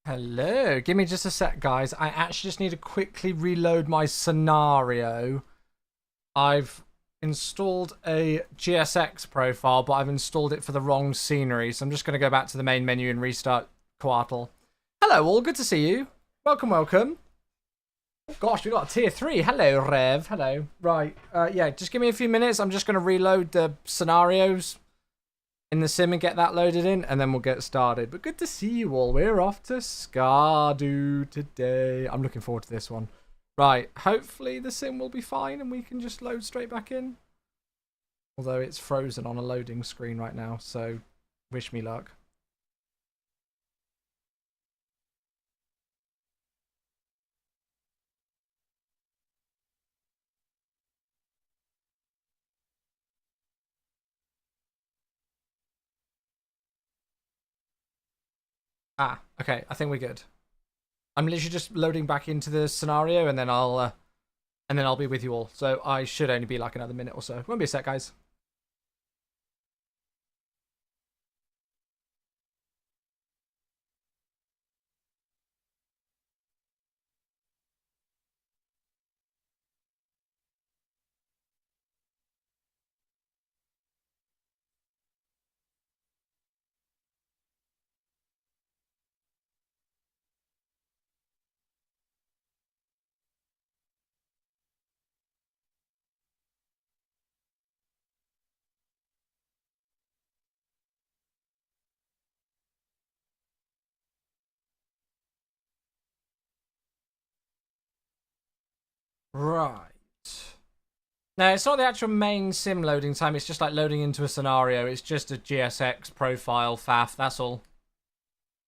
Hello. Give me just a sec, guys. I actually just need to quickly reload my scenario. I've installed a GSX profile, but I've installed it for the wrong scenery. So I'm just going to go back to the main menu and restart Coatl. Hello, all. Good to see you. Welcome, welcome. Oh, gosh, we got a tier 3. Hello, Rev. Hello. Right. Yeah, just give me a few minutes. I'm just going to reload the scenarios in the sim and get that loaded in, and then we'll get started. But good to see you all. We're off to Skardu today. I'm looking forward to this one. Right, hopefully the sim will be fine and we can just load straight back in. Although it's frozen on a loading screen right now, so wish me luck. Ah, okay, I think we're good. I'm literally just loading back into the scenario and then I'll be with you all. So I should only be like another minute or so. Won't be a sec, guys. Right. No, it's not the actual main sim loading time. It's just like loading into a scenario. It's just a GSX profile faff. That's all.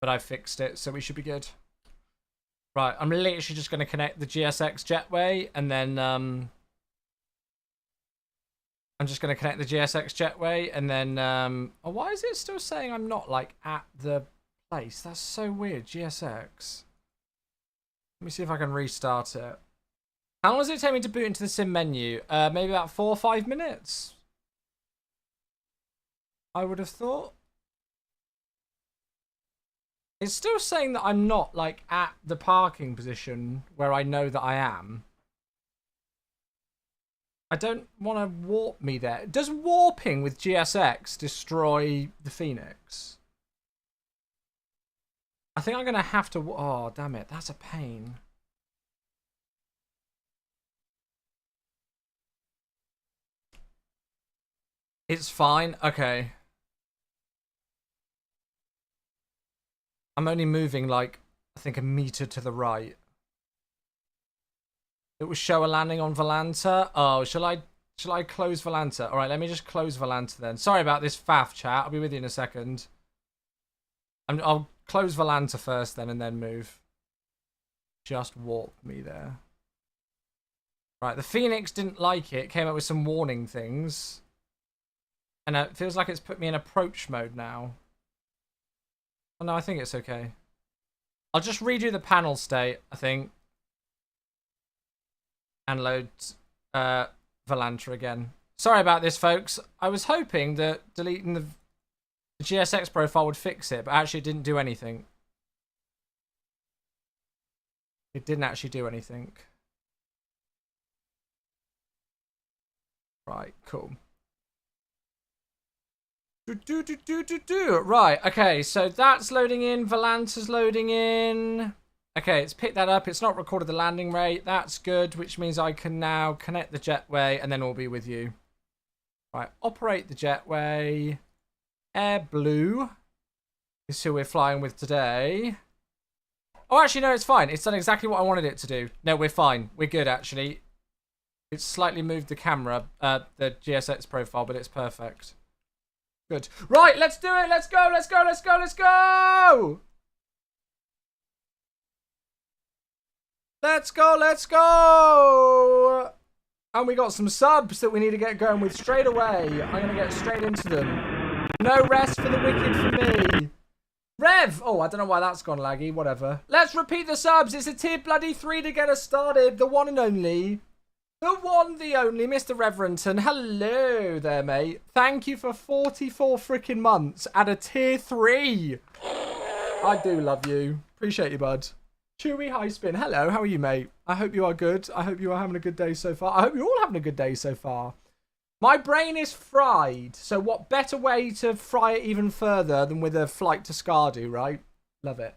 But I fixed it, so we should be good. Right, I'm literally just going to connect the GSX jetway, and then I'm just going to connect the GSX jetway, and then oh, why is it still saying I'm not like at the place? That's so weird. GSX. Let me see if I can restart it. How long does it take me to boot into the sim menu? Maybe about 4 or 5 minutes. I would have thought. It's still saying that I'm not like at the parking position where I know that I am. I don't want to warp me there. Does warping with GSX destroy the Phoenix? I think I'm going to have to... Oh, damn it. That's a pain. It's fine. Okay. I'm only moving like, I think, a meter to the right. It will show a landing on Volanta. Oh, shall I close Volanta? All right, let me just close Volanta then. Sorry about this faff, chat. I'll be with you in a second. I'll close Volanta first then and then move. Just warp me there. Right, the Phoenix didn't like it. Came up with some warning things. And it feels like it's put me in approach mode now. Oh, no, I think it's okay. I'll just redo the panel state, I think. And load Volanta again. Sorry about this, folks. I was hoping that deleting the GSX profile would fix it, but actually it didn't do anything. It didn't actually do anything. Right, cool. Right, okay, so that's loading in. Volanta's loading in. Okay, it's picked that up. It's not recorded the landing rate. That's good, which means I can now connect the jetway and then we'll be with you. Right, operate the jetway. Air Blue is who we're flying with today. Oh, actually, no, it's fine. It's done exactly what I wanted it to do. No, we're fine. We're good, actually. It's slightly moved the camera, the GSX profile, but it's perfect. Good. Right, let's do it. Let's go, let's go, let's go, let's go! Let's go, let's go! And we got some subs that we need to get going with straight away. I'm going to get straight into them. No rest for the wicked for me. Rev! Oh, I don't know why that's gone laggy. Whatever. Let's repeat the subs. It's a tier bloody 3 to get us started. The one and only. The one, the only, Mr. Reverenton. Hello there, mate. Thank you for 44 freaking months at a tier 3. I do love you. Appreciate you, bud. Chewy High Spin. Hello, how are you, mate? I hope you are good. I hope you are having a good day so far. I hope you're all having a good day so far. My brain is fried. So what better way to fry it even further than with a flight to Skardu, right? Love it.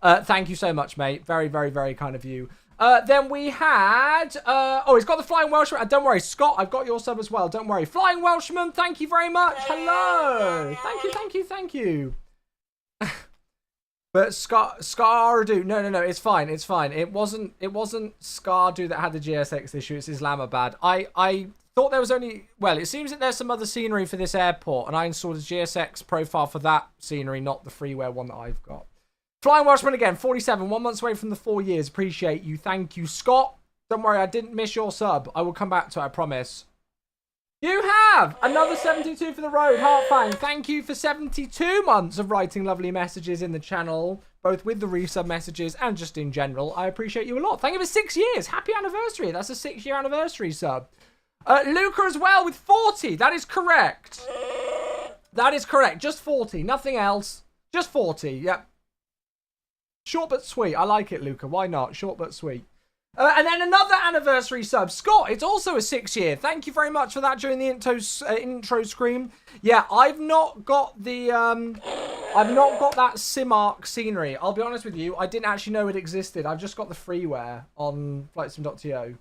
Thank you so much, mate. Very, very, very kind of you. Then we had... oh, he's got the Flying Welshman. Don't worry, Scott, I've got your sub as well. Don't worry. Flying Welshman, thank you very much. Hello. Thank you, thank you, thank you. But Skardu... No, it's fine, it's fine. It wasn't Skardu that had the GSX issue. It's Islamabad. I thought there was only... Well, it seems that there's some other scenery for this airport, and I installed a GSX profile for that scenery, not the freeware one that I've got. Flying Welshman again, 47, 1 month away from the 4 years. Appreciate you. Thank you, Scott. Don't worry, I didn't miss your sub. I will come back to it, I promise. You have another 72 for the road, Heartfang. Thank you for 72 months of writing lovely messages in the channel, both with the resub messages and just in general. I appreciate you a lot. Thank you for 6 years. Happy anniversary. That's a 6-year anniversary sub. Luca as well with 40. That is correct. That is correct. Just 40. Nothing else. Just 40. Yep. Short but sweet. I like it, Luca. Why not? Short but sweet. And then another anniversary sub. Scott, it's also a 6-year. Thank you very much for that during the intro screen. Yeah, I've not got the... I've not got that SimArc scenery. I'll be honest with you. I didn't actually know it existed. I've just got the freeware on flightsim.to.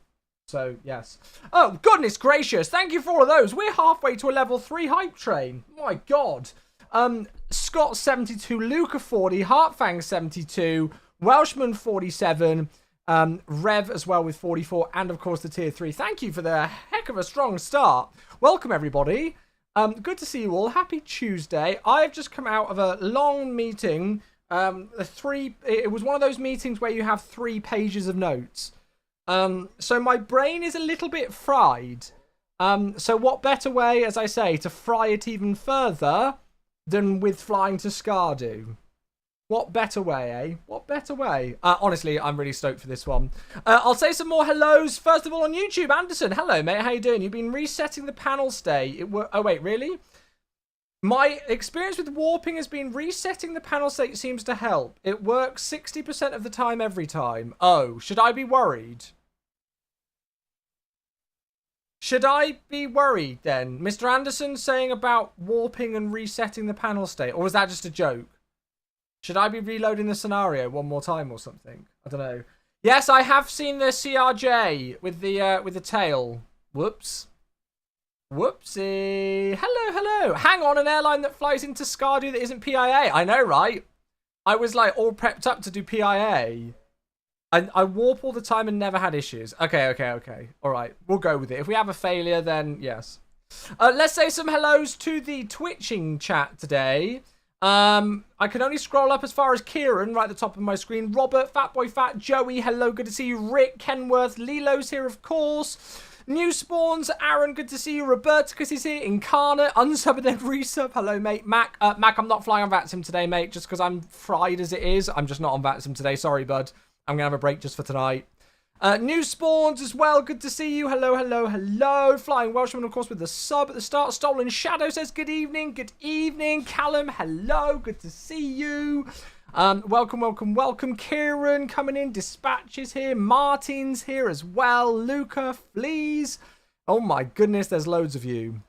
So, yes. Oh, goodness gracious. Thank you for all of those. We're halfway to a level 3 hype train. My God. Scott 72, Luca 40, Heartfang 72, Welshman 47, Rev as well with 44, and of course the tier 3. Thank you for the heck of a strong start. Welcome everybody. Good to see you all. Happy Tuesday. I've just come out of a long meeting. It was one of those meetings where you have 3 pages of notes. So my brain is a little bit fried. So what better way, as I say, to fry it even further than with flying to Skardu? What better way, eh? What better way? Honestly, I'm really stoked for this one. I'll say some more hellos. First of all, on YouTube, Anderson. Hello, mate. How you doing? You've been resetting the panel stay. Oh, wait, really? My experience with warping has been resetting the panel state seems to help. It works 60% of the time every time. Oh, should I be worried? Should I be worried then? Mr. Anderson saying about warping and resetting the panel state, or was that just a joke? Should I be reloading the scenario one more time or something? I don't know. Yes, I have seen the CRJ with the tail. Whoops. Whoopsie. Hello. Hang on, an airline that flies into Skardu that isn't PIA. I know, right? I was like all prepped up to do PIA. I warp all the time and never had issues. Okay. All right, we'll go with it. If we have a failure, then yes. Let's say some hellos to the Twitching chat today. I can only scroll up as far as Kieran, right at the top of my screen. Robert, Fatboy Fat, Joey, hello, good to see you. Rick, Kenworth, Lilo's here, of course. New Spawns, Aaron, good to see you. Roberticus is here. Incarnate, unsub and then resub. Hello, mate. Mac, I'm not flying on VATSIM today, mate, just because I'm fried as it is. I'm just not on VATSIM today. Sorry, bud. I'm going to have a break just for tonight. New Spawns as well. Good to see you. Hello. Flying Welshman, of course, with the sub at the start. Stolen Shadow says good evening. Good evening. Callum, hello. Good to see you. Welcome. Kieran coming in. Dispatch is here. Martin's here as well. Luca, Fleas. Oh my goodness, there's loads of you.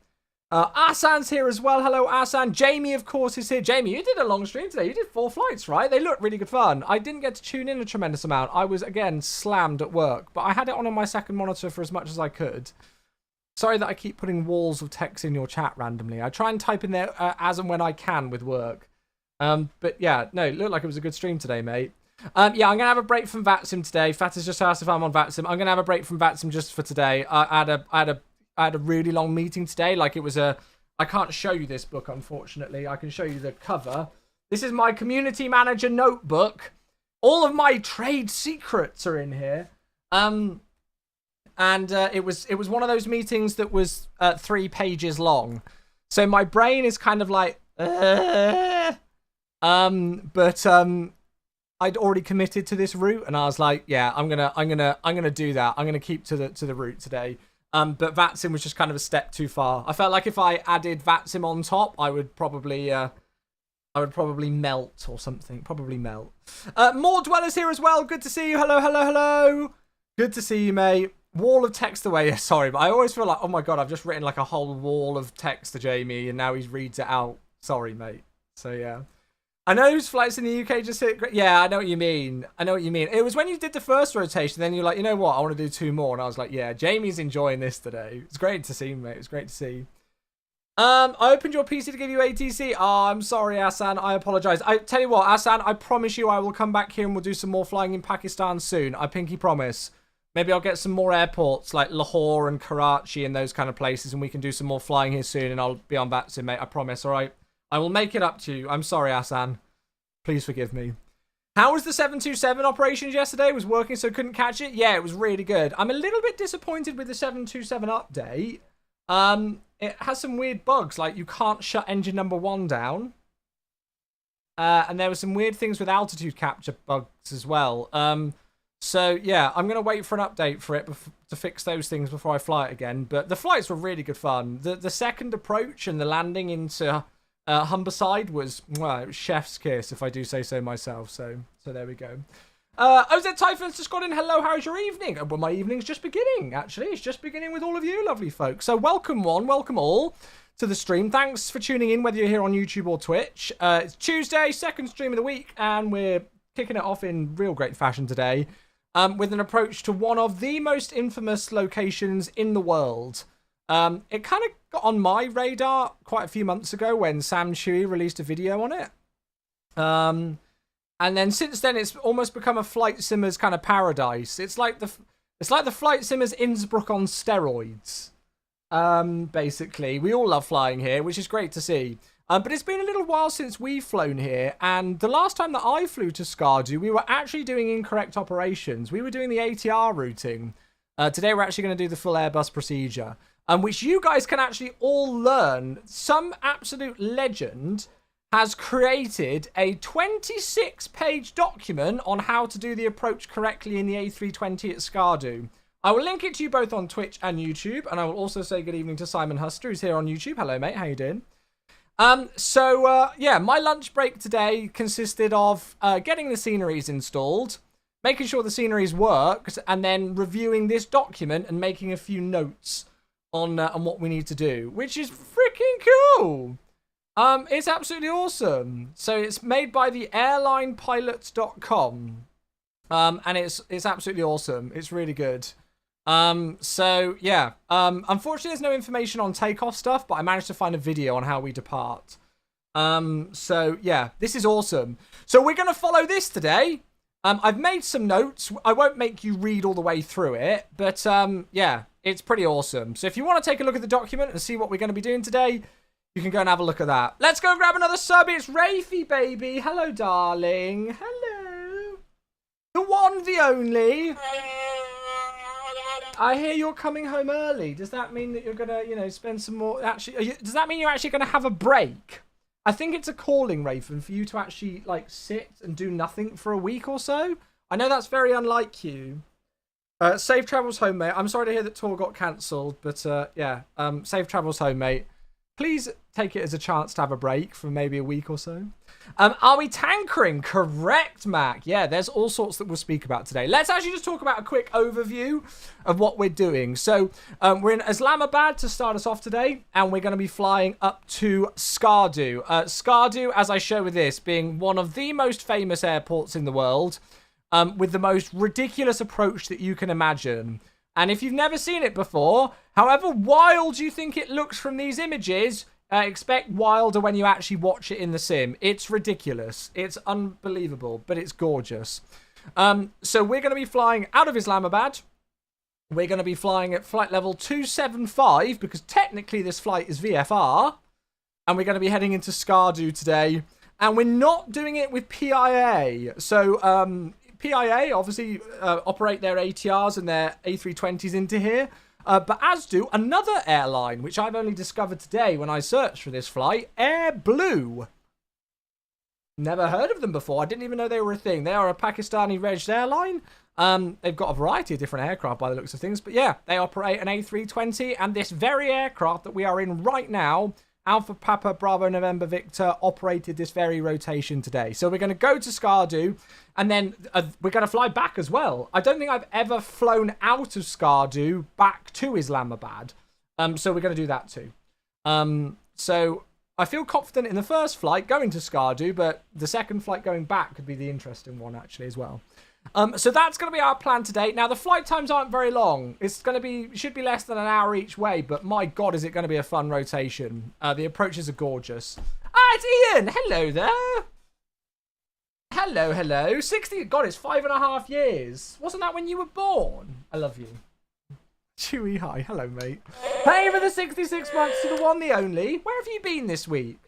Asan's here as well. Hello, Asan. Jamie, of course, is here. Jamie, you did a long stream today. You did 4 flights, right? They looked really good fun. I didn't get to tune in a tremendous amount. I was, again, slammed at work. But I had it on my second monitor for as much as I could. Sorry that I keep putting walls of text in your chat randomly. I try and type in there as and when I can with work. But yeah, no, it looked like it was a good stream today, mate. Yeah, I'm going to have a break from VATSIM today. Fat has just asked if I'm on VATSIM. I'm going to have a break from VATSIM just for today. I had a really long meeting today. Like it was I can't show you this book, unfortunately. I can show you the cover. This is my community manager notebook. All of my trade secrets are in here. And it was one of those meetings that was 3 pages long. So my brain is kind of like, I'd already committed to this route, and I was like, yeah, I'm gonna do that. I'm gonna keep to the route today. But VATSIM was just kind of a step too far. I felt like if I added VATSIM on top, I would probably I would probably melt or something. Probably melt. More dwellers here as well. Good to see you. Hello, hello, hello. Good to see you, mate. Wall of text away. Sorry, but I always feel like, oh my god, I've just written like a whole wall of text to Jamie, and now he reads it out. Sorry, mate. So yeah. I know whose flights in the UK just hit. Yeah, I know what you mean. I know what you mean. It was when you did the first rotation, then you're like, you know what? I want to do 2 more, and I was like, yeah, Jamie's enjoying this today. It's great to see, mate. It's great to see. I opened your PC to give you ATC. Oh, I'm sorry, Asan. I apologize. I tell you what, Asan, I promise you I will come back here and we'll do some more flying in Pakistan soon. I pinky promise. Maybe I'll get some more airports like Lahore and Karachi and those kind of places, and we can do some more flying here soon, and I'll be on back soon, mate. I promise, all right? I will make it up to you. I'm sorry, Asan. Please forgive me. How was the 727 operations yesterday? Was working so couldn't catch it? Yeah, it was really good. I'm a little bit disappointed with the 727 update. It has some weird bugs, like you can't shut engine number 1 down. And there were some weird things with altitude capture bugs as well. So, yeah, I'm going to wait for an update for it to fix those things before I fly it again. But the flights were really good fun. The second approach and the landing into Humberside was, well, it was chef's kiss, if I do say so myself. So there we go. OZ Typhoons just got in. Hello, how's your evening? Well, my evening's just beginning, actually. It's just beginning with all of you lovely folks. So welcome one, welcome all to the stream. Thanks for tuning in, whether you're here on YouTube or Twitch. It's Tuesday, second stream of the week, and we're kicking it off in real great fashion today with an approach to one of the most infamous locations in the world. It kind of got on my radar quite a few months ago when Sam Chewy released a video on it. And then since then, it's almost become a Flight Simmers kind of paradise. It's like the Flight Simmers Innsbruck on steroids. Basically, we all love flying here, which is great to see. But it's been a little while since we've flown here, and the last time that I flew to Skardu, we were actually doing incorrect operations. We were doing the ATR routing. Today, we're actually going to do the full Airbus procedure, which you guys can actually all learn. Some absolute legend has created a 26-page document on how to do the approach correctly in the A320 at Skardu. I will link it to you both on Twitch and YouTube, and I will also say good evening to Simon Huster, who's here on YouTube. Hello, mate. How you doing? Yeah, my lunch break today consisted of getting the sceneries installed, making sure the sceneries worked, and then reviewing this document and making a few notes on what we need to do, which is freaking cool. It's absolutely awesome. So it's made by the airlinepilots.com. And it's absolutely awesome. It's really good. So yeah. Unfortunately there's no information on takeoff stuff, but I managed to find a video on how we depart. So yeah, this is awesome. So we're going to follow this today. I've made some notes. I won't make you read all the way through it, but yeah, it's pretty awesome. So if you want to take a look at the document and see what we're going to be doing today, you can go and have a look at that. Let's go grab another sub. It's Rafie, baby. Hello, darling. Hello. The one, the only. I hear you're coming home early. Does that mean that you're going to, spend some more... Actually, does that mean you're actually going to have a break? I think it's a calling, Raven, for you to actually, sit and do nothing for a week or so. I know that's very unlike you. Safe travels home, mate. I'm sorry to hear that tour got cancelled, but, yeah. Safe travels home, mate. Please take it as a chance to have a break for maybe a week or so. Are we tankering? Correct, Mac. Yeah, there's all sorts that we'll speak about today. Let's actually just talk about a quick overview of what we're doing. So we're in Islamabad to start us off today, and we're going to be flying up to Skardu. Skardu, as I show with this, being one of the most famous airports in the world, with the most ridiculous approach that you can imagine. And if you've never seen it before, however wild you think it looks from these images, expect wilder when you actually watch it in the sim. It's ridiculous. It's unbelievable, but it's gorgeous. So we're going to be flying out of Islamabad. We're going to be flying at flight level 275, because technically this flight is VFR. And we're going to be heading into Skardu today. And we're not doing it with PIA. So, PIA obviously operate their ATRs and their A320s into here, but as do another airline, which I've only discovered today when I searched for this flight, Air Blue. Never heard of them before. I didn't even know they were a thing. They are a Pakistani-regged airline. They've got a variety of different aircraft by the looks of things, but yeah, they operate an A320, and this very aircraft that we are in right now Alpha Papa Bravo November Victor operated this very rotation today. So we're going to go to Skardu, and then we're going to fly back as well. I don't think I've ever flown out of Skardu back to Islamabad. So we're going to do that too. So I feel confident in the first flight going to Skardu, but the second flight going back could be the interesting one actually as well. So that's going to be our plan today. Now, the flight times aren't very long. It's going to be, should be less than an hour each way, but my God, is it going to be a fun rotation. The approaches are gorgeous. Ah, it's Ian. Hello there. Hello, hello. 60, God, it's 5.5 years. Wasn't that when you were born? I love you. Chewy, hi. Hello, mate. Hey, for the 66 months to the one, the only. Where have you been this week?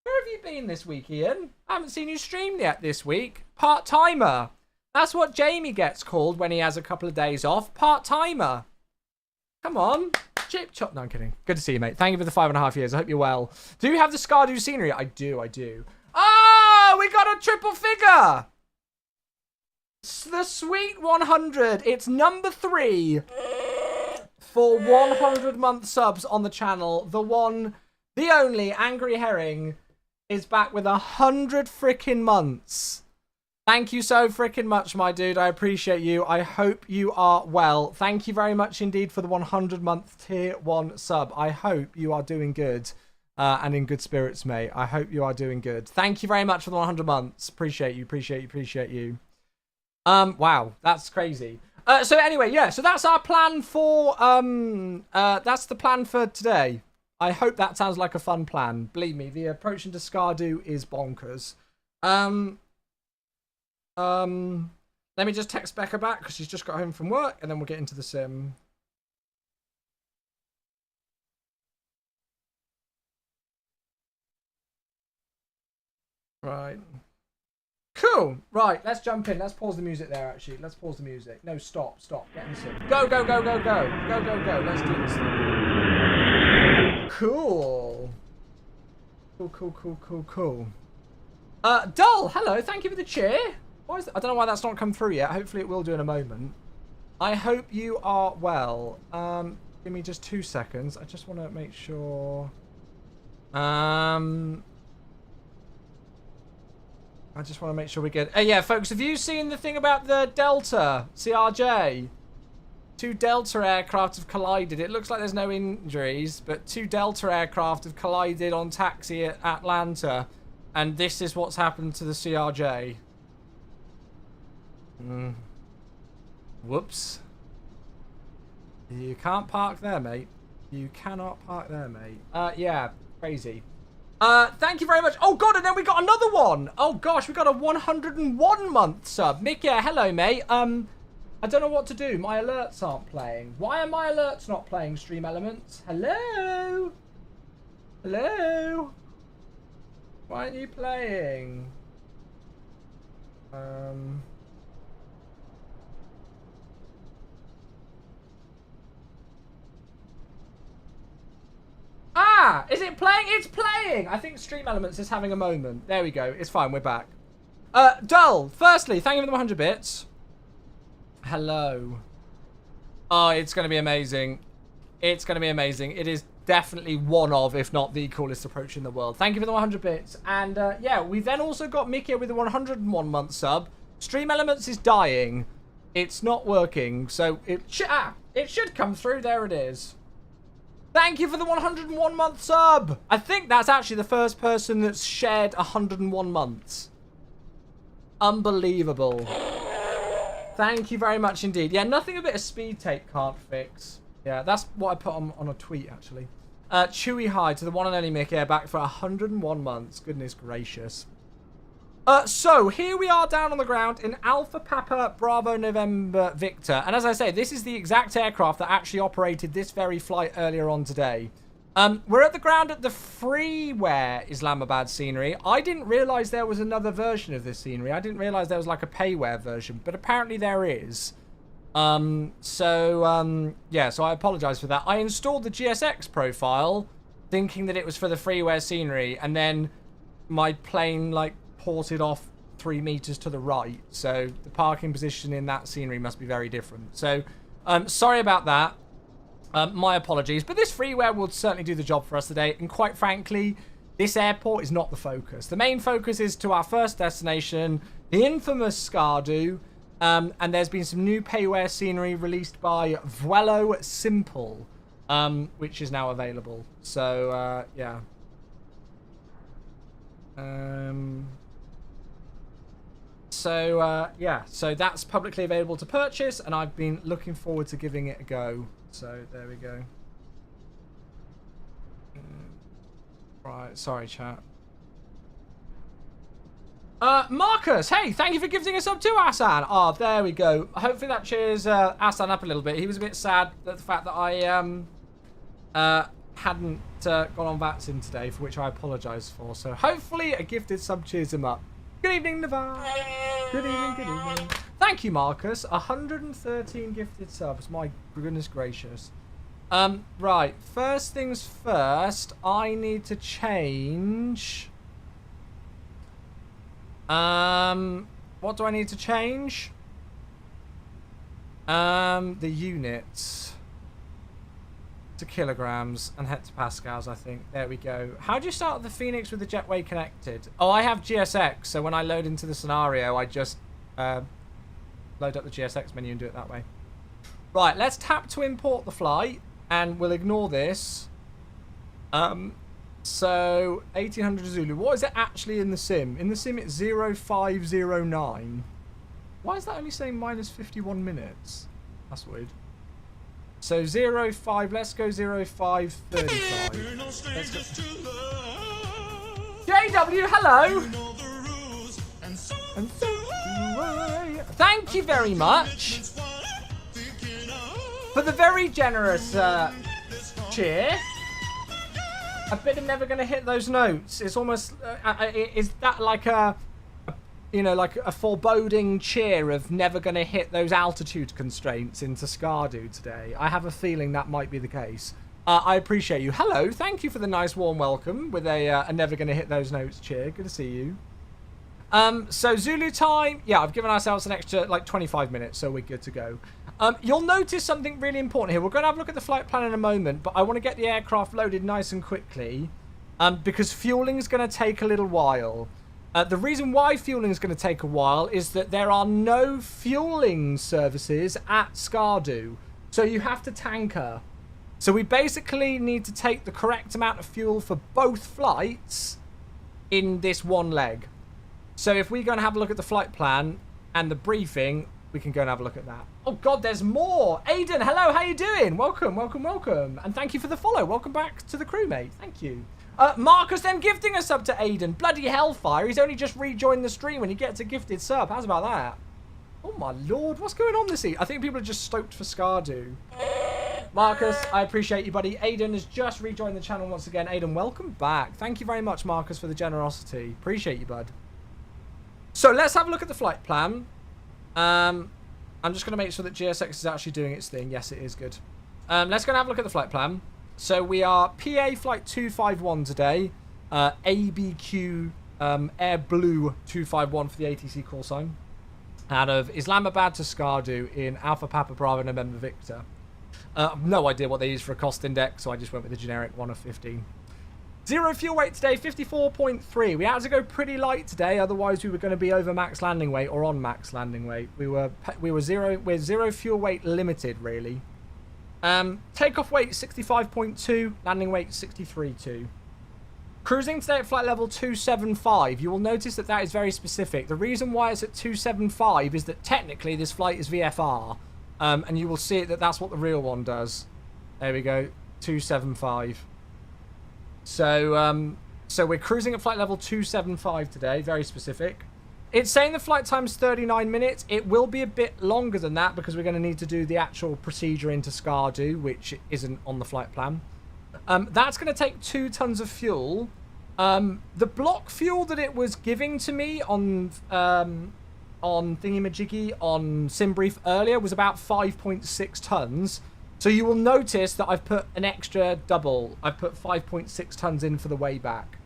Where have you been this week, Ian? I haven't seen you stream yet this week. Part-timer. That's what Jamie gets called when he has a couple of days off. Part-timer. Come on. Chip chop. No, I'm kidding. Good to see you, mate. Thank you for the 5.5 years. I hope you're well. Do you have the Skardu scenery? I do, I do. Oh, we got a triple figure. The sweet 100. It's number 3 for 100-month subs on the channel. The one, the only Angry Herring is back with 100 freaking months. Thank you so freaking much, my dude. I appreciate you. I hope you are well. Thank you very much indeed for the 100-month tier 1 sub. I hope you are doing good and in good spirits, mate. I hope you are doing good. Thank you very much for the 100 months. Appreciate you, appreciate you, appreciate you. Wow, that's crazy. So anyway, yeah, so that's our plan for, that's the plan for today. I hope that sounds like a fun plan. Believe me, the approach into Skardu is bonkers. Let me just text Becca back because she's just got home from work, and then we'll get into the sim. Right. Cool. Right, let's jump in. Let's pause the music there, actually. Let's pause the music. No, stop. Get in the sim. Go, go, go, go, go. Go, go, go. Let's do this. Cool. Cool. Dull, hello. Thank you for the cheer. I don't know why that's not come through yet. Hopefully it will do in a moment. I hope you are well. Give me just 2 seconds. I just want to make sure. I just want to make sure we get... yeah, folks, have you seen the thing about the Delta CRJ? 2 Delta aircraft have collided. It looks like there's no injuries, but 2 Delta aircraft have collided on taxi at Atlanta. And this is what's happened to the CRJ. Whoops. You can't park there, mate. You cannot park there, mate. Yeah, crazy. Thank you very much. Oh, God, and then we got another one. Oh, gosh, we got a 101-month sub. Mick, yeah, hello, mate. I don't know what to do. My alerts aren't playing. Why are my alerts not playing, Stream Elements? Hello? Hello? Why aren't you playing? Ah! Is it playing? It's playing! I think Stream Elements is having a moment. There we go. It's fine. We're back. Dull. Firstly, thank you for the 100 bits. Hello. Oh, it's going to be amazing. It's going to be amazing. It is definitely one of, if not the coolest approach in the world. Thank you for the 100 bits. And, yeah, we then also got Mickey with a 101-month sub. Stream Elements is dying. It's not working. So, it should come through. There it is. Thank you for the 101-month sub. I think that's actually the first person that's shared 101 months. Unbelievable. Thank you very much indeed. Yeah, nothing a bit of speed tape can't fix. Yeah, that's what I put on a tweet, actually. Chewy hi to the one and only Mick Air back for 101 months. Goodness gracious. So, here we are down on the ground in Alpha Papa Bravo November Victor. And as I say, this is the exact aircraft that actually operated this very flight earlier on today. We're at the ground at the freeware Islamabad scenery. I didn't realise there was another version of this scenery. I didn't realise there was like a payware version, but apparently there is. Yeah, so I apologise for that. I installed the GSX profile thinking that it was for the freeware scenery, and then my plane, like, ported off 3 meters to the right, so the parking position in that scenery must be very different. So sorry about that. My apologies, but this freeware will certainly do the job for us today. And quite frankly, this airport is not the focus. The main focus is to our first destination, the infamous Skardu. And there's been some new payware scenery released by Vuelo Simple, which is now available. So, yeah. Yeah, so that's publicly available to purchase, and I've been looking forward to giving it a go. So there we go. Right, sorry chat. Marcus, hey, thank you for gifting us up to Asan. Oh, there we go. Hopefully that cheers Asan up a little bit. He was a bit sad at the fact that I hadn't gone on vaccine today, for which I apologise for. So hopefully a gifted sub cheers him up. Good evening, Navarre. Good evening, good evening. Thank you, Marcus. 113 gifted subs. My goodness gracious. Right. First things first, I need to change. What do I need to change? The units to kilograms and hectopascals, I think. There we go. How do you start the Phoenix with the jetway connected? Oh, I have GSX, so when I load into the scenario, I just load up the GSX menu and do it that way. Right, let's tap to import the flight, and we'll ignore this. So 1800 Zulu. What is it actually in the sim? In the sim, it's 0509. Why is that only saying minus 51 minutes? That's weird. So 05, let's go 0535. Let's go. JW, hello! And so do I. Thank you very much for the very generous cheer. I bet I'm never going to hit those notes. It's almost, is that like a, you know, like a foreboding cheer of never going to hit those altitude constraints into Skardu today? I have a feeling that might be the case. I appreciate you. Hello, thank you for the nice warm welcome with a never going to hit those notes cheer. Good to see you. So Zulu time, yeah, I've given ourselves an extra like 25 minutes, so we're good to go. You'll notice something really important here. We're going to have a look at the flight plan in a moment, but I want to get the aircraft loaded nice and quickly because fueling is going to take a little while. The reason why fueling is going to take a while is that there are no fueling services at Skardu, so you have to tanker. So we basically need to take the correct amount of fuel for both flights in this one leg. So if we go and have a look at the flight plan and the briefing, we can go and have a look at that. Oh God, there's more. Aiden, hello, how you doing? Welcome, welcome, welcome. And thank you for the follow. Welcome back to the crew, mate. Thank you. Marcus then gifting a sub to Aiden. Bloody hellfire. He's only just rejoined the stream when he gets a gifted sub. How's about that? Oh my Lord, what's going on this evening? I think people are just stoked for Skardu. Marcus, I appreciate you, buddy. Aiden has just rejoined the channel once again. Aiden, welcome back. Thank you very much, Marcus, for the generosity. Appreciate you, bud. So let's have a look at the flight plan. I'm just going to make sure that GSX is actually doing its thing. Yes, it is good. Let's go and have a look at the flight plan. So we are PA flight 251 today. ABQ Air Blue 251 for the ATC call sign. Out of Islamabad to Skardu in Alpha Papa Bravo November Victor. No idea what they use for a cost index, so I just went with the generic 1 of 15. Zero fuel weight today, 54.3. We had to go pretty light today, otherwise we were going to be over max landing weight or on max landing weight. We're zero fuel weight limited, really. Takeoff weight 65.2, landing weight 63.2. Cruising today at flight level 275. You will notice that that is very specific. The reason why it's at 275 is that technically this flight is VFR, and you will see that that's what the real one does. There we go, 275. So we're cruising at flight level 275 today, very specific. It's saying the flight time's 39 minutes. It will be a bit longer than that because we're going to need to do the actual procedure into Skardu, which isn't on the flight plan. That's going to take 2 tons of fuel. The block fuel that it was giving to me on Thingy-Majiggy on SimBrief earlier was about 5.6 tons. So you will notice that I've put an extra double. I've put 5.6 tons in for the way back.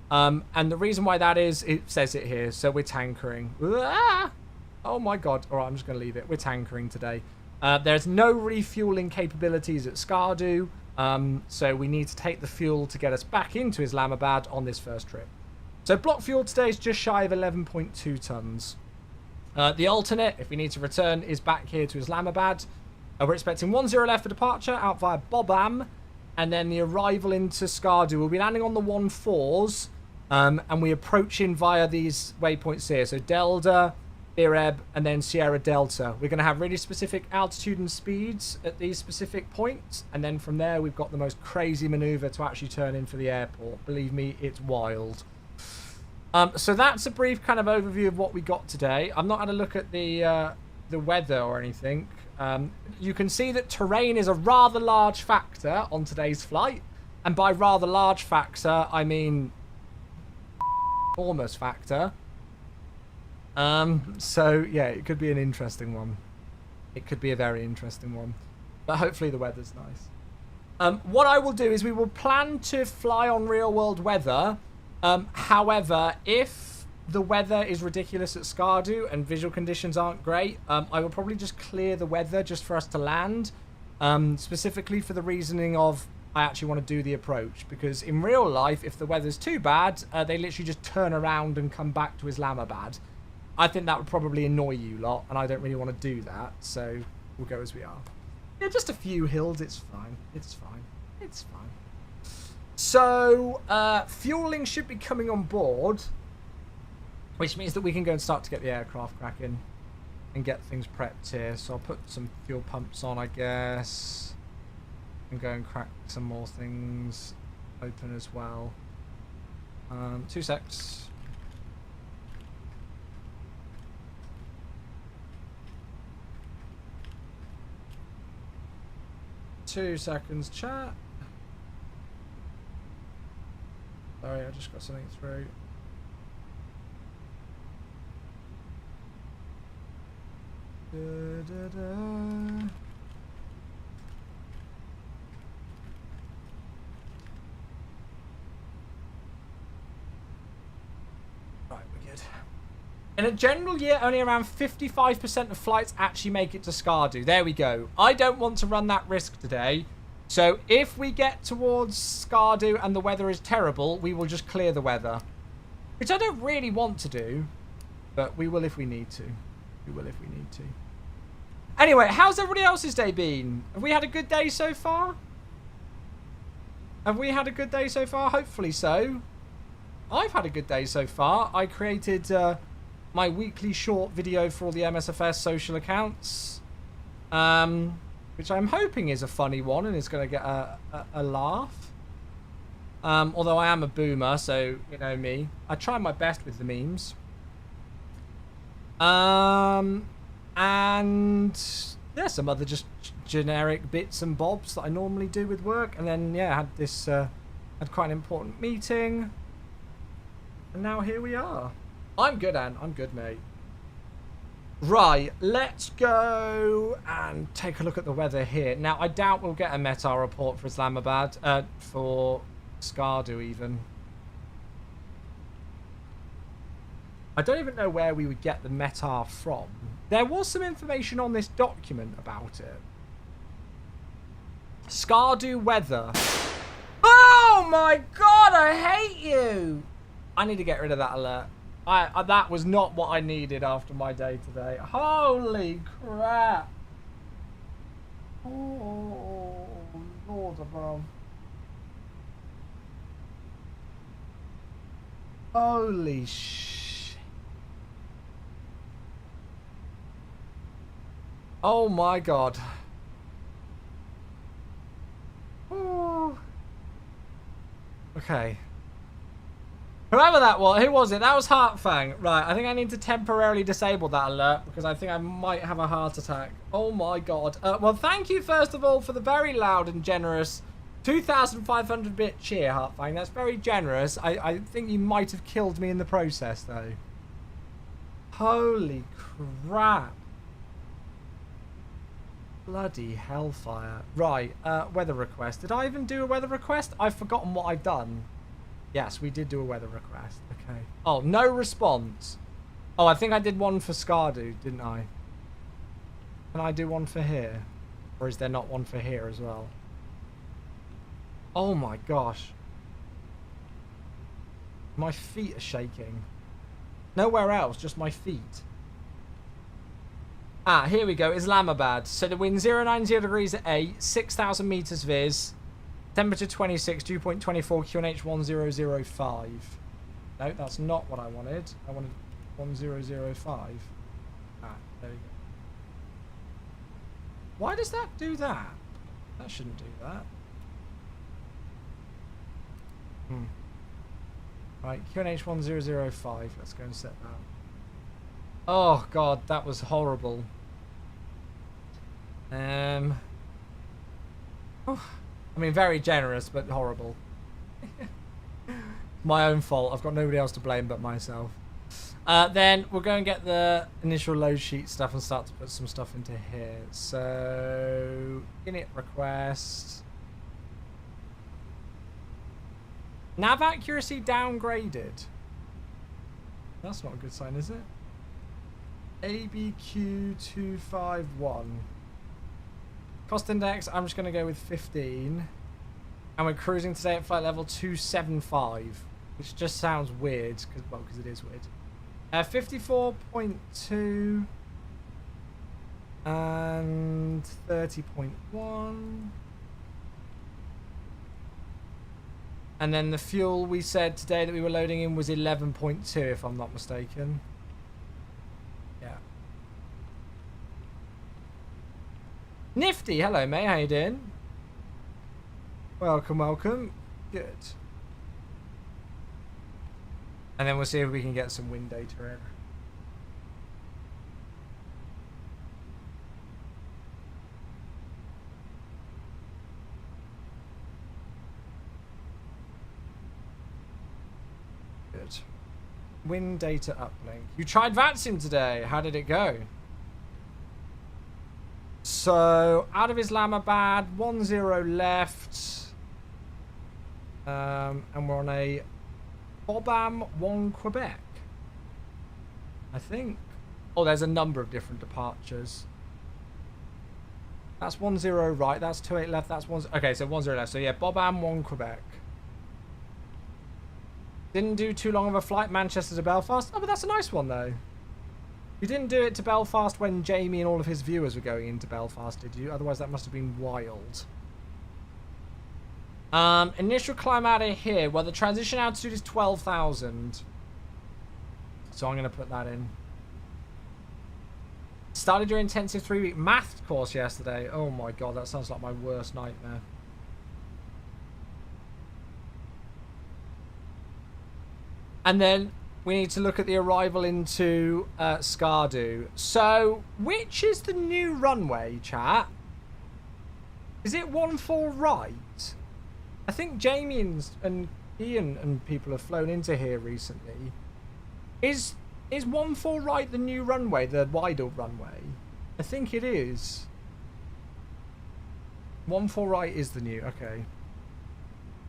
And the reason why that is, it says it here. So we're tankering. Ah! Oh my God. All right, I'm just going to leave it. We're tankering today. There's no refueling capabilities at Skardu, so we need to take the fuel to get us back into Islamabad on this first trip. So block fuel today is just shy of 11.2 tons. The alternate, if we need to return, is back here to Islamabad. We're expecting 10 left for departure out via Bobam, and then the arrival into Skardu. We'll be landing on the 14s, and we approach in via these waypoints here. So Delta, Bireb, and then Sierra Delta. We're going to have really specific altitude and speeds at these specific points, and then from there we've got the most crazy maneuver to actually turn in for the airport. Believe me, it's wild. So that's a brief kind of overview of what we got today. I've not had a look at the weather or anything. You can see that terrain is a rather large factor on today's flight, and by rather large factor I mean enormous factor. So yeah, it could be an interesting one. It could be a very interesting one, but hopefully the weather's nice. What I will do is we will plan to fly on real world weather. However, if the weather is ridiculous at Skardu and visual conditions aren't great, I will probably just clear the weather just for us to land, specifically for the reasoning of I actually want to do the approach, because in real life, if the weather's too bad, they literally just turn around and come back to Islamabad. I think that would probably annoy you lot, and I don't really want to do that, so we'll go as we are. Yeah, just a few hills, it's fine, it's fine, it's fine. So, fueling should be coming on board, which means that we can go and start to get the aircraft cracking and get things prepped here. So I'll put some fuel pumps on, I guess, and go and crack some more things open as well. 2 secs. Two seconds, chat. Sorry, I just got something through. Right, we're good. In a general year, only around 55% of flights actually make it to Skardu. There we go. I don't want to run that risk today. So if we get towards Skardu and the weather is terrible, we will just clear the weather. Which I don't really want to do, but we will if we need to. We will if we need to. Anyway, how's everybody else's day been? Have we had a good day so far? Have we had a good day so far? Hopefully so. I've had a good day so far. I created my weekly short video for all the MSFS social accounts. Which I'm hoping is a funny one and is going to get a laugh. Although I am a boomer, so you know me. I try my best with the memes. And yeah, some other just generic bits and bobs that I normally do with work. And then yeah, I had this had quite an important meeting. And now here we are. I'm good, Anne. I'm good, mate. Right, let's go and take a look at the weather here. Now, I doubt we'll get a METAR report for Islamabad, for Skardu even. I don't even know where we would get the METAR from. There was some information on this document about it. Skardu weather. Oh my god, I hate you! I need to get rid of that alert. That was not what I needed after my day today. Holy crap. Oh, Lord above. Holy shit. Oh my god. Oh. Okay. Whoever that was, who was it? That was Heartfang. Right, I think I need to temporarily disable that alert because I think I might have a heart attack. Oh my god. Well, thank you first of all for the very loud and generous 2,500-bit cheer, Heartfang. That's very generous. I think you might have killed me in the process, though. Holy crap. Bloody hellfire. Right, weather request. Did I even do a weather request? I've forgotten what I've done. Yes, we did do a weather request. Okay. Oh, no response. Oh, I think I did one for Skardu, didn't I? Can I do one for here? Or is there not one for here as well? Oh my gosh. My feet are shaking. Nowhere else, just my feet. Ah, here we go. Islamabad. So the wind 090 degrees at 8, 6,000 meters viz. Temperature 26, dew point 24, QNH 1005. No, that's not what I wanted. I wanted 1005. Ah, there we go. Why does that do that? That shouldn't do that. Right, QNH 1005. Let's go and set that. Oh god, that was horrible. Oh, I mean, very generous, but horrible. My own fault. I've got nobody else to blame but myself. Then we'll go and get the initial load sheet stuff and start to put some stuff into here. So, init request. Nav accuracy downgraded. That's not a good sign, is it? ABQ251. Cost index, I'm just going to go with 15. And we're cruising today at flight level 275. Which just sounds weird, because it is weird. 54.2. And 30.1. And then the fuel we said today that we were loading in was 11.2, if I'm not mistaken. Yeah. Nifty, hello mate, how you doing? Welcome, welcome. Good. And then we'll see if we can get some wind data in. Good. Wind data uplink. You tried VATSIM today. How did it go? So, out of Islamabad, 10 left. And we're on a Bobam 1 Quebec. I think. Oh, there's a number of different departures. That's 10 right. That's 28 left. That's 1. Okay, so 10 left. So yeah, Bobam 1 Quebec. Didn't do too long of a flight, Manchester to Belfast. Oh, but that's a nice one though. You didn't do it to Belfast when Jamie and all of his viewers were going into Belfast, did you? Otherwise, that must have been wild. Initial climb out of here. Well, the transition altitude is 12,000. So I'm going to put that in. Started your intensive 3-week math course yesterday. Oh my god, that sounds like my worst nightmare. And then we need to look at the arrival into Skardu. So, which is the new runway, chat? Is it 14 right? I think Jamie and Ian and people have flown into here recently. Is 14 right the new runway, the wider runway? I think it is. 14 right is the new, okay.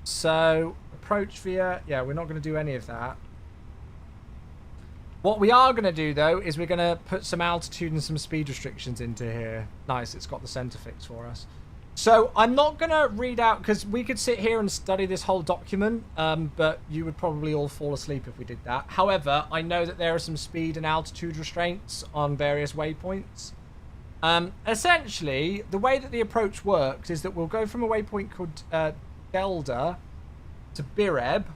So, approach via, yeah, we're not going to do any of that. What we are going to do, though, is we're going to put some altitude and some speed restrictions into here. Nice, it's got the center fix for us. So, I'm not going to read out, because we could sit here and study this whole document, but you would probably all fall asleep if we did that. However, I know that there are some speed and altitude restraints on various waypoints. Essentially, the way that the approach works is that we'll go from a waypoint called Delda to Bireb,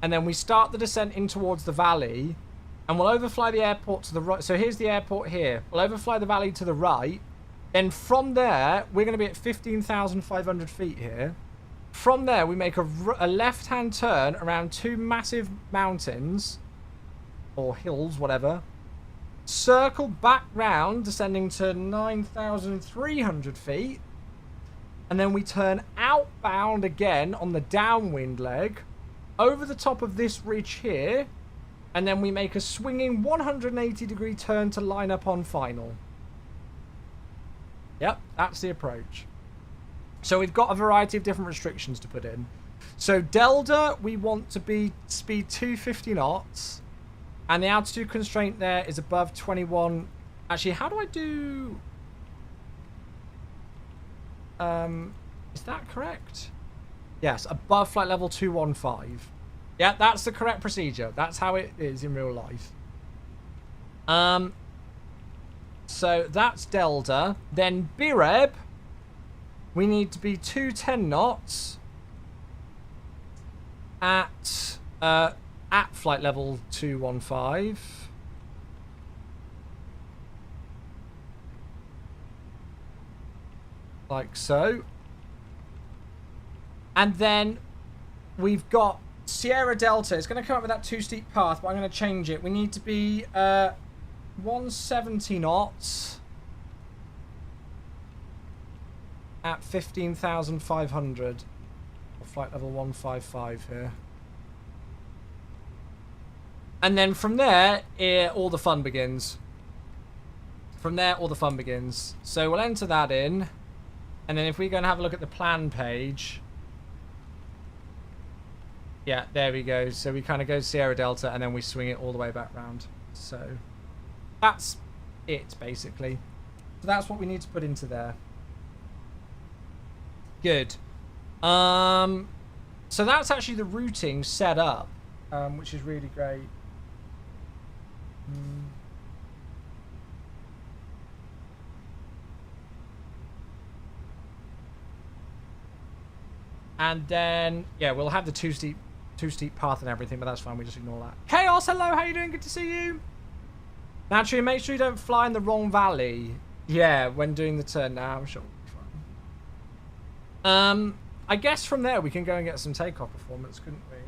and then we start the descent in towards the valley, and we'll overfly the airport to the right. So here's the airport here. We'll overfly the valley to the right. Then from there, we're going to be at 15,500 feet here. From there, we make a left-hand turn around 2 massive mountains, or hills, whatever. Circle back round, descending to 9,300 feet. And then we turn outbound again on the downwind leg, over the top of this ridge here. And then we make a swinging 180-degree turn to line up on final. Yep, that's the approach. So we've got a variety of different restrictions to put in. So Delta, we want to be speed 250 knots. And the altitude constraint there is above 21. Actually, how do I do... Is that correct? Yes, above flight level 215. Yeah, that's the correct procedure. That's how it is in real life. So that's Delta. Then Bireb, we need to be 210 knots at flight level 215. Like so. And then we've got Sierra Delta. It's going to come up with that too steep path, but I'm going to change it. We need to be 170 knots at 15,500. Or flight level 155 here. And then from there, all the fun begins. From there, all the fun begins. So we'll enter that in. And then if we go and have a look at the plan page... Yeah, there we go. So we kind of go Sierra Delta and then we swing it all the way back round. So that's it, basically. So that's what we need to put into there. Good. So that's actually the routing set up, which is really great. And then, yeah, we'll have the too steep path and everything, but that's fine. We just ignore that. Chaos, hello, how you doing? Good to see you. Naturally, make sure you don't fly in the wrong valley. Yeah, when doing the turn. Now, I'm sure we'll be fine. I guess from there we can go and get some takeoff performance, couldn't we?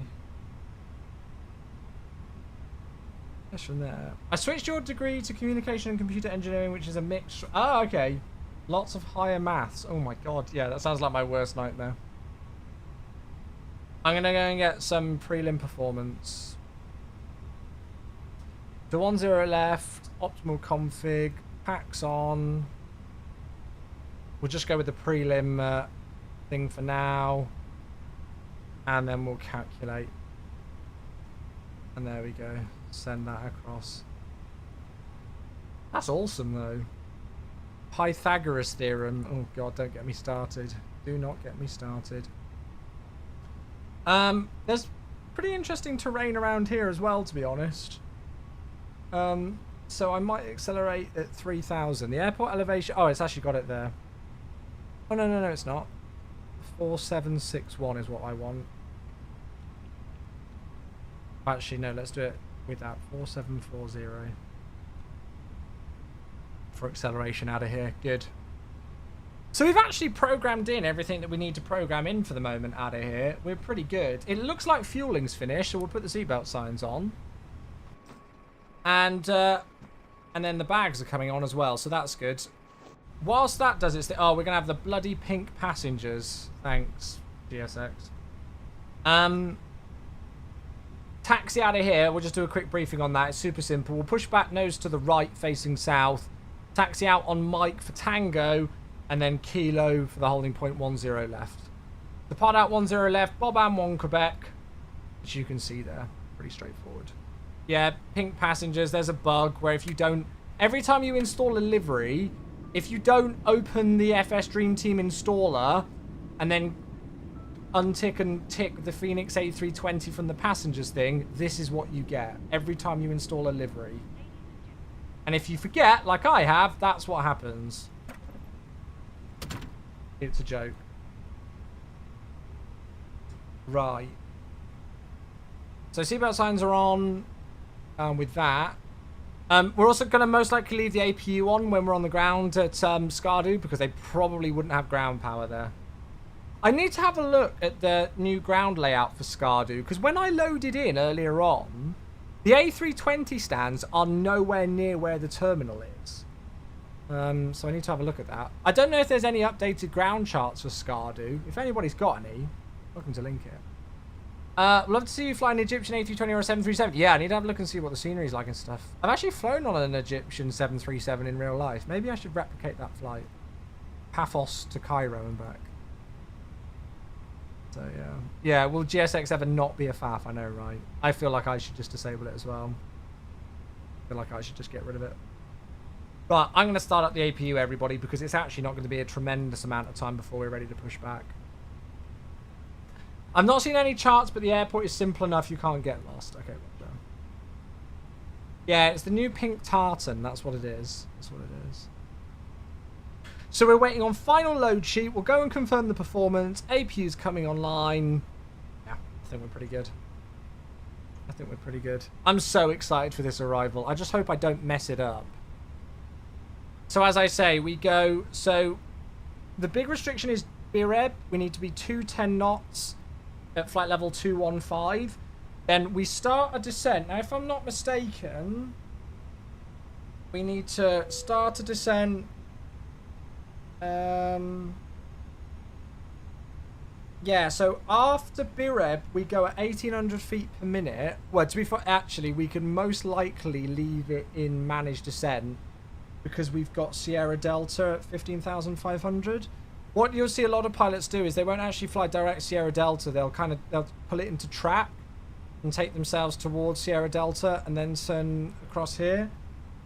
Yes, from there. I switched your degree to communication and computer engineering, which is a mix. Oh, okay. Lots of higher maths. Oh my god. Yeah, that sounds like my worst nightmare. I'm going to go and get some prelim performance. The 1-0 left, optimal config, packs on. We'll just go with the prelim thing for now. And then we'll calculate. And there we go. Send that across. That's awesome though. Pythagoras theorem. Oh god, don't get me started. Do not get me started. There's pretty interesting terrain around here as well, to be honest. So I might accelerate at 3,000. The airport elevation... Oh, it's actually got it there. Oh, no, it's not. 4761 is what I want. Actually, no, let's do it with that. 4740. For acceleration out of here. Good. So we've actually programmed in everything that we need to program in for the moment out of here. We're pretty good. It looks like fueling's finished, so we'll put the seatbelt signs on. And then the bags are coming on as well, so that's good. Whilst that does its thing... Oh, we're going to have the bloody pink passengers. Thanks, GSX. Taxi out of here. We'll just do a quick briefing on that. It's super simple. We'll push back nose to the right, facing south. Taxi out on Mike for Tango. And then Kilo for the holding point 10 left. Depart out 10 left, Bob and 1 Quebec, which you can see there. Pretty straightforward. Yeah, pink passengers, there's a bug where if you don't... Every time you install a livery, if you don't open the FS Dream Team installer and then untick and tick the Phoenix A320 from the passengers thing, this is what you get every time you install a livery. And if you forget, like I have, that's what happens. It's a joke. Right. So seatbelt signs are on with that. We're also going to most likely leave the APU on when we're on the ground at Skardu because they probably wouldn't have ground power there. I need to have a look at the new ground layout for Skardu because when I loaded in earlier on, the A320 stands are nowhere near where the terminal is. So I need to have a look at that. I don't know if there's any updated ground charts for Skardu. If anybody's got any, welcome to link it. Love to see you fly an Egyptian A320 or a 737. Yeah, I need to have a look and see what the scenery's like and stuff. I've actually flown on an Egyptian 737 in real life. Maybe I should replicate that flight. Paphos to Cairo and back. So, yeah. Yeah, will GSX ever not be a faff? I know, right? I feel like I should just disable it as well. I feel like I should just get rid of it. Right, I'm going to start up the APU, everybody, because it's actually not going to be a tremendous amount of time before we're ready to push back. I've not seen any charts, but the airport is simple enough you can't get lost. Okay, well done. Yeah, it's the new pink tartan. That's what it is. That's what it is. So we're waiting on final load sheet. We'll go and confirm the performance. APU's coming online. Yeah, I think we're pretty good. I think we're pretty good. I'm so excited for this arrival. I just hope I don't mess it up. So as I say, we go... So the big restriction is BREB. We need to be 210 knots at flight level 215. Then we start a descent. Now, if I'm not mistaken, we need to start a descent... Yeah, so after BREB, we go at 1,800 feet per minute. Well, to be fair, actually, we can most likely leave it in managed descent because we've got Sierra Delta at 15,500. What you'll see a lot of pilots do is they won't actually fly direct Sierra Delta. They'll pull it into track and take themselves towards Sierra Delta and then turn across here.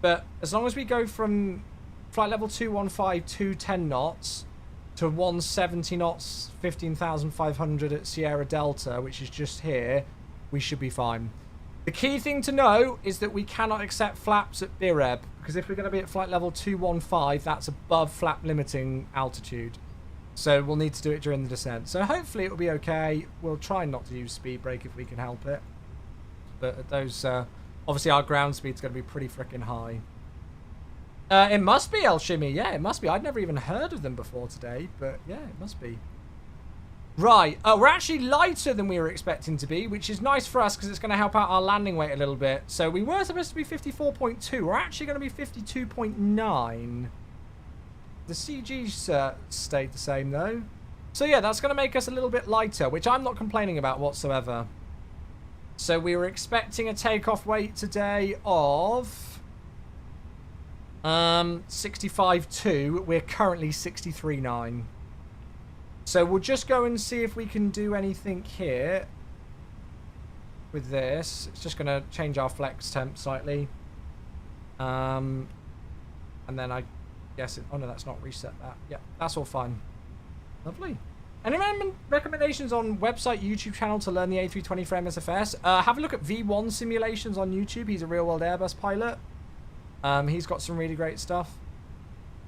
But as long as we go from flight level 215, 210 knots to 170 knots, 15,500 at Sierra Delta, which is just here, we should be fine. The key thing to know is that we cannot accept flaps at BREB, because if we're going to be at flight level 215, that's above flap limiting altitude. So we'll need to do it during the descent. So hopefully it will be okay. We'll try not to use speed brake if we can help it. But at those, obviously our ground speed's going to be pretty freaking high. It must be El Shimmy. Yeah, it must be. I'd never even heard of them before today, but yeah, it must be. Right. We're actually lighter than we were expecting to be, which is nice for us because it's going to help out our landing weight a little bit. So we were supposed to be 54.2. We're actually going to be 52.9. The CG stayed the same, though. So yeah, that's going to make us a little bit lighter, which I'm not complaining about whatsoever. So we were expecting a takeoff weight today of 65.2. We're currently 63.9. So we'll just go and see if we can do anything here with this. It's just going to change our flex temp slightly. And then I guess it... Oh, no, that's not reset that. Yeah, that's all fine. Lovely. Any recommendations on website, YouTube channel to learn the A320 for MSFS? Have a look at V1 simulations on YouTube. He's a real-world Airbus pilot. He's got some really great stuff.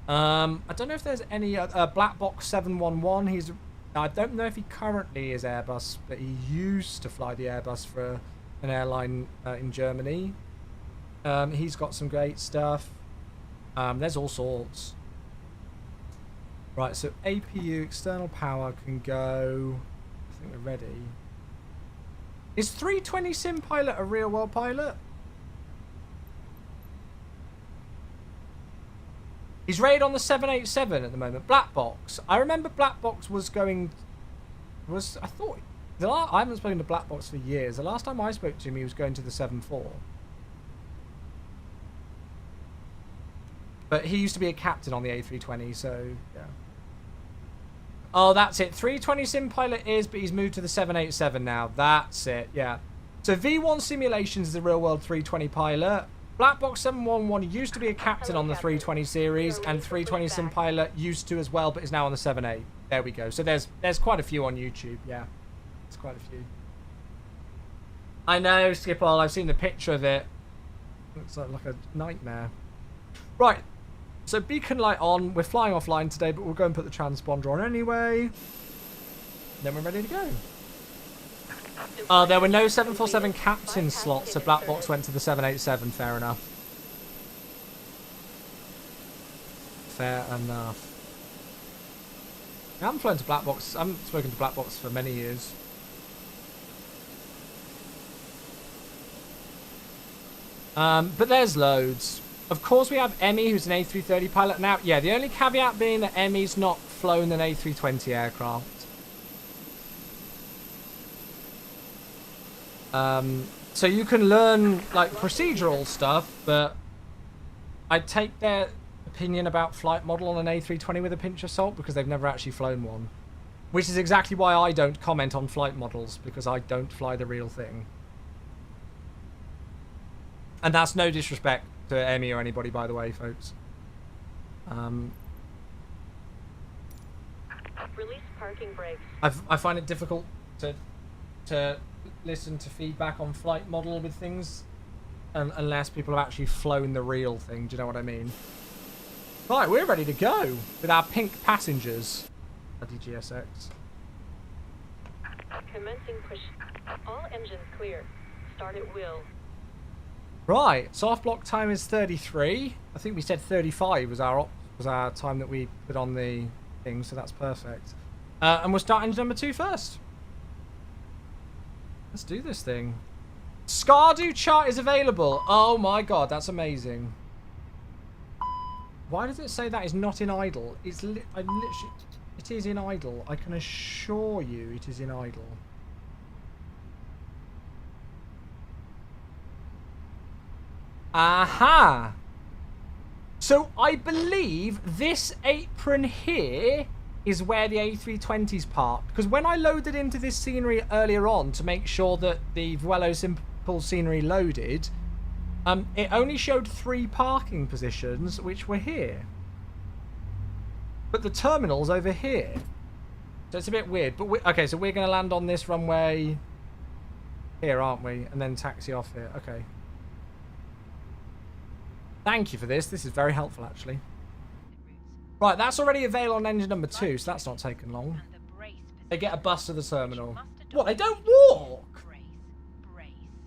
I don't know if there's any Black Box 711. I don't know if he currently is Airbus, but he used to fly the Airbus for an airline in Germany. He's got some great stuff. There's all sorts. Right, so APU external power can go. I think we're ready. Is 320 sim pilot a real world pilot? He's rated on the 787 at the moment. Black Box. I remember Black Box was going... I thought... I haven't spoken to Black Box for years. The last time I spoke to him, he was going to the 74. But he used to be a captain on the A320, so... yeah. Oh, that's it. 320 sim pilot is, but he's moved to the 787 now. That's it, yeah. So V1 Simulations is a real-world 320 pilot. Black Box 711 used to be a captain on the 320 series, and 320 sim pilot used to as well, but is now on the 78. There we go. So there's quite a few on YouTube, yeah. There's quite a few. I know, Skipple. I've seen the picture of it. Looks like a nightmare. Right. So beacon light on. We're flying offline today, but we'll go and put the transponder on anyway. Then we're ready to go. There were no 747 captain slots, so Black Box went to the 787. Fair enough. Fair enough. I haven't flown to Black Box. I haven't spoken to Black Box for many years. But there's loads. Of course, we have Emmy, who's an A330 pilot now. Yeah, the only caveat being that Emmy's not flown an A320 aircraft. So you can learn like procedural stuff, but I'd take their opinion about flight model on an A320 with a pinch of salt because they've never actually flown one. Which is exactly why I don't comment on flight models, because I don't fly the real thing. And that's no disrespect to Emmy or anybody, by the way, folks. Release parking brakes. I find it difficult to listen to feedback on flight model with things unless people have actually flown the real thing. Do you know what I mean? Right, we're ready to go with our pink passengers. Bloody GSX. Commencing push. All engines clear. Start at will. Right, soft block time is 33. I think we said 35 was our time that we put on the thing, so that's perfect. And we'll start engine number 2 first. Let's do this thing. Skardu chart is available. Oh my god, that's amazing. Why does it say that is not in idle? It's it is in idle. I can assure you it is in idle. Aha! So I believe this apron here is where the A320's parked. Because when I loaded into this scenery earlier on to make sure that the Vuelo Simple scenery loaded, it only showed 3 parking positions, which were here. But the terminal's over here. So it's a bit weird. But okay, so we're going to land on this runway here, aren't we? And then taxi off here. Okay. Thank you for this. This is very helpful, actually. Right, that's already available on engine number 2, so that's not taken long. They get a bus to the terminal. What, they don't walk?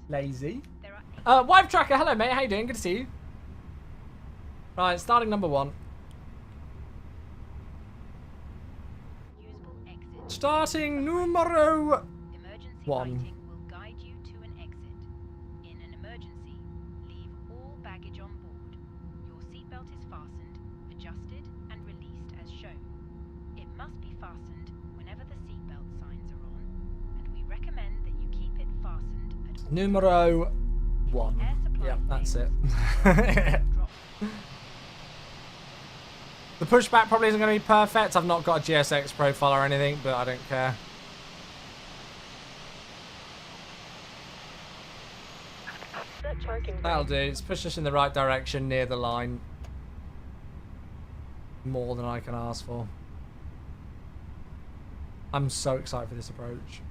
Lazy. Wife Tracker, hello mate, how you doing? Good to see you. Right, starting number 1. Starting numero 1. Numero 1. Yeah, that's it. The pushback probably isn't going to be perfect. I've not got a GSX profile or anything, but I don't care. That'll do. It's pushed us in the right direction near the line. More than I can ask for. I'm so excited for this approach.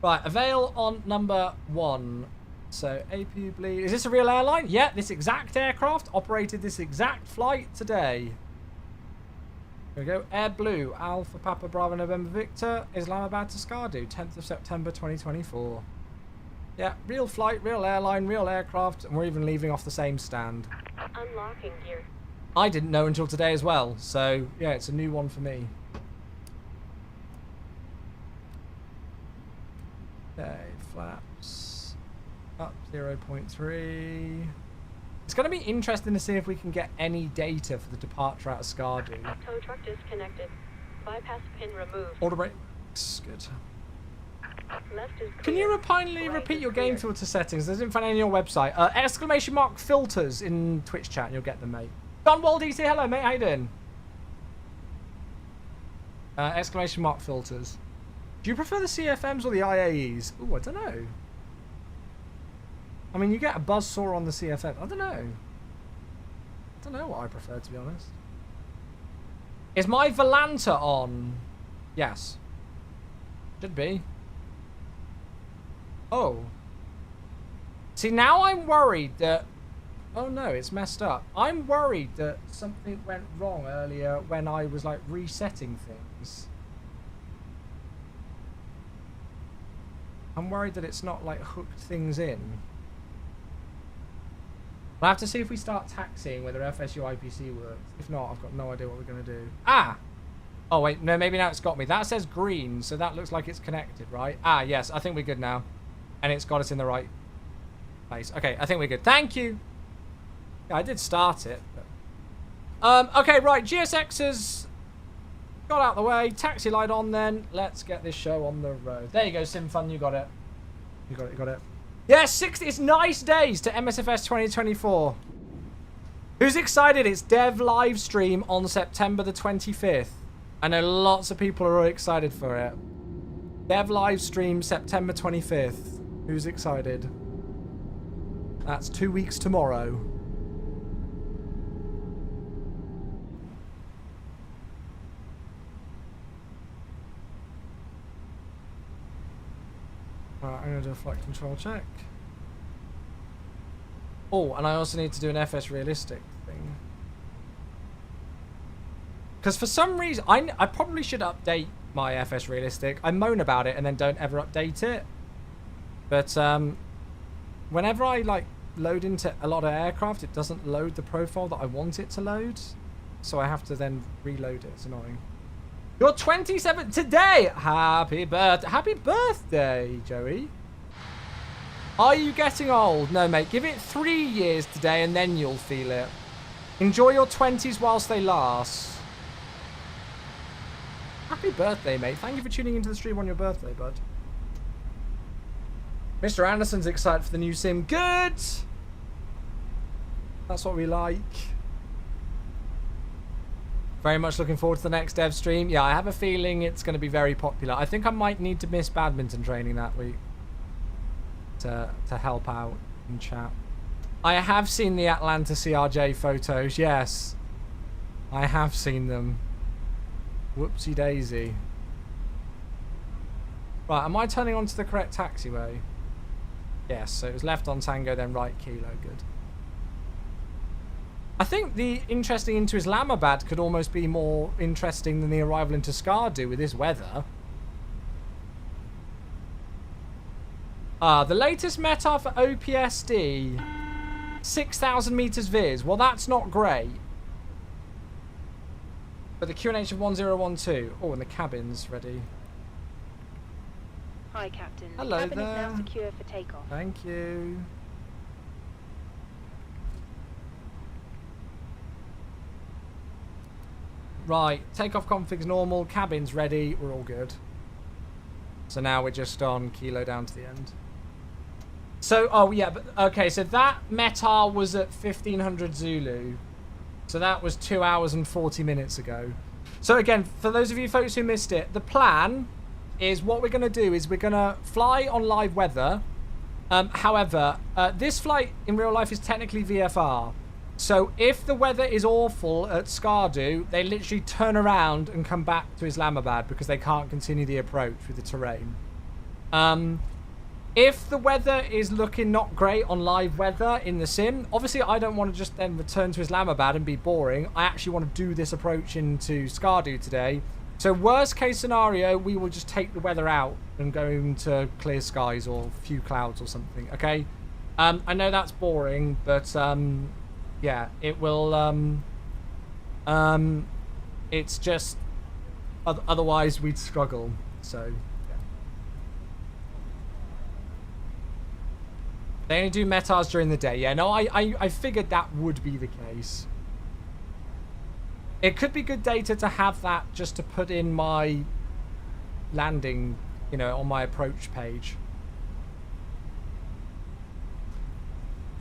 Right, avail on number 1. So, APU bleed. Is this a real airline? Yeah, this exact aircraft operated this exact flight today. Here we go. Air Blue, Alpha Papa Bravo November Victor, Islamabad to Skardu, 10th of September 2024. Yeah, real flight, real airline, real aircraft, and we're even leaving off the same stand. Unlocking gear. I didn't know until today as well, so yeah, it's a new one for me. Okay, flaps up 0.3. It's going to be interesting to see if we can get any data for the departure out of Skardu. Tow truck disconnected. Bypass pin removed. Order brakes. Good. Left is clear. Can you kindly repeat your game filter settings? I didn't find any on your website. Exclamation mark filters in Twitch chat and you'll get them, mate. Don Waldy, say hello, mate. How you doing? Exclamation mark filters. Do you prefer the CFMs or the IAEs? Oh, I don't know. I mean, you get a buzzsaw on the CFM. I don't know. I don't know what I prefer, to be honest. Is my Volanta on? Yes. Should be. Oh. See, now I'm worried that... Oh, no, it's messed up. I'm worried that something went wrong earlier when I was, like, resetting things. I'm worried that it's not, like, hooked things in. I'll have to see if we start taxiing whether FSU IPC works. If not, I've got no idea what we're going to do. Ah! Oh, wait. No, maybe now it's got me. That says green, so that looks like it's connected, right? Ah, yes. I think we're good now. And it's got us in the right place. Okay, I think we're good. Thank you! Yeah, I did start it. But... okay, right. GSX has got out the way. Taxi light on then. Let's get this show on the road. There you go, SimFun. You got it. You got it, you got it. Yeah, 60. It's nice days to MSFS 2024. Who's excited? It's Dev live stream on September the 25th. I know lots of people are excited for it. Dev live stream September 25th. Who's excited? That's 2 weeks tomorrow. Alright, I'm going to do a flight control check. Oh, and I also need to do an FS realistic thing. Because for some reason, I probably should update my FS realistic. I moan about it and then don't ever update it. But whenever I like load into a lot of aircraft, it doesn't load the profile that I want it to load. So I have to then reload it. It's annoying. You're 27 today! Happy birthday, Joey. Are you getting old? No, mate. Give it 3 years today and then you'll feel it. Enjoy your 20s whilst they last. Happy birthday, mate. Thank you for tuning into the stream on your birthday, bud. Mr. Anderson's excited for the new sim. Good! That's what we like. Very much looking forward to the next dev stream. Yeah, I have a feeling it's going to be very popular. I think I might need to miss badminton training that week to help out in chat. I have seen the Atlanta CRJ photos. Yes, I have seen them. Whoopsie daisy. Right, am I turning onto the correct taxiway? Yes, so it was left on Tango, then right Kilo. Good. I think the interesting into Islamabad could almost be more interesting than the arrival into Skardu with this weather. The latest METAR for OPSD. 6,000 meters viz. Well, that's not great. But the QNH of 1012. Oh, and the cabin's ready. Hi, Captain. Hello the cabin there. is now secure for takeoff. Thank you. Right, takeoff config's normal, cabin's ready, we're all good. So now we're just on Kilo down to the end. So, oh yeah, but okay, so that METAR was at 1500 Zulu. So that was 2 hours and 40 minutes ago. So again, for those of you folks who missed it, the plan is what we're going to do is we're going to fly on live weather. However, this flight in real life is technically VFR. So if the weather is awful at Skardu, they literally turn around and come back to Islamabad because they can't continue the approach with the terrain. If the weather is looking not great on live weather in the sim, obviously I don't want to just then return to Islamabad and be boring. I actually want to do this approach into Skardu today. So worst case scenario, we will just take the weather out and go into clear skies or few clouds or something, okay? I know that's boring, but yeah, it will, it's just, otherwise we'd struggle, so, yeah. They only do METARs during the day, yeah, no, I figured that would be the case. It could be good data to have that just to put in my landing, you know, on my approach page.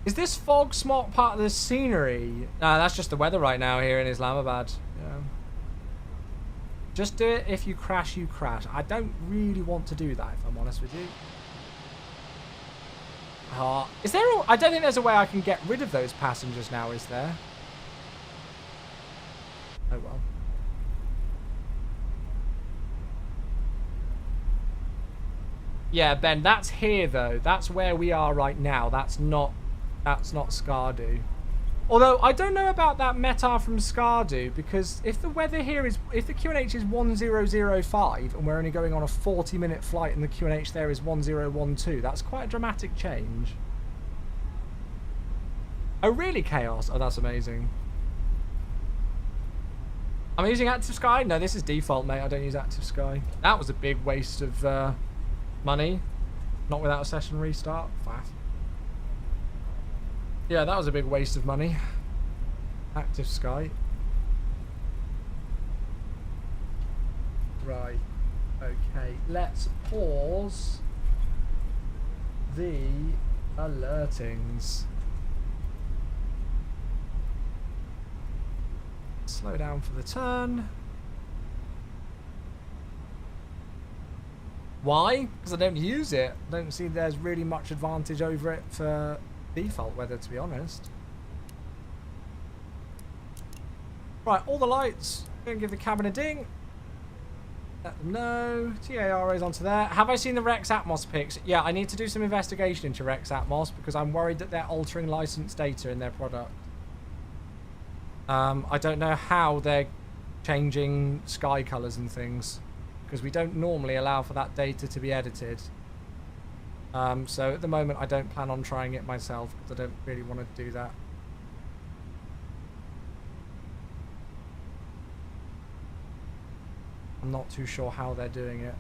Is this fog smog part of the scenery? Nah, that's just the weather right now here in Islamabad. Yeah. Just do it. If you crash, you crash. I don't really want to do that, if I'm honest with you. Is there I don't think there's a way I can get rid of those passengers now, is there? Oh well. Yeah, Ben, that's here though. That's where we are right now. That's not Skardu. Although I don't know about that METAR from Skardu, because if the weather here is, if the QNH is 1005 and we're only going on a 40-minute flight and the QNH there is 1012, that's quite a dramatic change. Oh really, Chaos? Oh, that's amazing. I'm using Active Sky? No, this is default, mate. I don't use Active Sky. That was a big waste of money. Not without a session restart. Faff. Yeah, that was a big waste of money. Active Sky. Right. Okay. Let's pause the alertings. Slow down for the turn. Why? Because I don't use it. I don't see there's really much advantage over it for default weather, to be honest. Right, all the lights. Gonna give the cabin a ding. Let them know. TARO's onto there. Have I seen the Rex Atmos pics? Yeah, I need to do some investigation into Rex Atmos because I'm worried that they're altering licensed data in their product. I don't know how they're changing sky colours and things because we don't normally allow for that data to be edited. So at the moment I don't plan on trying it myself because I don't really want to do that. I'm not too sure how they're doing it.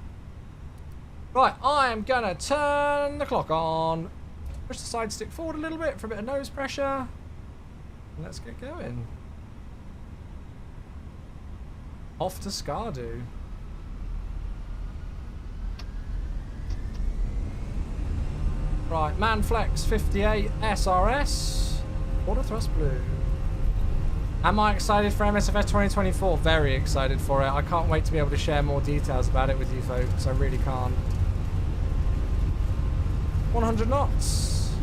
Right, I am gonna turn the clock on. Push the side stick forward a little bit for a bit of nose pressure. And let's get going. Off to Skardu. Right, Manflex 58 SRS. Quarter thrust blue. Am I excited for MSFS 2024? Very excited for it. I can't wait to be able to share more details about it with you folks. I really can't. 100 knots.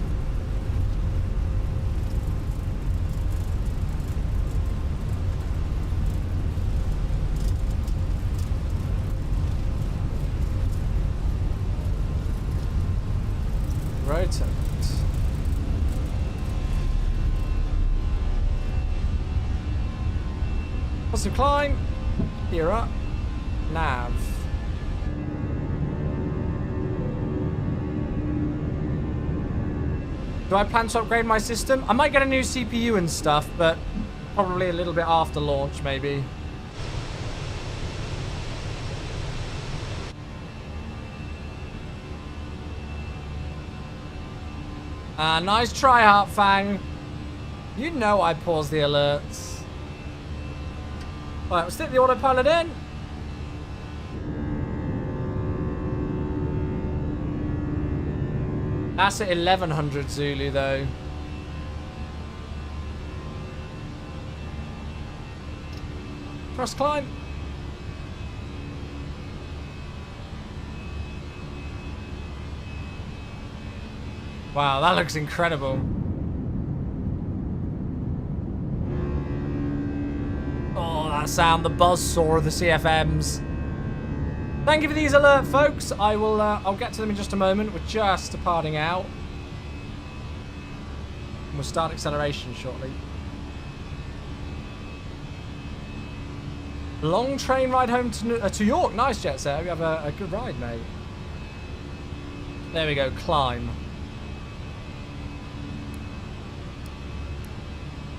Rotate. Positive climb. Gear up. Nav. Do I plan to upgrade my system? I might get a new CPU and stuff, but probably a little bit after launch, maybe. Nice try, Heartfang. You know I pause the alerts. Right, we'll stick the autopilot in. That's at 1100 Zulu, though. Thrust climb. Wow, that looks incredible. Oh, that sound, the buzzsaw of the CFMs. Thank you for these alert, folks. I'll get to them in just a moment. We're just departing out. And we'll start acceleration shortly. Long train ride home to York. Nice, Jet Set. We have a good ride, mate. There we go. Climb.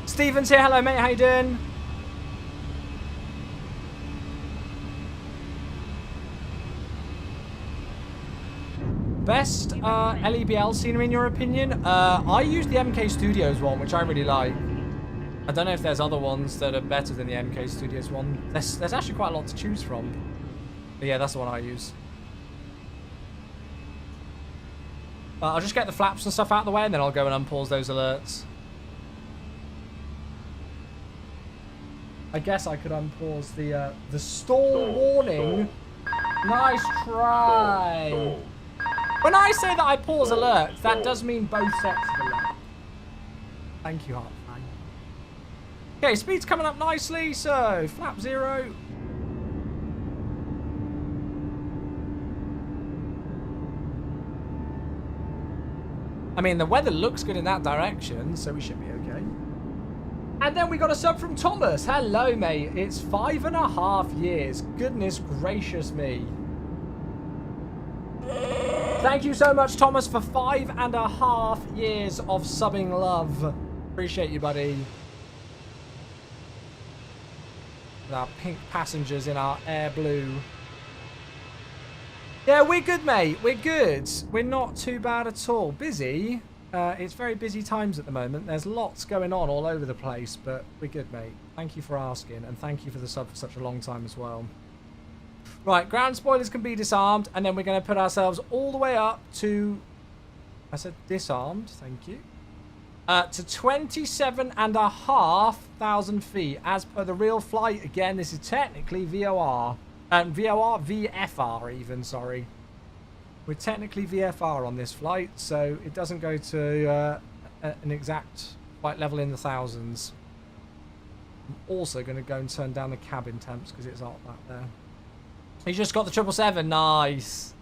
Steven's here. Hello, mate. How you doing? Best LEBL scenery in your opinion? I use the MK Studios one, which I really like. I don't know if there's other ones that are better than the MK Studios one. There's actually quite a lot to choose from. But yeah, that's the one I use. I'll just get the flaps and stuff out of the way, and then I'll go and unpause those alerts. I guess I could unpause the stall warning. Nice try. When I say that I pause alerts, that does mean both sets of alerts. Thank you, Heartfang. Okay, speed's coming up nicely, so flap 0. I mean, the weather looks good in that direction, so we should be okay. And then we got a sub from Thomas. Hello, mate. It's 5.5 years. Goodness gracious me. Thank you so much, Thomas, for 5.5 years of subbing love. Appreciate you, buddy. With our pink passengers in our air blue. Yeah, we're good, mate. We're good. We're not too bad at all. Busy. It's very busy times at the moment. There's lots going on all over the place, but we're good, mate. Thank you for asking, and thank you for the sub for such a long time as well. Right, ground spoilers can be disarmed, and then we're going to put ourselves all the way up to... I said disarmed, thank you. To 27,500 feet, as per the real flight. Again, this is technically VOR. VFR even, sorry. We're technically VFR on this flight, so it doesn't go to an exact flight level in the thousands. I'm also going to go and turn down the cabin temps because it's hot back there. You just got the 777. Nice.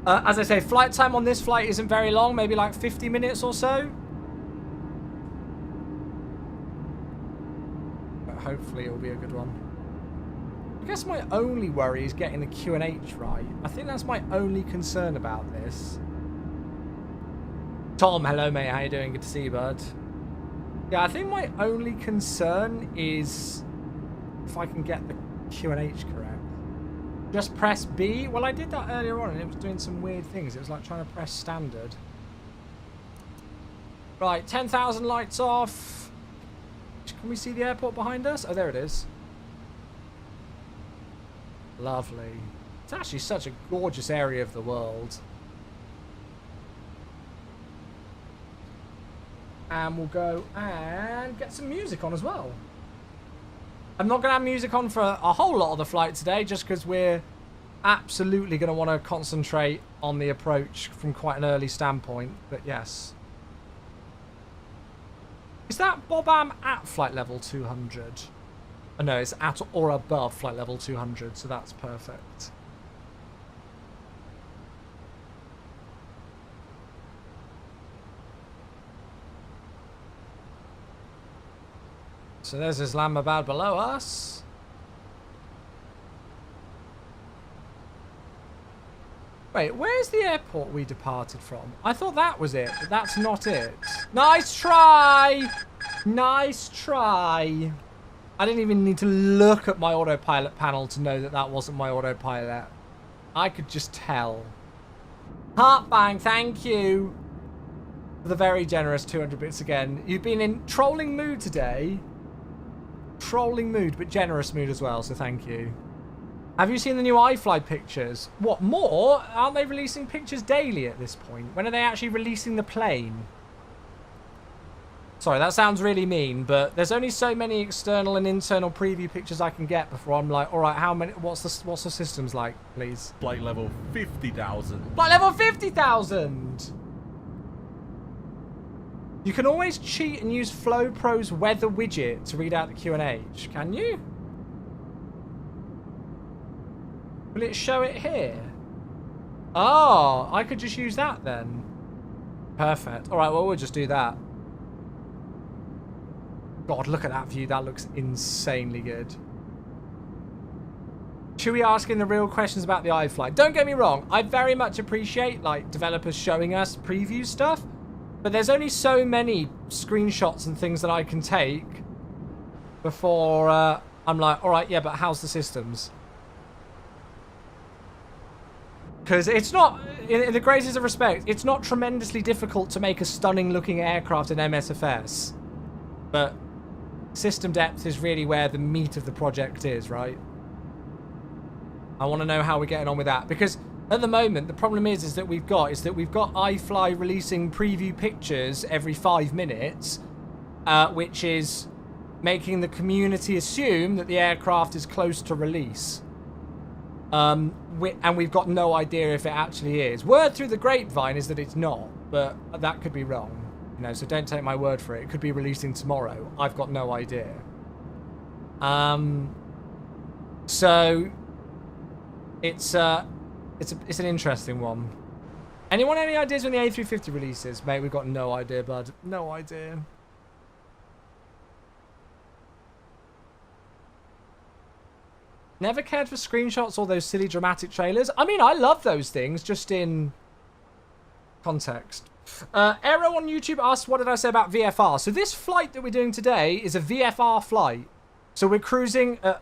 As I say, flight time on this flight isn't very long. Maybe like 50 minutes or so. But hopefully it'll be a good one. I guess my only worry is getting the Q&H right. I think that's my only concern about this. Tom, hello mate. How you doing? Good to see you, bud. Yeah, I think my only concern is if I can get the Q&H correct. Just press B. Well, I did that earlier on and it was doing some weird things. It was like trying to press standard. Right, 10,000 lights off. Can we see the airport behind us? Oh, there it is. Lovely. It's actually such a gorgeous area of the world. And we'll go and get some music on as well. I'm not going to have music on for a whole lot of the flight today, just because we're absolutely going to want to concentrate on the approach from quite an early standpoint. But yes. Is that Bob-Am at flight level 200? Oh, no, it's at or above flight level 200, so that's perfect. So there's Islamabad below us. Wait, where's the airport we departed from? I thought that was it, but that's not it. Nice try! Nice try. I didn't even need to look at my autopilot panel to know that that wasn't my autopilot. I could just tell. Heartbang, thank you for the very generous 200 bits again. You've been in trolling mood today. Trolling mood, but generous mood as well, so thank you. Have you seen the new iFly pictures? What, more? Aren't they releasing pictures daily at this point? When are they actually releasing the plane? Sorry, that sounds really mean, but there's only so many external and internal preview pictures I can get before I'm like, all right, how many? What's the systems like, please? Flight level 50,000. Flight level 50,000. You can always cheat and use FlowPro's weather widget to read out the Q&H. Can you? Will it show it here? Oh, I could just use that then. Perfect. All right, well, we'll just do that. God, look at that view. That looks insanely good. Chewie asking the real questions about the iFly. Don't get me wrong. I very much appreciate like developers showing us preview stuff. But there's only so many screenshots and things that I can take before I'm like, all right, yeah, but how's the systems? Because it's not, in the greatest of respect, it's not tremendously difficult to make a stunning looking aircraft in MSFS. But system depth is really where the meat of the project is, right? I want to know how we're getting on with that. Because at the moment, the problem is that we've got iFly releasing preview pictures every 5 minutes, which is making the community assume that the aircraft is close to release. And we've got no idea if it actually is. Word through the grapevine is that it's not, but that could be wrong. You know, so don't take my word for it. It could be releasing tomorrow. I've got no idea. So it's an interesting one. Anyone any ideas when the A350 releases? Mate, we've got no idea, bud. No idea. Never cared for screenshots or those silly dramatic trailers. I mean, I love those things, just in context. Aero on YouTube asked, what did I say about VFR? So this flight that we're doing today is a VFR flight. So we're cruising at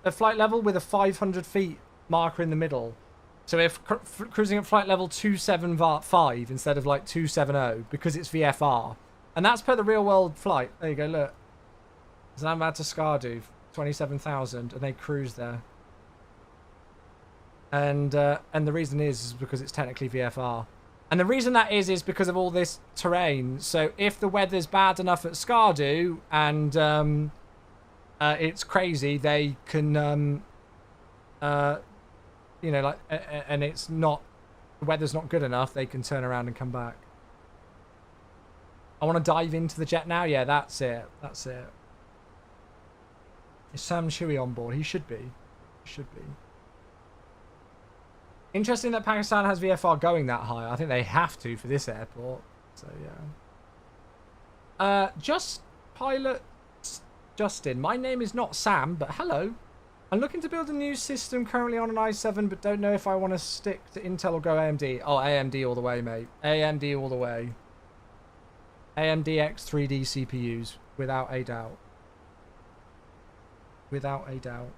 a flight level with a 500 feet marker in the middle. So we're cruising at flight level 275 instead of like 270 because it's VFR. And that's per the real world flight. There you go, look. Islamabad to Skardu, 27,000, and they cruise there. And the reason is because it's technically VFR. And the reason that is because of all this terrain. So if the weather's bad enough at Skardu and it's crazy, they can, you know, like, and it's not, the weather's not good enough, they can turn around and come back. I want to dive into the jet now. Yeah, that's it. That's it. Is Sam Chewy on board? He should be. He should be. Interesting that Pakistan has VFR going that high. I think they have to for this airport. So, yeah. Just pilot Justin. My name is not Sam, but hello. I'm looking to build a new system currently on an i7, but don't know if I want to stick to Intel or go AMD. Oh, AMD all the way, mate. AMD all the way. AMD X3D CPUs, without a doubt. Without a doubt.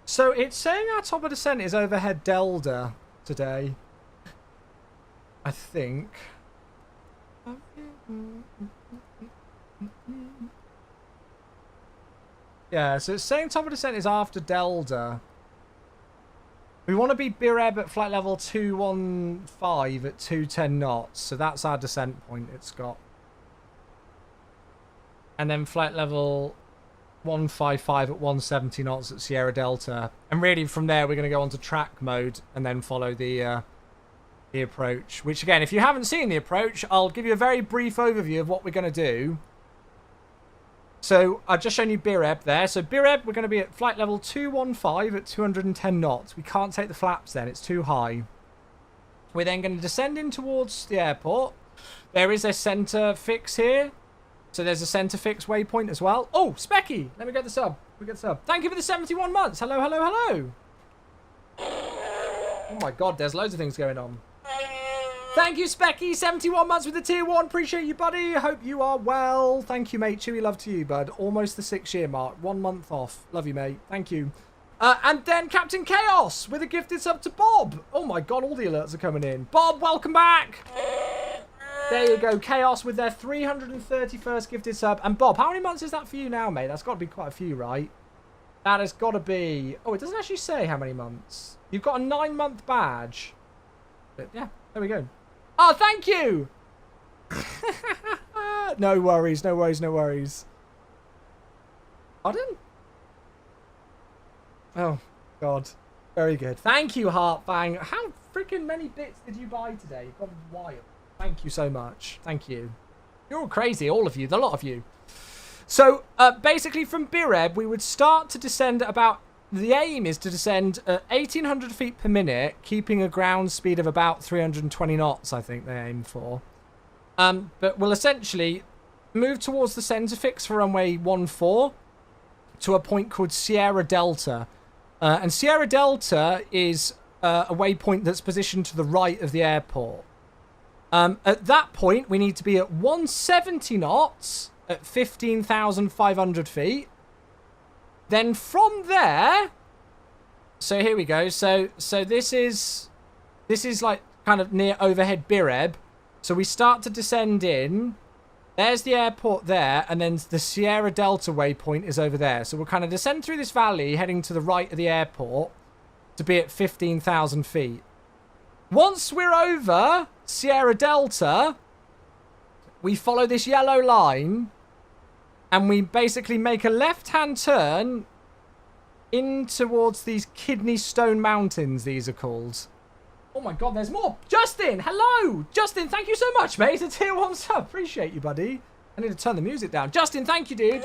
So it's saying our top of descent is overhead Delta today. I think. Yeah, so it's saying top of descent is after Delta. We want to be Bireb at flight level 215 at 210 knots. So that's our descent point it's got. And then flight level 155 at 170 knots at Sierra Delta. And really from there we're going to go on to track mode and then follow the approach. Which again, if you haven't seen the approach, I'll give you a very brief overview of what we're going to do. So I've just shown you Bireb there. So Bireb, we're going to be at flight level 215 at 210 knots. We can't take the flaps then, it's too high. We're then going to descend in towards the airport. There is a center fix here. So there's a center fix waypoint as well. Oh, Specky, let me get the sub. Thank you for the 71 months. Hello, hello, hello. Oh my God, there's loads of things going on. Thank you, Specky. 71 months with the tier 1. Appreciate you, buddy. Hope you are well. Thank you, mate. Chewy love to you, bud. Almost the 6-year mark. 1 month off. Love you, mate. Thank you. And then Captain Chaos with a gifted sub to Bob. Oh my God, all the alerts are coming in. Bob, welcome back. There you go. Chaos with their 331st gifted sub. And Bob, how many months is that for you now, mate? That's got to be quite a few, right? That has got to be... Oh, it doesn't actually say how many months. You've got a 9-month badge. But yeah, there we go. Oh, thank you! No worries, no worries, no worries. Pardon? Oh, God. Very good. Thank you, Heartfang. How freaking many bits did you buy today? God, wild. Thank you so much. Thank you. You're all crazy, all of you. The lot of you. So, basically from Bireb, we would start to descend about... The aim is to descend at 1,800 feet per minute, keeping a ground speed of about 320 knots, I think they aim for. But we'll essentially move towards the center fix for runway 14 to a point called Sierra Delta. And Sierra Delta is a waypoint that's positioned to the right of the airport. At that point, we need to be at 170 knots at 15,500 feet. Then from there, so here we go. So this is like kind of near overhead Bireb. So we start to descend in. There's the airport there, and then the Sierra Delta waypoint is over there. So we'll kind of descend through this valley, heading to the right of the airport to be at 15,000 feet. Once we're over Sierra Delta, we follow this yellow line. And we basically make a left-hand turn in towards these Kidney Stone Mountains, these are called. Oh my God, there's more. Justin, hello. Justin, thank you so much, mate. A tier 1 sub. Appreciate you, buddy. I need to turn the music down. Justin, thank you, dude.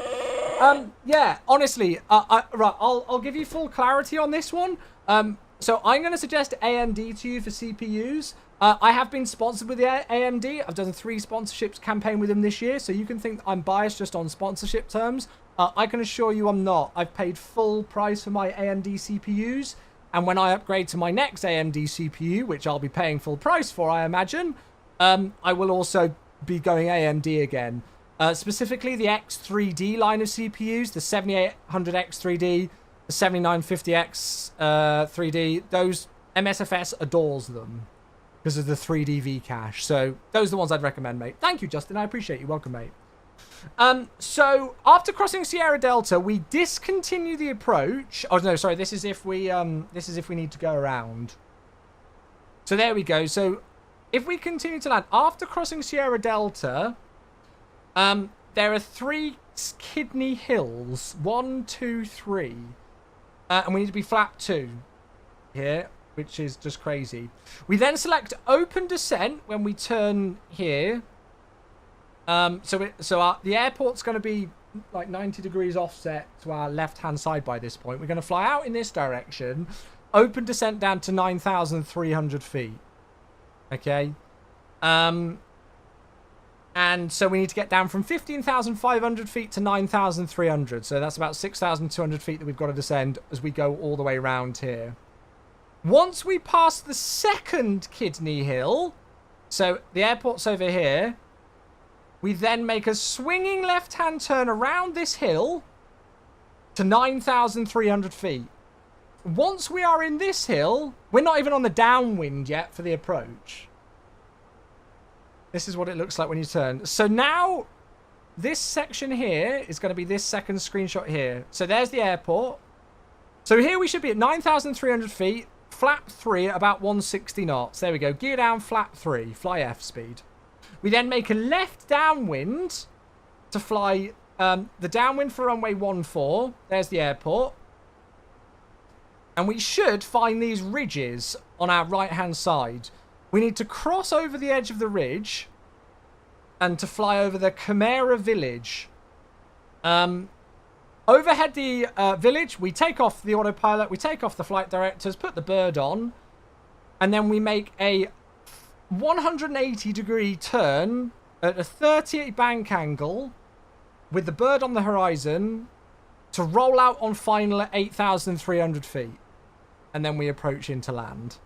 Yeah, honestly, right, I'll give you full clarity on this one. So I'm going to suggest AMD to you for CPUs. I have been sponsored with the AMD. I've done a 3 sponsorships campaign with them this year, so you can think I'm biased just on sponsorship terms. I can assure you I'm not. I've paid full price for my AMD CPUs, and when I upgrade to my next AMD CPU, which I'll be paying full price for, I imagine, I will also be going AMD again. Specifically, the X3D line of CPUs, the 7800X3D, the 7950X 3D, those MSFS adores them because of the 3D V cache. So those are the ones I'd recommend, mate. Thank you, Justin. I appreciate you. Welcome, mate. So after crossing Sierra Delta, we discontinue the approach. Oh no, sorry. This is if we need to go around. So there we go. So if we continue to land after crossing Sierra Delta, there are 3 kidney hills. 1, 2, 3. And we need to be flap 2 here, which is just crazy. We then select open descent when we turn here. The airport's going to be like 90 degrees offset to our left-hand side by this point. We're going to fly out in this direction, open descent down to 9,300 feet. Okay. And so we need to get down from 15,500 feet to 9,300. So that's about 6,200 feet that we've got to descend as we go all the way around here. Once we pass the second kidney hill, so the airport's over here, we then make a swinging left-hand turn around this hill to 9,300 feet. Once we are in this hill, we're not even on the downwind yet for the approach. This is what it looks like when you turn. So now, this section here is going to be this second screenshot here. So there's the airport. So here we should be at 9,300 feet, flap 3 at about 160 knots. There we go. Gear down, flap 3, fly F speed. We then make a left downwind to fly the downwind for runway 14. There's the airport. And we should find these ridges on our right-hand side. We need to cross over the edge of the ridge and to fly over the Chimera village. Overhead the village, we take off the autopilot, we take off the flight directors, put the bird on, and then we make a 180-degree turn at a 38 bank angle with the bird on the horizon to roll out on final at 8,300 feet. And then we approach into land.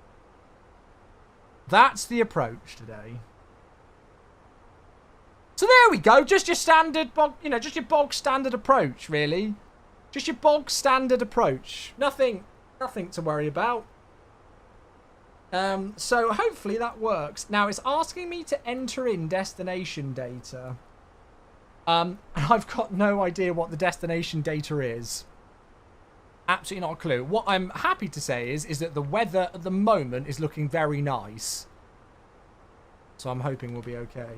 That's the approach today. So there we go. Just your standard, just your bog standard approach, really. Just your bog standard approach. Nothing to worry about. So hopefully that works. Now it's asking me to enter in destination data. And I've got no idea what the destination data is. Absolutely not a clue. What I'm happy to say is that the weather at the moment is looking very nice. So I'm hoping we'll be okay.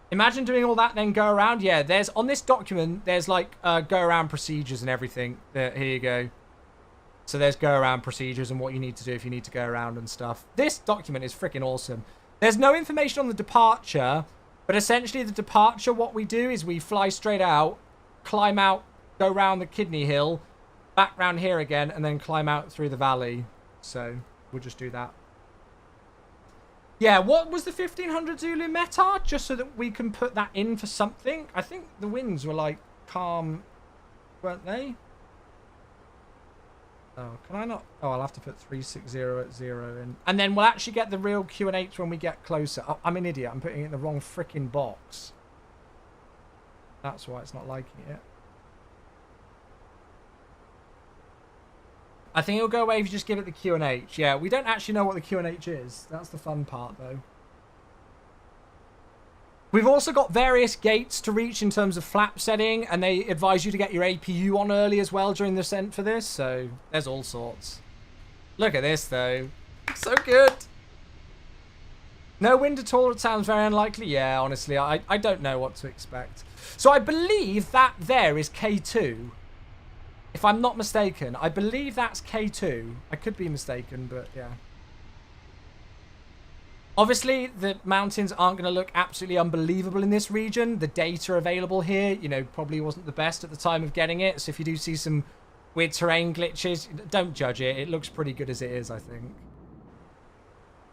Imagine doing all that, then go around. Yeah, there's on this document, there's like go around procedures and everything. Here you go. So there's go around procedures and what you need to do if you need to go around and stuff. This document is freaking awesome. There's no information on the departure, but essentially the departure, what we do is we fly straight out, climb out, go around the kidney hill, back round here again, and then climb out through the valley. So we'll just do that. Yeah, what was the 1500 Zulu METAR? Just so that we can put that in for something. I think the winds were like calm, weren't they? Oh, can I not? Oh, I'll have to put 360 at 0 in. And then we'll actually get the real QNH when we get closer. Oh, I'm an idiot. I'm putting it in the wrong freaking box. That's why it's not liking it. I think it'll go away if you just give it the QNH. Yeah, we don't actually know what the QNH is. That's the fun part, though. We've also got various gates to reach in terms of flap setting, and they advise you to get your APU on early as well during the descent for this, so there's all sorts. Look at this, though. So good. No wind at all, it sounds very unlikely. Yeah, honestly, I don't know what to expect. So I believe that there is K2. If I'm not mistaken, I believe that's K2. I could be mistaken, but yeah. Obviously, the mountains aren't going to look absolutely unbelievable in this region. The data available here, probably wasn't the best at the time of getting it. So if you do see some weird terrain glitches, don't judge it. It looks pretty good as it is, I think.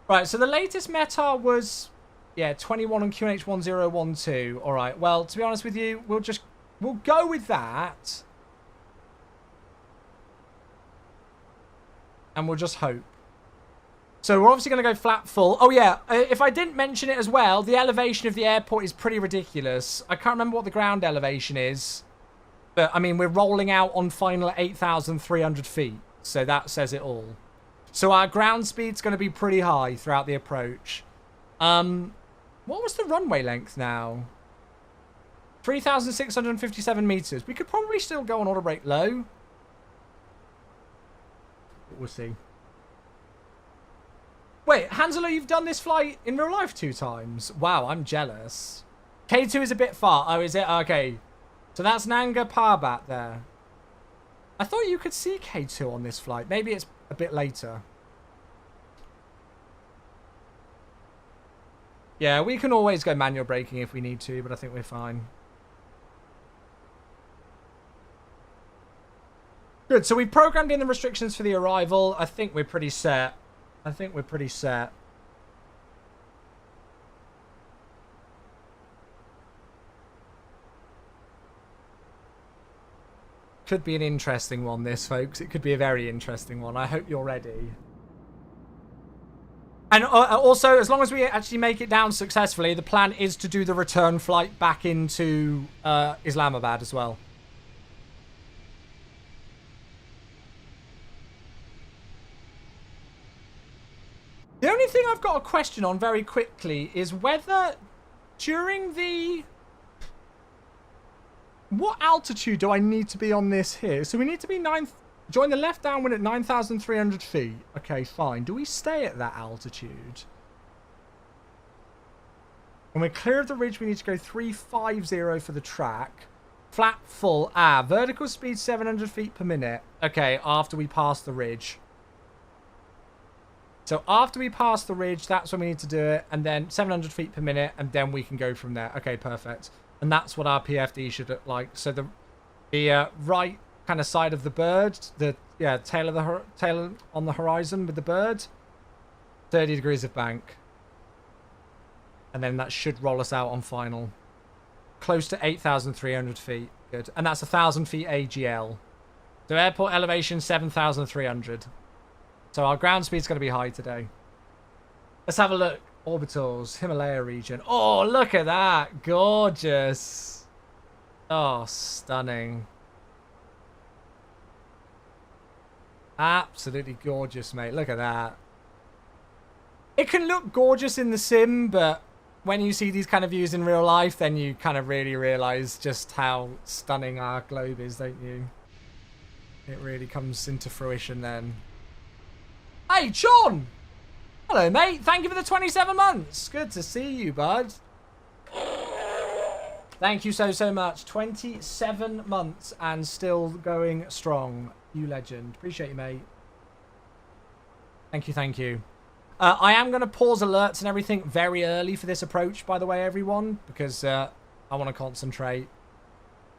Right, so the latest METAR was, 21 on QNH 1012. All right, well, to be honest with you, we'll go with that. And we'll just hope. So we're obviously going to go flat full. Oh, yeah. If I didn't mention it as well, the elevation of the airport is pretty ridiculous. I can't remember what the ground elevation is. But, I mean, we're rolling out on final 8,300 feet. So that says it all. So our ground speed's going to be pretty high throughout the approach. What was the runway length now? 3,657 meters. We could probably still go on auto brake low. We'll see. Wait, Hanselo, you've done this flight in real life 2 times. Wow, I'm jealous. K2 is a bit far. Oh, is it? Okay. So that's Nanga Parbat there. I thought you could see K2 on this flight. Maybe it's a bit later. Yeah, we can always go manual braking if we need to, but I think we're fine. Good, so we've programmed in the restrictions for the arrival. I think we're pretty set. I think we're pretty set. Could be an interesting one, this, folks. It could be a very interesting one. I hope you're ready. And also, as long as we actually make it down successfully, the plan is to do the return flight back into Islamabad as well. The only thing I've got a question on very quickly is whether during the... What altitude do I need to be on this here? So we need to be join the left downwind at 9,300 feet. Okay, fine. Do we stay at that altitude? When we're clear of the ridge, we need to go 350 for the track. Flat full. Vertical speed 700 feet per minute. Okay, after we pass the ridge. So after we pass the ridge, that's when we need to do it. And then 700 feet per minute, and then we can go from there. Okay, perfect. And that's what our PFD should look like. So the right kind of side of the bird, the tail on the horizon with the bird, 30 degrees of bank. And then that should roll us out on final. Close to 8,300 feet. Good. And that's 1,000 feet AGL. So airport elevation 7,300. So our ground speed's going to be high today. Let's have a look. Orbitals, Himalaya region. Oh, look at that. Gorgeous. Oh, stunning. Absolutely gorgeous, mate. Look at that. It can look gorgeous in the sim, but when you see these kind of views in real life, then you kind of really realize just how stunning our globe is, don't you? It really comes into fruition then. Hey, John! Hello, mate. Thank you for the 27 months. Good to see you, bud. Thank you so much. 27 months and still going strong. You legend. Appreciate you, mate. Thank you, thank you. I am going to pause alerts and everything very early for this approach, by the way, everyone, because I want to concentrate.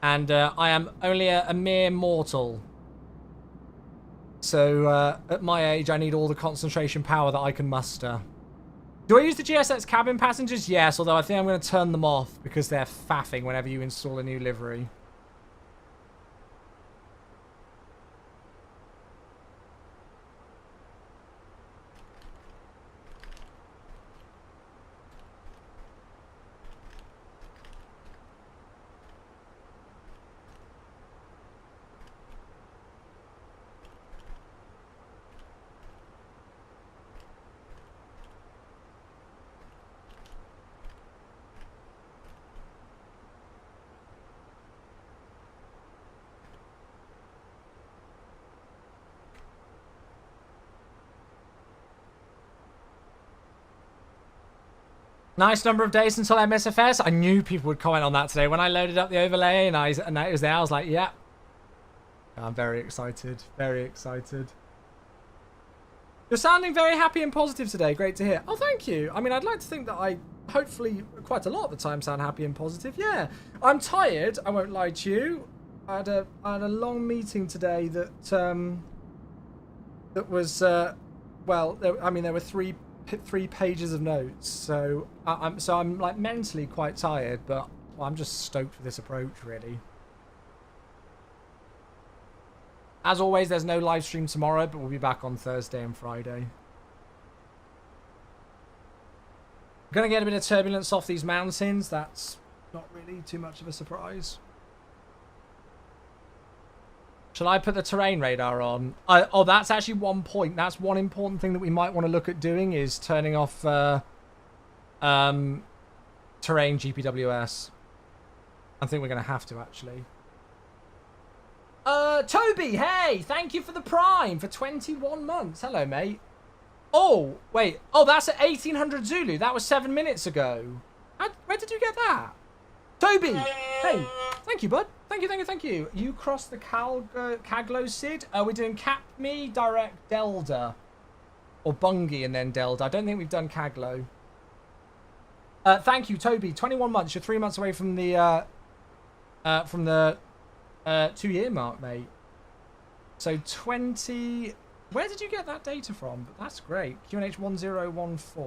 And I am only a mere mortal. So, at my age, I need all the concentration power that I can muster. Do I use the GSX cabin passengers? Yes, although I think I'm going to turn them off because they're faffing whenever you install a new livery. Nice number of days until MSFS. I knew people would comment on that today. When I loaded up the overlay and it was there, I was like, yeah. I'm very excited. Very excited. You're sounding very happy and positive today. Great to hear. Oh, thank you. I mean, I'd like to think that I, hopefully, quite a lot of the time sound happy and positive. Yeah. I'm tired. I won't lie to you. I had a long meeting today that was, well, there were three pages of notes, so I'm like mentally quite tired, but well, I'm just stoked for this approach, really. As always, there's no live stream tomorrow, but we'll be back on Thursday and Friday. Gonna get a bit of turbulence off these mountains. That's not really too much of a surprise. Shall I put the terrain radar on? Oh, that's actually one point. That's one important thing that we might want to look at doing is turning off terrain GPWS. I think we're going to have to, actually. Toby, hey! Thank you for the Prime for 21 months. Hello, mate. Oh, wait. Oh, that's at 1800 Zulu. That was 7 minutes ago. Where did you get that? Toby! Hey, thank you, bud. Thank you. You crossed the Caglo Sid. We're doing Cap Me, Direct Delda. Or Bungie and then Delda. I don't think we've done Caglo. Thank you, Toby. 21 months. You're 3 months away from the 2-year mark, mate. So 20... Where did you get that data from? That's great. QNH 1014.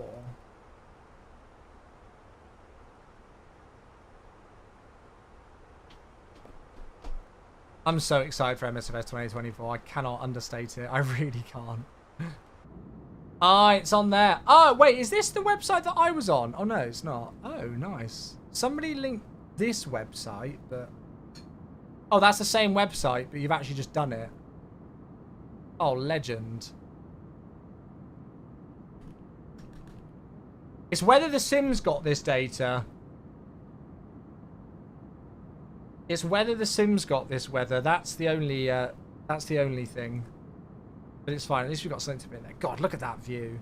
I'm so excited for MSFS 2024. I cannot understate it. I really can't. Ah, it's on there. Oh, wait, is this the website that I was on? Oh, no, it's not. Oh, nice. Somebody linked this website, but... Oh, that's the same website, but you've actually just done it. Oh, legend. It's whether the Sims got this data. It's whether the Sims got this weather. That's the only thing. But it's fine. At least we've got something to be in there. God, look at that view.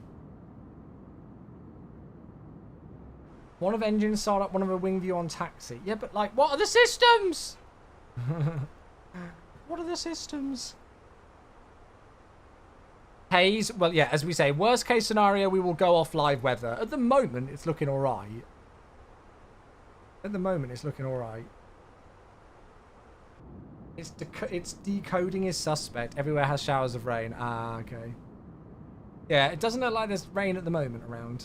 One of engine start up, one of a wing view on taxi. Yeah, but like, what are the systems? What are the systems? Haze, well, yeah, as we say, worst case scenario, we will go off live weather. At the moment, it's looking all right. At the moment, it's looking all right. It's decoding is suspect. Everywhere has showers of rain. Ah, okay. Yeah, it doesn't look like there's rain at the moment around.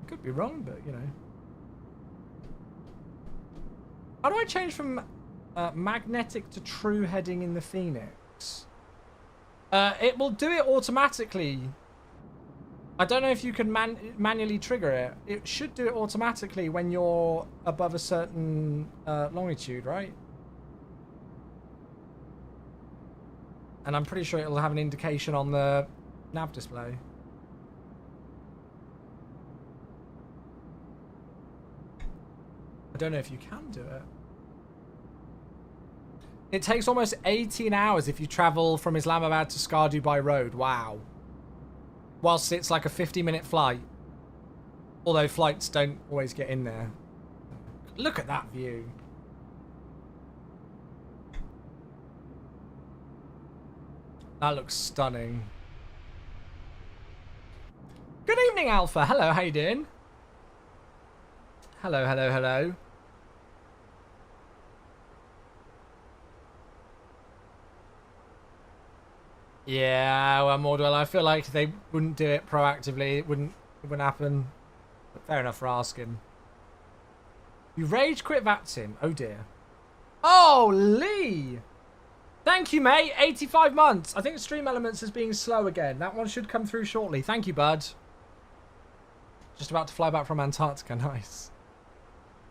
Could be wrong, but, you know. How do I change from magnetic to true heading in the Phoenix? It will do it automatically. I don't know if you can manually trigger it. It should do it automatically when you're above a certain longitude, right? And I'm pretty sure it'll have an indication on the nav display. I don't know if you can do it. It takes almost 18 hours if you travel from Islamabad to Skardu by road. Wow. Whilst it's like a 50-minute flight. Although flights don't always get in there. Look at that view. That looks stunning. Good evening, Alpha. Hello, how you doing? Hello, hello, hello. Yeah, well, Mordwell, I feel like they wouldn't do it proactively. It wouldn't happen. But fair enough for asking. You rage quit Vatsim. Oh, dear. Oh, Lee! Thank you, mate. 85 months. I think Stream Elements is being slow again. That one should come through shortly. Thank you, bud. Just about to fly back from Antarctica. Nice.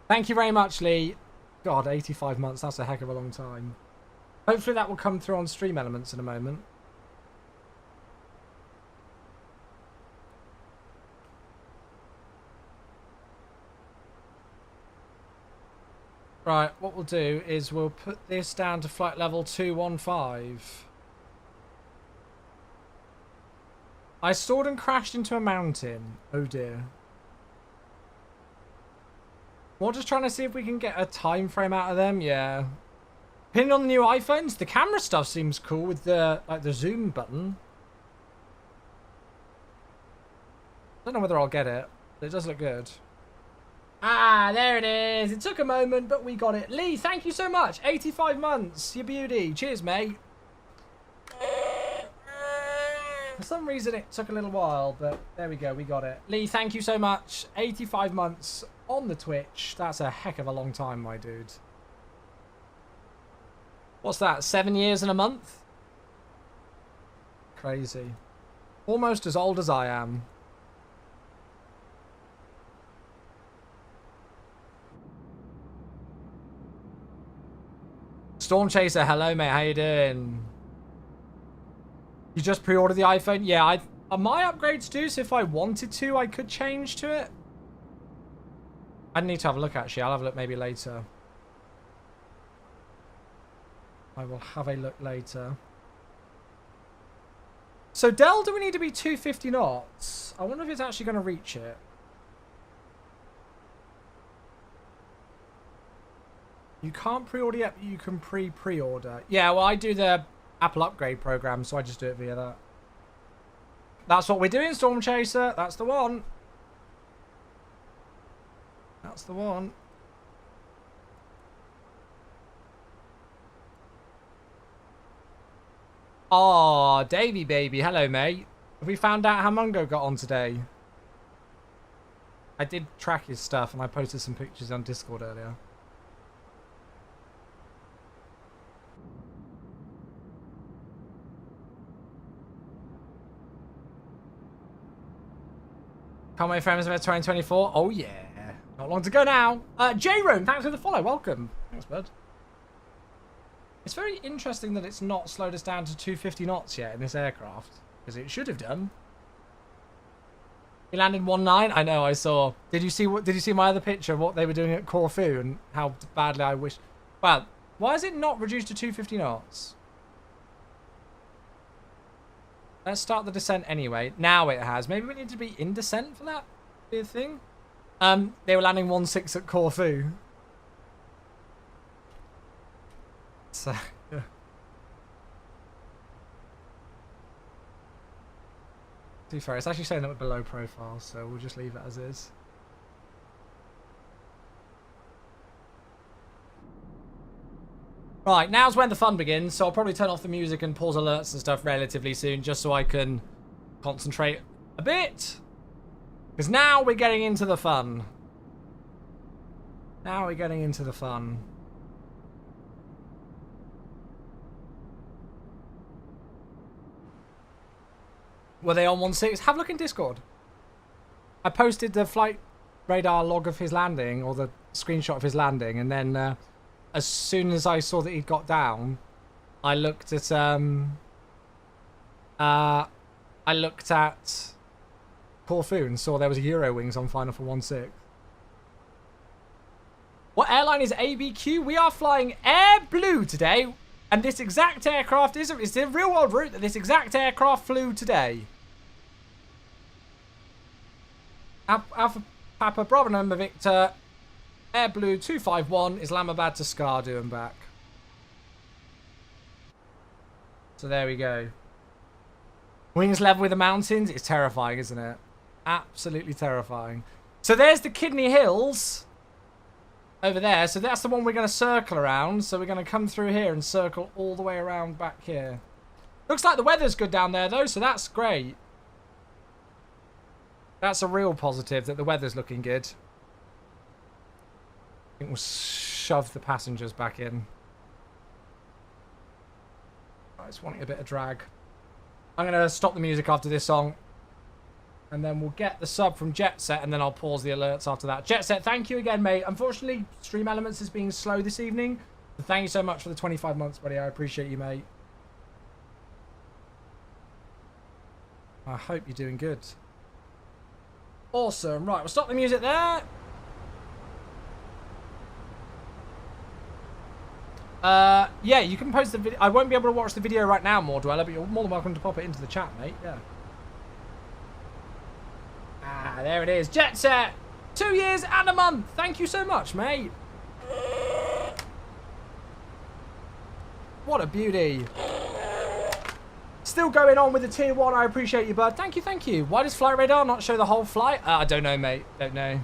Thank you very much, Lee. God, 85 months. That's a heck of a long time. Hopefully that will come through on Stream Elements in a moment. Right, what we'll do is we'll put this down to flight level 215. I stalled and crashed into a mountain. Oh dear. We're just trying to see if we can get a time frame out of them. Yeah. Pinning on the new iPhones, the camera stuff seems cool with the the zoom button. Don't know whether I'll get it, but it does look good. Ah, there it is. It took a moment, but we got it. Lee, thank you so much. 85 months. You beauty. Cheers, mate. For some reason, it took a little while, but there we go. We got it. Lee, thank you so much. 85 months on the Twitch. That's a heck of a long time, my dude. What's that? 7 years and a month? Crazy. Almost as old as I am. Storm Chaser, hello mate, how you doing? You just pre-ordered the iPhone? Yeah, my upgrades do, so if I wanted to, I could change to it. I need to have a look actually, I'll have a look maybe later. I will have a look later. So Dell, do we need to be 250 knots? I wonder if it's actually going to reach it. You can't pre-order yet, but you can pre-order. Yeah, well, I do the Apple upgrade program, so I just do it via that. That's what we're doing, Storm Chaser. That's the one. That's the one. Oh, Davey baby. Hello, mate. Have we found out how Mungo got on today? I did track his stuff and I posted some pictures on Discord earlier. Can't wait for Amazon 2024. Oh yeah. Not long to go now. J-Room, thanks for the follow. Welcome. Thanks, bud. It's very interesting that it's not slowed us down to 250 knots yet in this aircraft. Because it should have done. He landed 1.9. I know, I saw. Did you see my other picture of what they were doing at Corfu and how badly I wish? Well, why is it not reduced to 250 knots? Let's start the descent anyway. Now it has. Maybe we need to be in descent for that be a thing. They were landing 1.6 at Corfu. So, yeah. To be fair, it's actually saying that we're below profile, so we'll just leave it as is. Right, now's when the fun begins, so I'll probably turn off the music and pause alerts and stuff relatively soon, just so I can concentrate a bit. Because now we're getting into the fun. Now we're getting into the fun. Were they on 1.6? Have a look in Discord. I posted the flight radar log of his landing, or the screenshot of his landing, and then as soon as I saw that he'd got down, I looked at Corfu and saw there was a Eurowings on final for 1.6. What airline is ABQ? We are flying Air Blue today. And this exact aircraft is the real world route that this exact aircraft flew today. Alpha Papa Bravo Number Victor, Air Blue 251, Islamabad to Skardu and back. So there we go. Wings level with the mountains. It's terrifying, isn't it? Absolutely terrifying. So there's the Kidney Hills. Over there, so that's the one we're going to circle around. So we're going to come through here and circle all the way around back here. Looks like the weather's good down there though, so that's great. That's a real positive that the weather's looking good. I think we'll shove the passengers back in. I just wanting a bit of drag. I'm going to stop the music after this song. And then we'll get the sub from Jet Set, and then I'll pause the alerts after that. Jet Set, thank you again, mate. Unfortunately, Stream Elements is being slow this evening. But thank you so much for the 25 months, buddy. I appreciate you, mate. I hope you're doing good. Awesome. Right, we'll stop the music there. Yeah, you can post the video. I won't be able to watch the video right now, Mordweller, but you're more than welcome to pop it into the chat, mate. Yeah. Ah, there it is. Jet Set! 2 years and a month! Thank you so much, mate. What a beauty. Still going on with the tier 1. I appreciate you, bud. Thank you, thank you. Why does Flight Radar not show the whole flight? I don't know, mate. Don't know.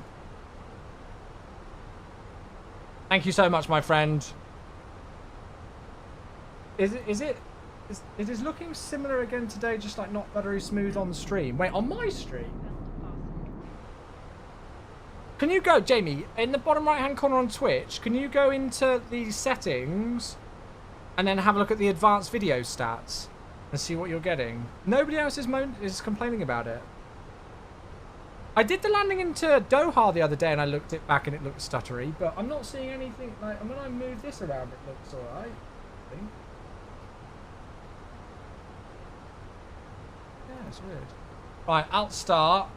Thank you so much, my friend. Is it looking similar again today, just like not very smooth on the stream? Wait, on my stream? Can you go, Jamie, in the bottom right hand corner on Twitch, can you go into the settings and then have a look at the advanced video stats and see what you're getting? Nobody else is complaining about it. I did the landing into Doha the other day and I looked it back and it looked stuttery, but I'm not seeing anything like, when I move this around it looks alright, I think. Yeah, it's weird. Right, alt start.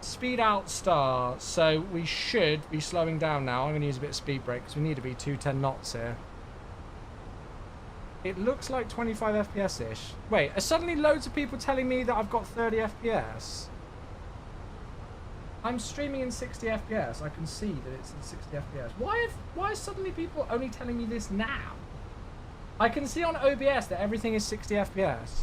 Speed out star. So we should be slowing down now. I'm going to use a bit of speed brake because we need to be 210 knots here. It looks like 25 FPS-ish. Wait, are suddenly loads of people telling me that I've got 30 FPS? I'm streaming in 60 FPS. I can see that it's in 60 FPS. Why are suddenly people only telling me this now? I can see on OBS that everything is 60 FPS.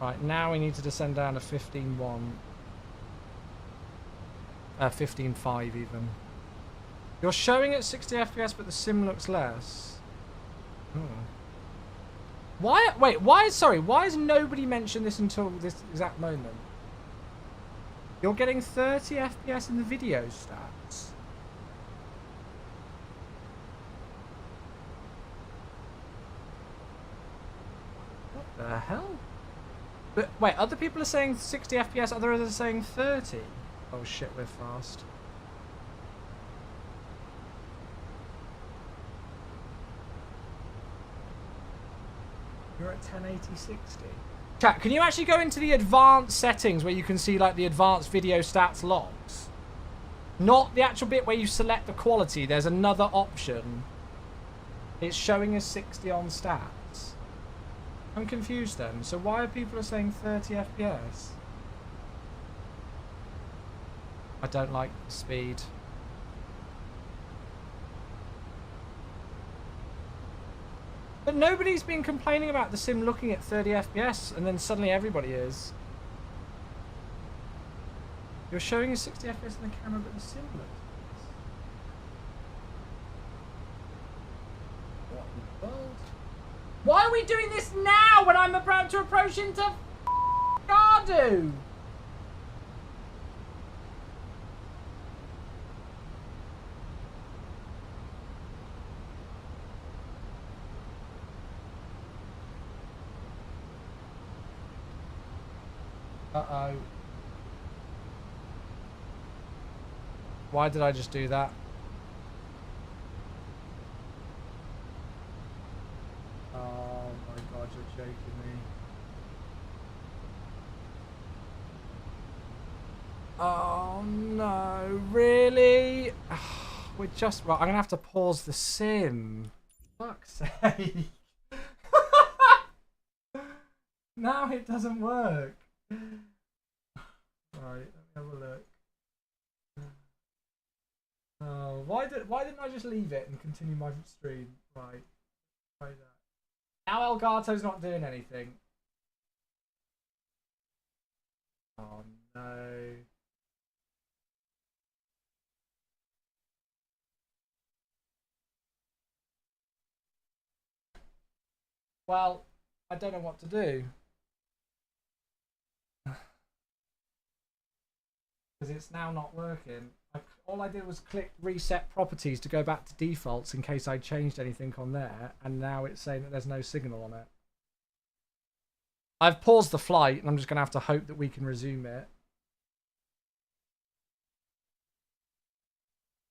Right, now we need to descend down to 15.1. 15.5 even. You're showing at 60 FPS, but the sim looks less. Oh. Why? Wait, why? Sorry, why has nobody mentioned this until this exact moment? You're getting 30 FPS in the video stats. What the hell? But wait, other people are saying 60 FPS, others are saying 30. Oh shit, we're fast. You're at 1080-60. Chat, can you actually go into the advanced settings where you can see like the advanced video stats logs? Not the actual bit where you select the quality. There's another option. It's showing as 60 on stats. I'm confused then. So why are people saying 30 FPS? I don't like the speed. But nobody's been complaining about the sim looking at 30 FPS, and then suddenly everybody is. You're showing a 60 FPS in the camera, but the sim looks. What in the world? Why are we doing this now when I'm about to approach into Skardu? Uh-oh. Why did I just do that? Oh my god, you're joking me. Oh no, really? We're just... Right, I'm gonna have to pause the sim. Fuck's sake. Now it doesn't work. Right, let me have a look. Oh, why didn't I just leave it and continue my stream? Right, try that. Now Elgato's not doing anything. Oh no. Well, I don't know what to do. Because it's now not working. All I did was click reset properties to go back to defaults in case I changed anything on there, and now it's saying that there's no signal on it. I've paused the flight, and I'm just going to have to hope that we can resume it.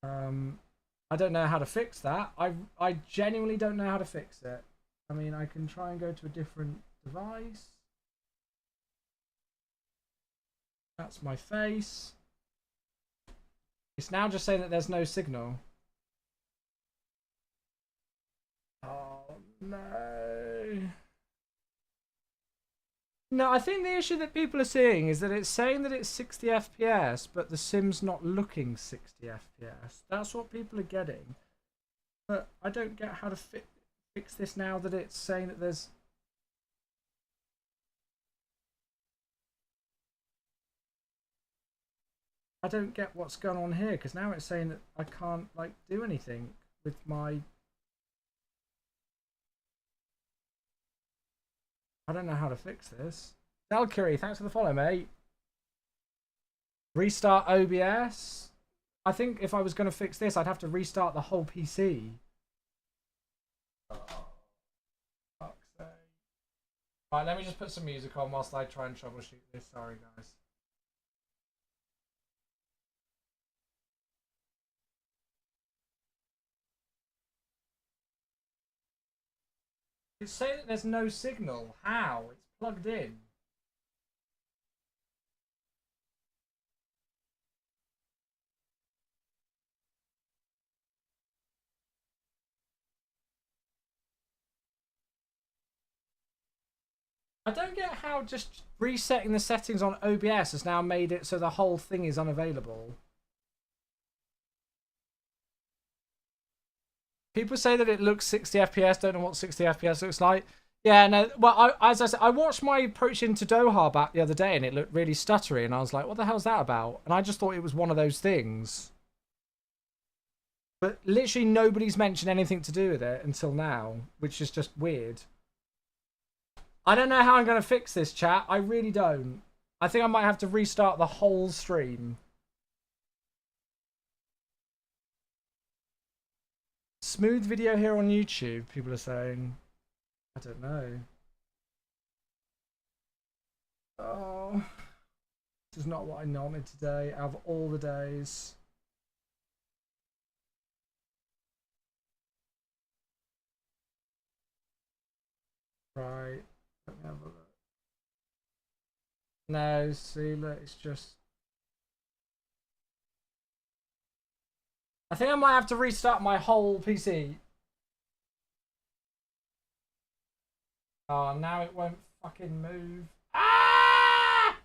I don't know how to fix that. I genuinely don't know how to fix it. I mean, I can try and go to a different device. That's my face. It's now just saying that there's no signal. Oh no. No, I think the issue that people are seeing is that it's saying that it's 60 FPS, but the sim's not looking 60 FPS. That's what people are getting. But I don't get how to fix this now that it's saying that there's... I don't get what's going on here, because now it's saying that I can't like do anything with my... I don't know how to fix this. Valkyrie, thanks for the follow, mate. Restart OBS. I think if I was going to fix this, I'd have to restart the whole PC. Oh, fuck's sake. Right, let me just put some music on whilst I try and troubleshoot this. Sorry, guys. It's saying that there's no signal. How? It's plugged in. I don't get how just resetting the settings on OBS has now made it so the whole thing is unavailable. People say that it looks 60 FPS, don't know what 60 FPS looks like. Yeah, no, well, as I said, I watched my approach into Doha back the other day and it looked really stuttery and I was like, what the hell's that about? And I just thought it was one of those things. But literally nobody's mentioned anything to do with it until now, which is just weird. I don't know how I'm going to fix this, chat. I really don't. I think I might have to restart the whole stream. Smooth video here on YouTube, people are saying. I don't know. Oh, this is not what I wanted today out of all the days. Right, let me have a look. No, see, look, it's just... I think I might have to restart my whole PC. Oh, now it won't fucking move. Ah!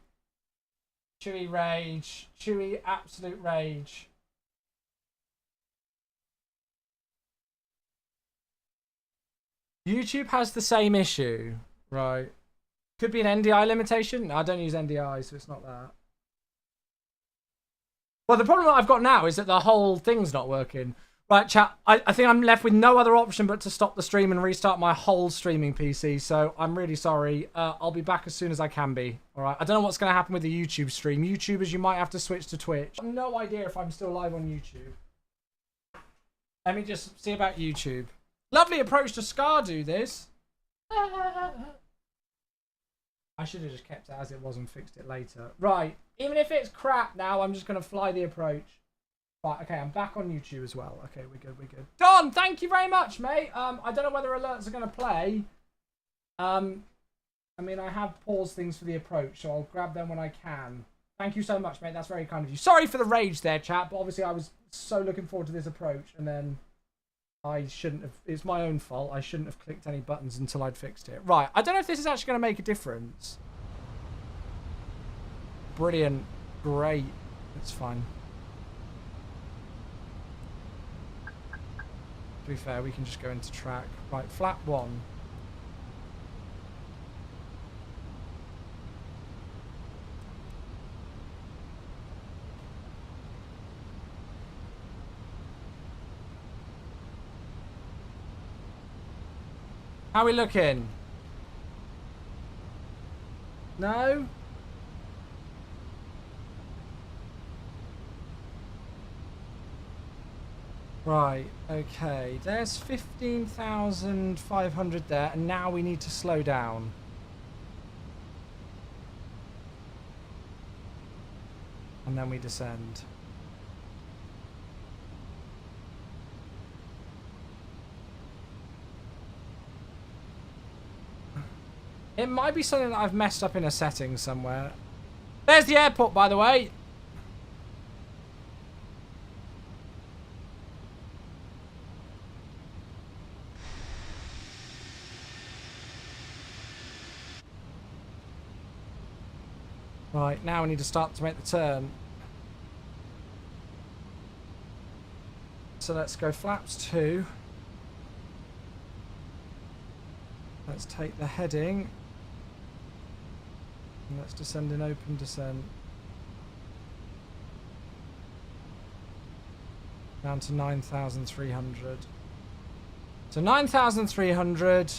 Chewy rage. Chewy absolute rage. YouTube has the same issue. Right. Could be an NDI limitation. No, I don't use NDI, so it's not that. Well, the problem that I've got now is that the whole thing's not working. Right, chat, I think I'm left with no other option but to stop the stream and restart my whole streaming PC, so I'm really sorry. I'll be back as soon as I can be. Alright, I don't know what's going to happen with the YouTube stream. YouTubers, you might have to switch to Twitch. I have no idea if I'm still live on YouTube. Let me just see about YouTube. Lovely approach to Skardu, this. I should have just kept it as it was and fixed it later. Right, even if it's crap now, I'm just going to fly the approach. Right, okay, I'm back on YouTube as well. Okay, we're good, we're good. Don, thank you very much, mate. I don't know whether alerts are going to play. I mean, I have paused things for the approach, so I'll grab them when I can. Thank you so much, mate. That's very kind of you. Sorry for the rage there, chat, but obviously I was so looking forward to this approach, and then I shouldn't have... It's my own fault. I shouldn't have clicked any buttons until I'd fixed it. Right, I don't know if this is actually going to make a difference. Brilliant. Great. It's fine. To be fair, we can just go into track. Right, flap 1. How are we looking? No? Right, okay, there's 15,500 there, and now we need to slow down. And then we descend. It might be something that I've messed up in a setting somewhere. There's the airport, by the way. Right, now we need to start to make the turn. So let's go flaps 2. Let's take the heading. And let's descend in open descent. Down to 9,300. So 9,300.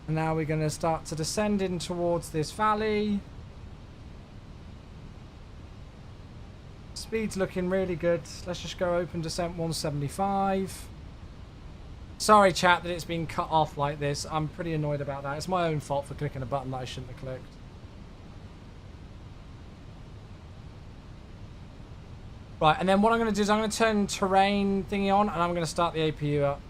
And now we're going to start to descend in towards this valley. Speed's looking really good. Let's just go open descent 175. Sorry, chat, that it's been cut off like this. I'm pretty annoyed about that. It's my own fault for clicking a button that I shouldn't have clicked. Right, and then what I'm going to do is I'm going to turn terrain thingy on and I'm going to start the APU up.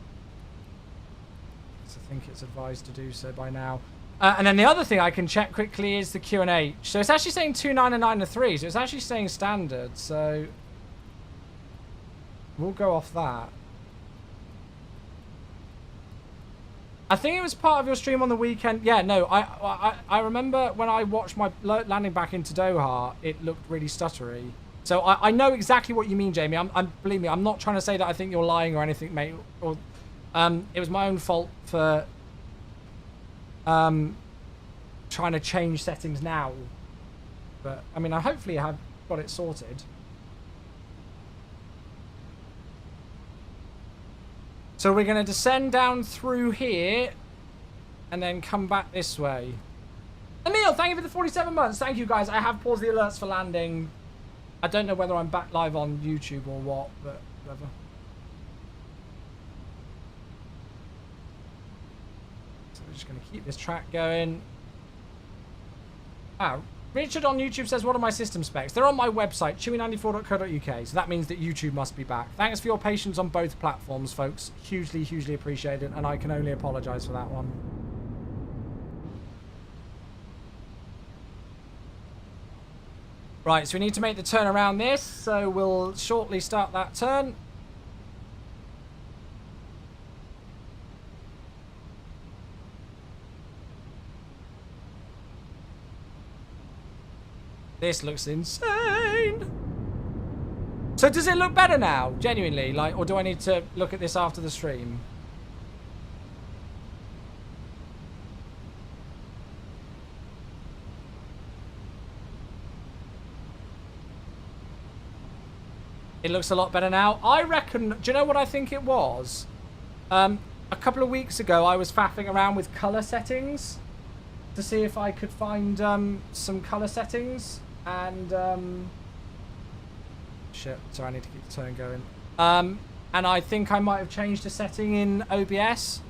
I think it's advised to do so by now. And then the other thing I can check quickly is the Q&A. So it's actually saying 299 so it's actually saying standard. So we'll go off that. I think it was part of your stream on the weekend. Yeah, no, I remember when I watched my landing back into Doha, it looked really stuttery. So I know exactly what you mean, Jamie. Believe me, I'm not trying to say that I think you're lying or anything, mate. Or it was my own fault for trying to change settings now. But, I mean, hopefully I have got it sorted. So we're going to descend down through here and then come back this way. Emil, thank you for the 47 months. Thank you, guys. I have paused the alerts for landing. I don't know whether I'm back live on YouTube or what, but whatever. So we're just going to keep this track going. Wow. Richard on YouTube says, what are my system specs? They're on my website, chewy94.co.uk. So that means that YouTube must be back. Thanks for your patience on both platforms, folks. Hugely, hugely appreciated. And I can only apologise for that one. Right, so we need to make the turn around this. So we'll shortly start that turn. This looks insane. So does it look better now? Genuinely, like, or do I need to look at this after the stream? It looks a lot better now. I reckon, do you know what I think it was? A couple of weeks ago, I was faffing around with color settings to see if I could find some color settings. And, shit, sorry, I need to keep the turn going. And I think I might have changed a setting in OBS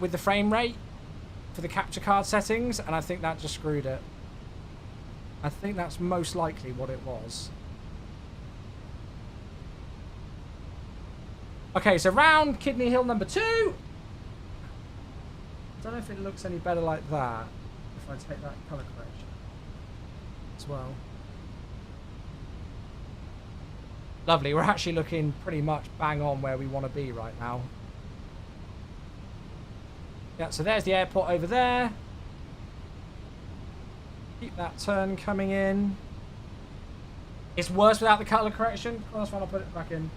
with the frame rate for the capture card settings, and I think that just screwed it. I think that's most likely what it was. Okay, so round Kidney Hill number 2. I don't know if it looks any better like that, if I take that colour correction as well. Lovely, we're actually looking pretty much bang on where we want to be right now. Yeah, so there's the airport over there. Keep that turn coming in. It's worse without the colour correction. Oh, that's fine, I'll put it back in.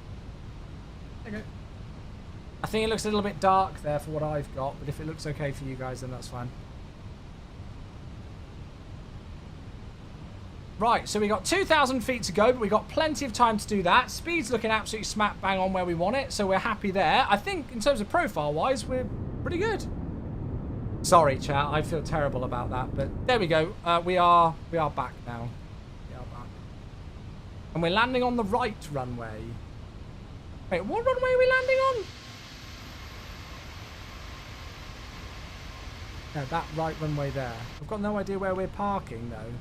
There you go. I think it looks a little bit dark there for what I've got, but if it looks okay for you guys, then that's fine. Right, so we got 2,000 feet to go, but we got plenty of time to do that. Speed's looking absolutely smack bang on where we want it, so we're happy there. I think in terms of profile-wise, we're pretty good. Sorry, chat, I feel terrible about that, but there we go. We are back now. We are back. And we're landing on the right runway. Wait, what runway are we landing on? No, that right runway there. I've got no idea where we're parking, though.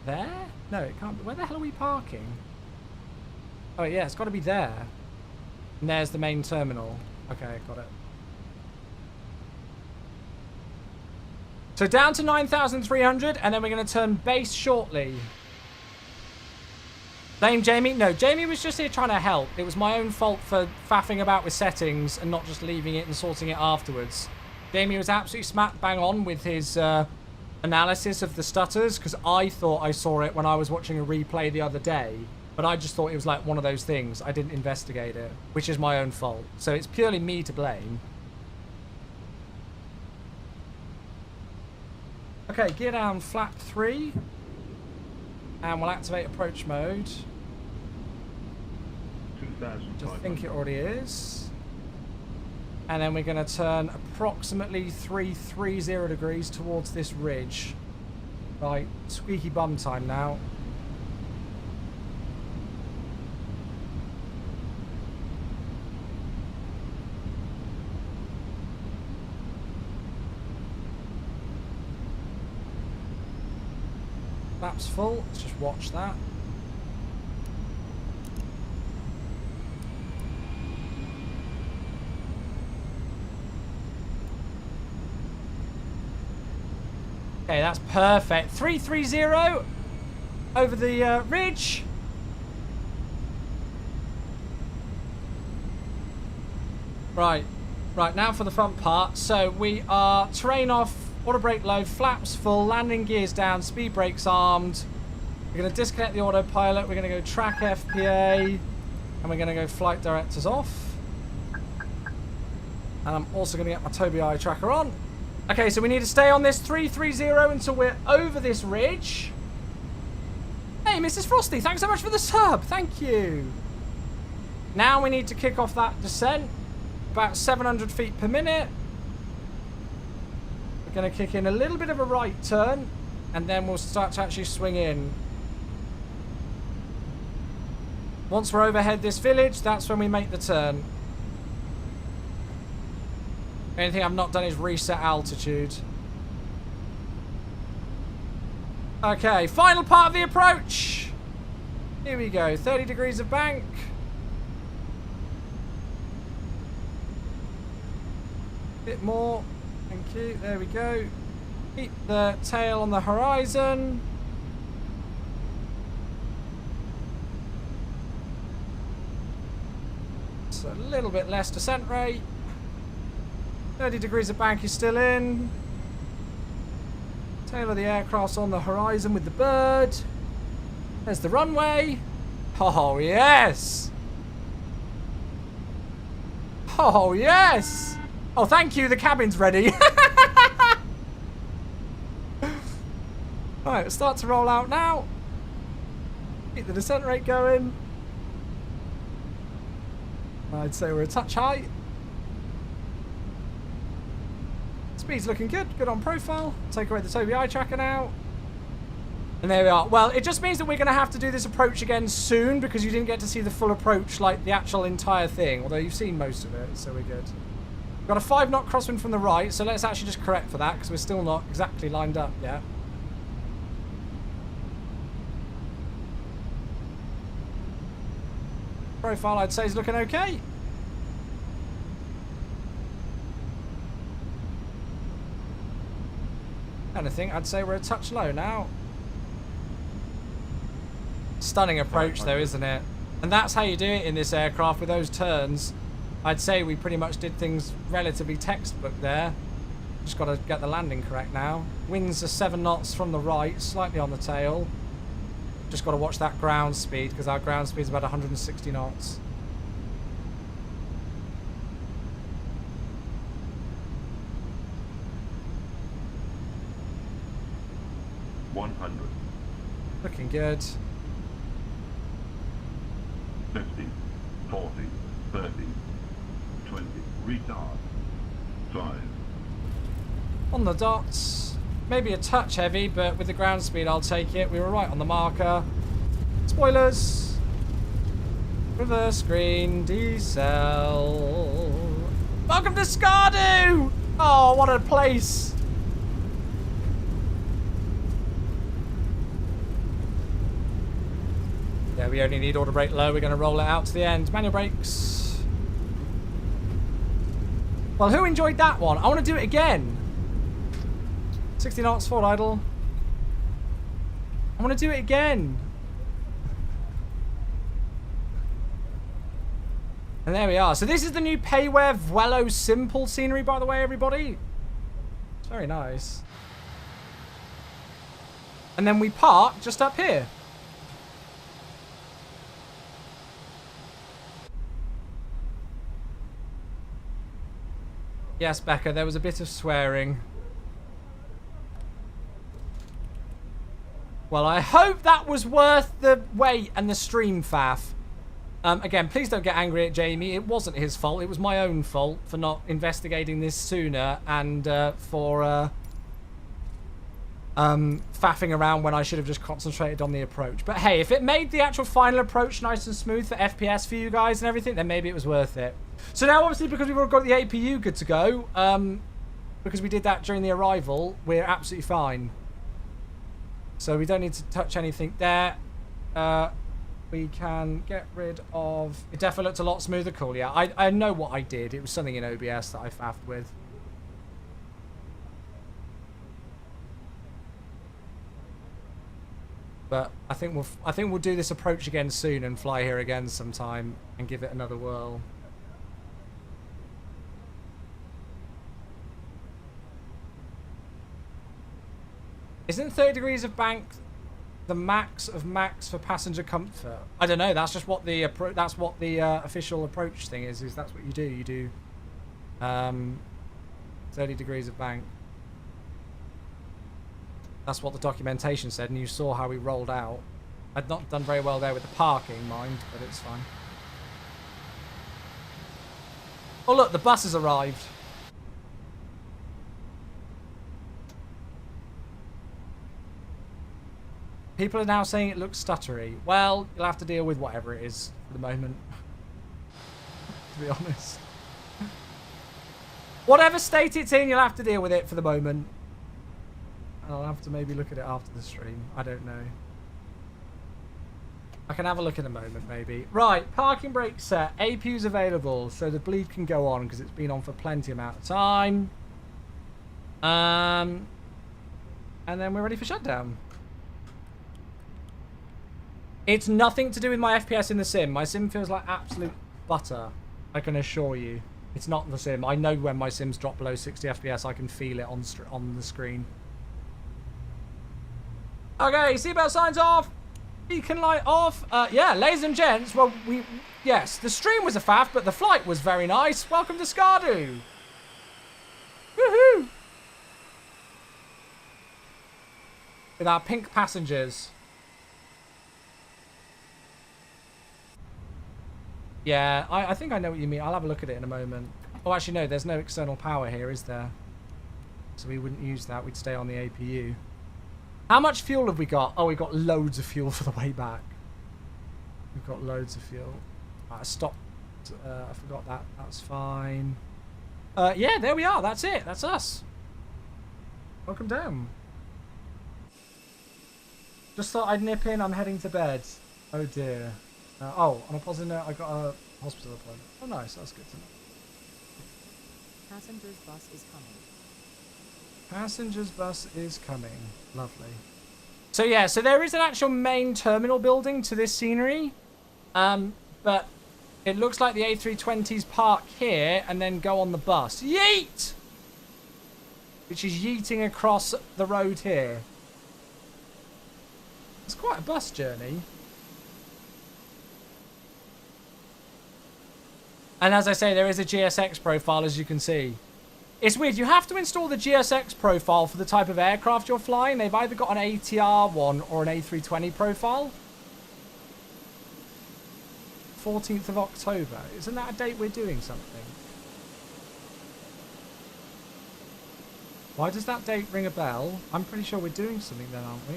There? No, it can't be. Where the hell are we parking? Oh, yeah, it's got to be there. And there's the main terminal. Okay, got it. So down to 9,300, and then we're going to turn base shortly. Blame Jamie? No, Jamie was just here trying to help. It was my own fault for faffing about with settings and not just leaving it and sorting it afterwards. Jamie was absolutely smack bang on with his analysis of the stutters, because I thought I saw it when I was watching a replay the other day, but I just thought it was like one of those things. I didn't investigate it, which is my own fault. So it's purely me to blame. Okay, gear down flap 3. And we'll activate approach mode. I think it already is. And then we're going to turn approximately 330 degrees towards this ridge. Right, squeaky bum time now. Flap's full, let's just watch that. Okay, that's perfect. 330 over the ridge. Right, now for the front part. So we are terrain off, auto brake low, flaps full, landing gears down, speed brakes armed. We're going to disconnect the autopilot. We're going to go track FPA, and we're going to go flight directors off. And I'm also going to get my Tobii eye tracker on. Okay, so we need to stay on this 330 until we're over this ridge. Hey, Mrs. Frosty, thanks so much for the sub. Thank you. Now we need to kick off that descent. About 700 feet per minute. We're going to kick in a little bit of a right turn. And then we'll start to actually swing in. Once we're overhead this village, that's when we make the turn. Anything I've not done is reset altitude. Okay, final part of the approach. Here we go, 30 degrees of bank. Bit more, thank you, there we go. Keep the tail on the horizon. So a little bit less descent rate. 30 degrees of bank is still in. Tail of the aircraft's on the horizon with the bird. There's the runway. Oh, yes. Oh, yes. Oh, thank you. The cabin's ready. Right, we'll start to roll out now. Keep the descent rate going. I'd say we're a touch high. Speed's looking good. Good on profile. Take away the Tobii eye tracker now. And there we are. Well, it just means that we're going to have to do this approach again soon because you didn't get to see the full approach, like the actual entire thing. Although you've seen most of it, so we're good. We've got a 5-knot crosswind from the right, so let's actually just correct for that because we're still not exactly lined up yet. Profile, I'd say, is looking okay. Anything, I'd say we're a touch low now. Stunning approach though, isn't it? And that's how you do it in this aircraft with those turns. I'd say we pretty much did things relatively textbook there. Just got to get the landing correct now. Winds are 7 knots from the right, slightly on the tail. Just got to watch that ground speed because our ground speed is about 160 knots. Looking good. 50, 40, 30, 20, retard, 5. On the dots. Maybe a touch heavy, but with the ground speed, I'll take it. We were right on the marker. Spoilers. Reverse screen, decel. Welcome to Skardu! Oh, what a place. Yeah, we only need auto brake low. We're going to roll it out to the end. Manual brakes. Well, who enjoyed that one? I want to do it again. 60 knots, forward idle. I want to do it again. And there we are. So this is the new Payware Vuelo Simple scenery, by the way, everybody. It's very nice. And then we park just up here. Yes, Becca, there was a bit of swearing. Well, I hope that was worth the wait and the stream faff. Again, please don't get angry at Jamie. It wasn't his fault. It was my own fault for not investigating this sooner and for faffing around when I should have just concentrated on the approach. But hey, if it made the actual final approach nice and smooth for FPS for you guys and everything, then maybe it was worth it. So now, obviously, because we've already got the APU good to go, because we did that during the arrival, we're absolutely fine. So we don't need to touch anything there. We can get rid of... It definitely looked a lot smoother. Cool, yeah. I know what I did. It was something in OBS that I faffed with. But I think we'll do this approach again soon and fly here again sometime and give it another whirl. Isn't 30 degrees of bank the max of max for passenger comfort? I don't know. That's just what the official approach thing is. That's what you do. You do 30 degrees of bank. That's what the documentation said, and you saw how we rolled out. I'd not done very well there with the parking, mind, but it's fine. Oh look, the bus has arrived. People are now saying it looks stuttery. Well, you'll have to deal with whatever it is for the moment. To be honest. Whatever state it's in, you'll have to deal with it for the moment. I'll have to maybe look at it after the stream. I don't know. I can have a look in a moment, maybe. Right, parking brake set. APU's available, so the bleed can go on because it's been on for plenty amount of time. And then we're ready for shutdown. It's nothing to do with my FPS in the sim. My sim feels like absolute butter. I can assure you. It's not the sim. I know when my sims drop below 60 FPS, I can feel it on the screen. Okay, seatbelt signs off. Beacon light off. Yeah, ladies and gents, well, yes, the stream was a faff, but the flight was very nice. Welcome to Skardu. Woohoo! With our pink passengers. Yeah, I think I know what you mean. I'll have a look at it in a moment. Oh, actually, no, there's no external power here, is there? So we wouldn't use that. We'd stay on the APU. How much fuel have we got? Oh, we've got loads of fuel for the way back. We've got loads of fuel. I stopped. I forgot that. That's fine. Yeah, there we are. That's it. That's us. Welcome down. Just thought I'd nip in. I'm heading to bed. Oh, dear. Oh, on a positive note, I got a hospital appointment. Oh, nice. That's good to know. Passengers bus is coming. Passengers bus is coming. Lovely. So yeah, so there is an actual main terminal building to this scenery. But it looks like the A320s park here and then go on the bus. Yeet! Which is yeeting across the road here. It's quite a bus journey. And as I say, there is a GSX profile, as you can see. It's weird. You have to install the GSX profile for the type of aircraft you're flying. They've either got an ATR one or an A320 profile. 14th of October. Isn't that a date we're doing something? Why does that date ring a bell? I'm pretty sure we're doing something then, aren't we?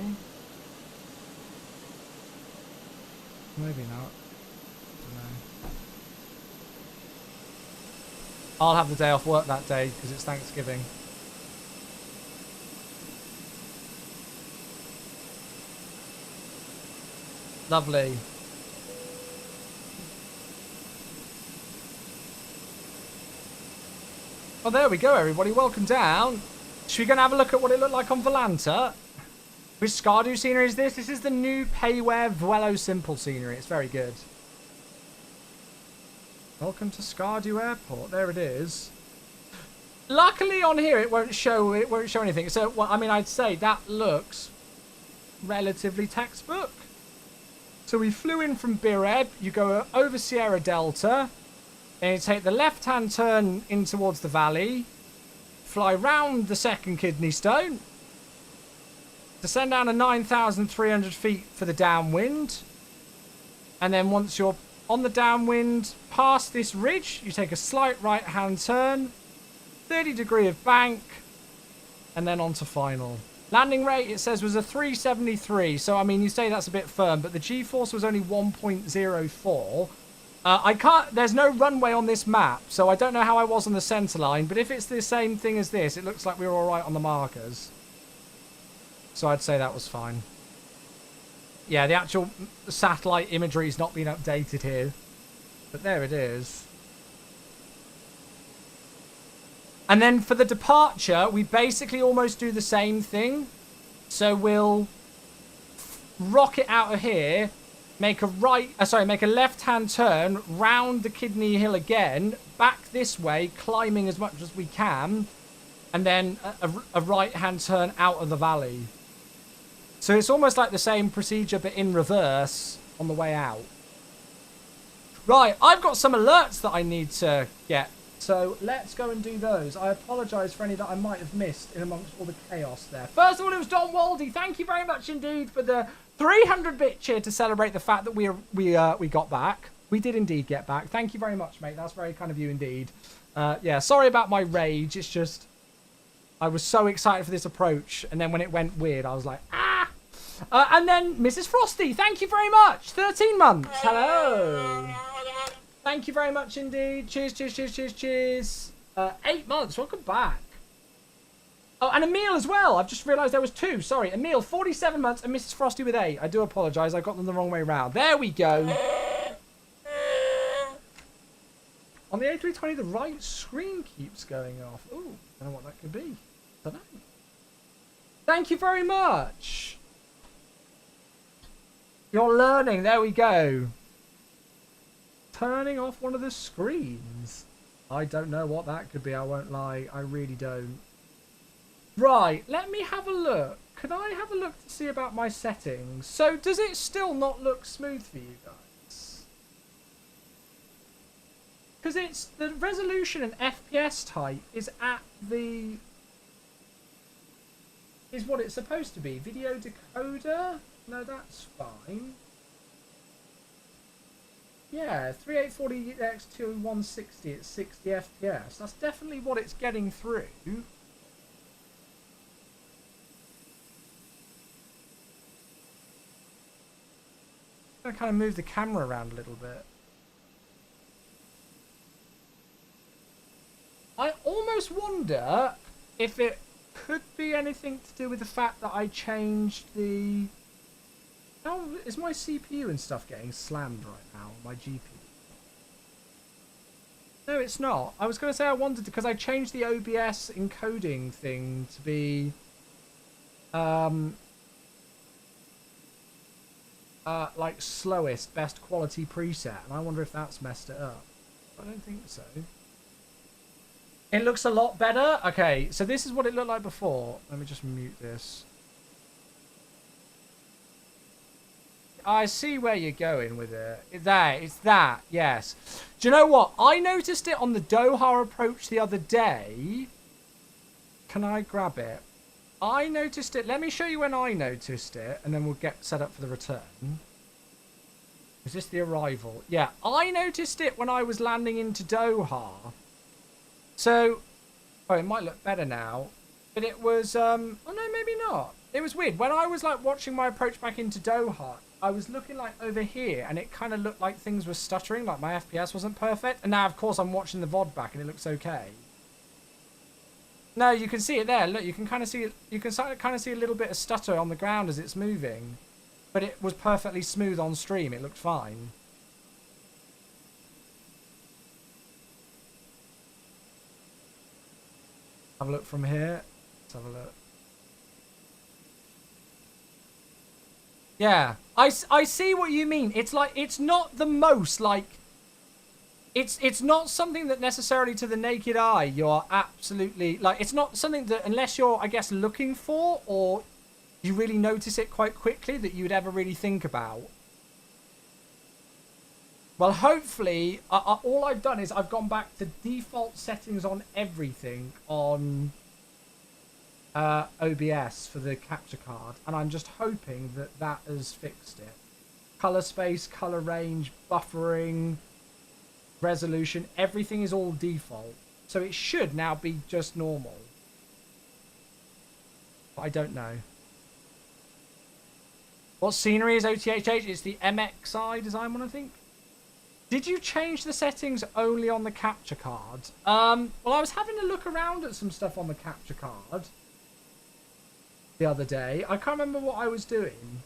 Maybe not. I'll have the day off work that day because it's Thanksgiving. Lovely. Oh, there we go, everybody. Welcome down. Should we go and have a look at what it looked like on Volanta? Which Skardu scenery is this? This is the new Payware Vuelo Simple scenery. It's very good. Welcome to Skardu Airport. There it is. Luckily on here it won't show anything. So well, I mean, I'd say that looks relatively textbook. So we flew in from Bireb. You go over Sierra Delta, and you take the left-hand turn in towards the valley, fly round the second kidney stone, descend down to 9,300 feet for the downwind, and then once you're on the downwind, past this ridge, you take a slight right-hand turn, 30-degree of bank, and then on to final. Landing rate, it says, was a 373. So, I mean, you say that's a bit firm, but the G-force was only 1.04. I can't... There's no runway on this map, so I don't know how I was on the centerline, but if it's the same thing as this, it looks like we were all right on the markers. So I'd say that was fine. Yeah, the actual satellite imagery is not being updated here. But there it is. And then for the departure, we basically almost do the same thing. So we'll rocket out of here, make a left-hand turn, round the Kidney Hill again, back this way, climbing as much as we can, and then a right-hand turn out of the valley. So it's almost like the same procedure, but in reverse on the way out. Right, I've got some alerts that I need to get So let's go and do those. I apologise for any that I might have missed in amongst all the chaos there. First of all, it was Don Waldy. Thank you very much indeed for the 300-bit cheer to celebrate the fact that we got back. We did indeed get back. Thank you very much, mate. That's very kind of you indeed. Yeah, sorry about my rage. It's just I was so excited for this approach, and then when it went weird, I was like, ah! And then Mrs. Frosty, thank you very much. 13 months. Hello. Thank you very much indeed. Cheers, cheers, cheers, cheers, cheers. 8 months. Welcome back. Oh, and Emil as well. I've just realised there was 2. Sorry. Emil, 47 months, and Mrs. Frosty with 8. I do apologise. I got them the wrong way round. There we go. On the A320, the right screen keeps going off. Ooh, I don't know what that could be. Don't know. Thank you very much. You're learning. There we go. Turning off one of the screens. I don't know what that could be. I won't lie. I really don't. Right. Let me have a look. Could I have a look to see about my settings? So does it still not look smooth for you guys? Because it's the resolution and FPS type is at the... is what it's supposed to be. Video decoder? No, that's fine. Yeah, 3840x to 160 at 60 FPS. That's definitely what it's getting through. I'm going to kind of move the camera around a little bit. I almost wonder if it could be anything to do with the fact that I changed the... How is my CPU and stuff getting slammed right now? My GPU? No, it's not. I was going to say I wanted to, because I changed the OBS encoding thing to be like slowest, best quality preset, and I wonder if that's messed it up. I don't think so. It looks a lot better. Okay, so this is what it looked like before. Let me just mute this. I see where you're going with it. It's that, yes. Do you know what? I noticed it on the Doha approach the other day. Can I grab it? I noticed it. Let me show you when I noticed it, and then we'll get set up for the return. Is this the arrival? Yeah, I noticed it when I was landing into Doha. So, oh, it might look better now. But it was, oh no, maybe not. It was weird. When I was like watching my approach back into Doha, I was looking like over here, and it kind of looked like things were stuttering, like my FPS wasn't perfect. And now, of course, I'm watching the VOD back, and it looks okay. No, you can see it there. Look, you can kind of see it. You can kind of see a little bit of stutter on the ground as it's moving, but it was perfectly smooth on stream. It looked fine. Have a look from here. Let's have a look. Yeah, I see what you mean. It's like, it's not the most, like, it's not something that necessarily to the naked eye you're absolutely, like, it's not something that unless you're, I guess, looking for, or you really notice it quite quickly, that you would ever really think about. Well, hopefully, all I've done is I've gone back to default settings on everything on OBS for the capture card, and I'm just hoping that that has fixed it. Color space, color range, buffering, resolution, everything is all default. So it should now be just normal. But I don't know. What scenery is OTHH? It's the MXI design one, I think. Did you change the settings only on the capture card? Well, I was having a look around at some stuff on the capture card the other day. I can't remember what I was doing.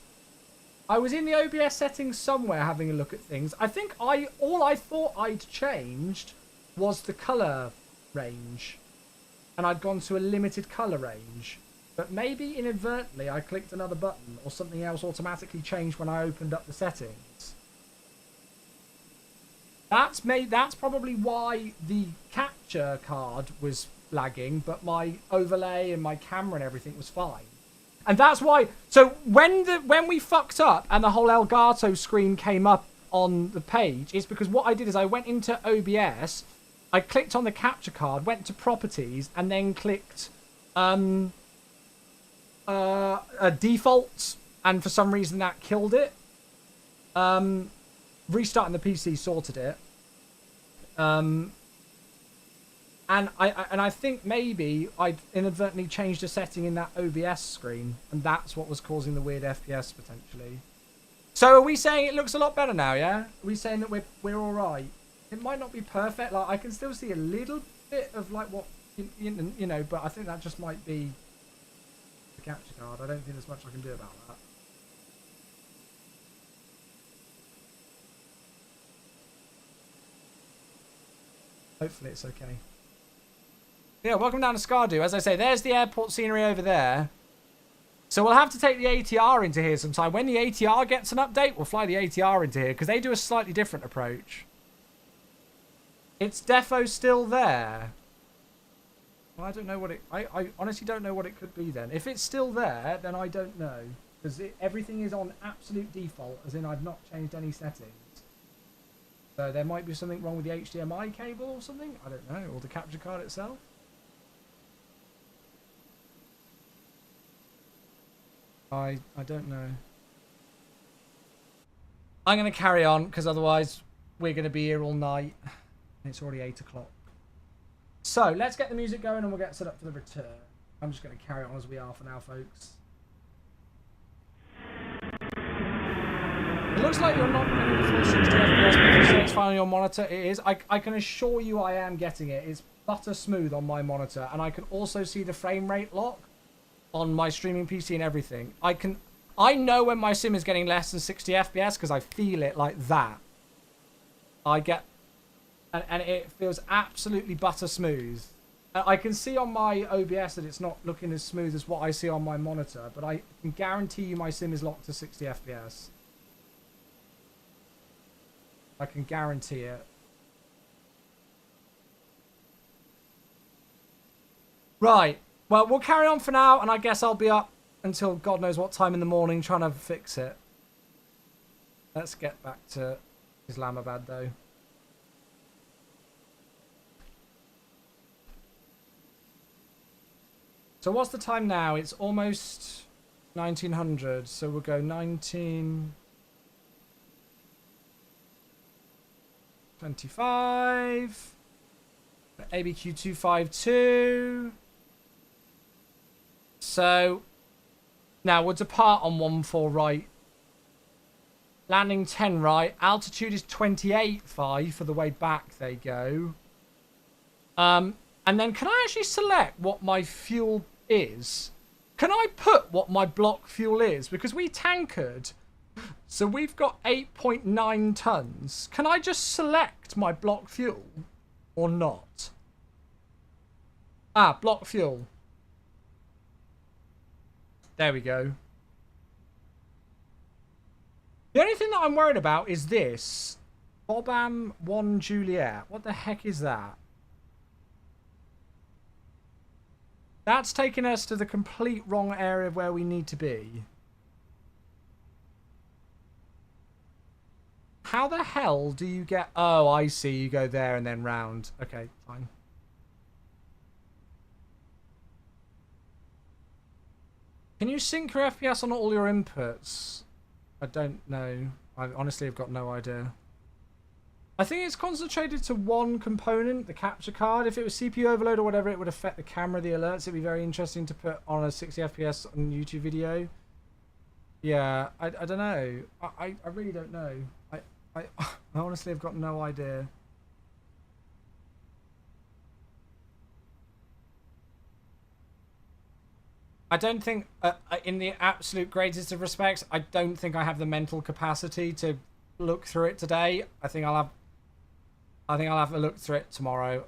I was in the OBS settings somewhere having a look at things. I think all I thought I'd changed was the color range, and I'd gone to a limited color range. But maybe inadvertently I clicked another button, or something else automatically changed when I opened up the settings. That's probably why the capture card was lagging, but my overlay and my camera and everything was fine. And that's why. So when we fucked up and the whole Elgato screen came up on the page, it's because what I did is I went into OBS I clicked on the capture card, went to properties, and then clicked defaults, and for some reason that killed it. Restarting the PC sorted it. And I think maybe I'd inadvertently changed a setting in that OBS screen, and that's what was causing the weird FPS potentially. So are we saying it looks a lot better now? Yeah, are we saying that we're all right? It might not be perfect. Like I can still see a little bit of like what you know, but I think that just might be the capture card. I don't think there's much I can do about that. Hopefully it's okay. Yeah, welcome down to Skardu. As I say, there's the airport scenery over there. So we'll have to take the ATR into here sometime. When the ATR gets an update, we'll fly the ATR into here because they do a slightly different approach. It's defo still there. Well, I don't know what it... I honestly don't know what it could be then. If it's still there, then I don't know. Because everything is on absolute default, as in I've not changed any settings. So there might be something wrong with the HDMI cable or something. I don't know. Or the capture card itself. I don't know. I'm going to carry on because otherwise we're going to be here all night. It's already 8 o'clock. So let's get the music going and we'll get set up for the return. I'm just going to carry on as we are for now, folks. It looks like you're not getting the full 60 FPS, but if you say it's fine on your monitor, it is. I can assure you I am getting it. It's butter smooth on my monitor, and I can also see the frame rate lock on my streaming PC and everything. I know when my sim is getting less than 60 FPS because I feel it like that. I get, and it feels absolutely butter smooth. I can see on my OBS that it's not looking as smooth as what I see on my monitor, but I can guarantee you my sim is locked to 60 FPS. I can guarantee it. Right. Well, we'll carry on for now, and I guess I'll be up until God knows what time in the morning trying to fix it. Let's get back to Islamabad, though. So what's the time now? It's almost 1900, so we'll go 1925. ABQ 252. So now we'll depart on 14 right. Landing 10 right. Altitude is 28.5 for the way back they go. And then can I actually select what my fuel is? Can I put what my block fuel is? Because we tankered. So we've got 8.9 tons. Can I just select my block fuel or not? Ah, block fuel. There we go. The only thing that I'm worried about is this. Bobam 1 Juliet. What the heck is that? That's taking us to the complete wrong area of where we need to be. How the hell do you get... Oh, I see. You go there and then round. Okay, fine. Can you sync your FPS on all your inputs? I don't know. I honestly have got no idea. I think it's concentrated to one component, the capture card. If it was CPU overload or whatever, it would affect the camera, the alerts. It'd be very interesting to put on a 60 FPS on a YouTube video. Yeah, I don't know. I really don't know. I honestly have got no idea. I don't think, in the absolute greatest of respects, I don't think I have the mental capacity to look through it today. I think I'll have a look through it tomorrow.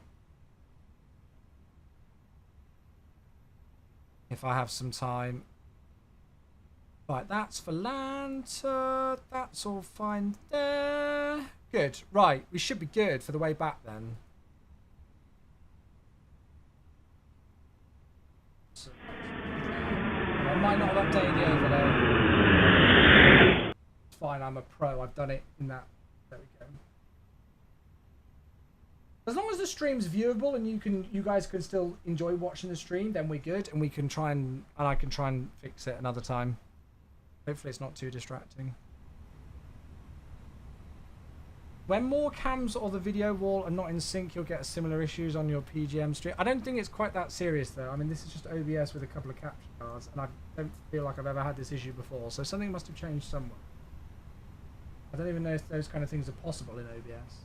If I have some time. Right, that's for land. That's all fine there. Good. Right, we should be good for the way back then. So, I might not have updated the overlay. It's fine, I'm a pro. I've done it in that. There we go. As long as the stream's viewable and you guys can still enjoy watching the stream, then we're good, and we can try and I can try and fix it another time. Hopefully it's not too distracting. When more cams or the video wall are not in sync, you'll get similar issues on your PGM stream. I don't think it's quite that serious though. I mean, this is just OBS with a couple of capture cards, and I don't feel like I've ever had this issue before, so something must have changed somewhere. I don't even know if those kind of things are possible in OBS.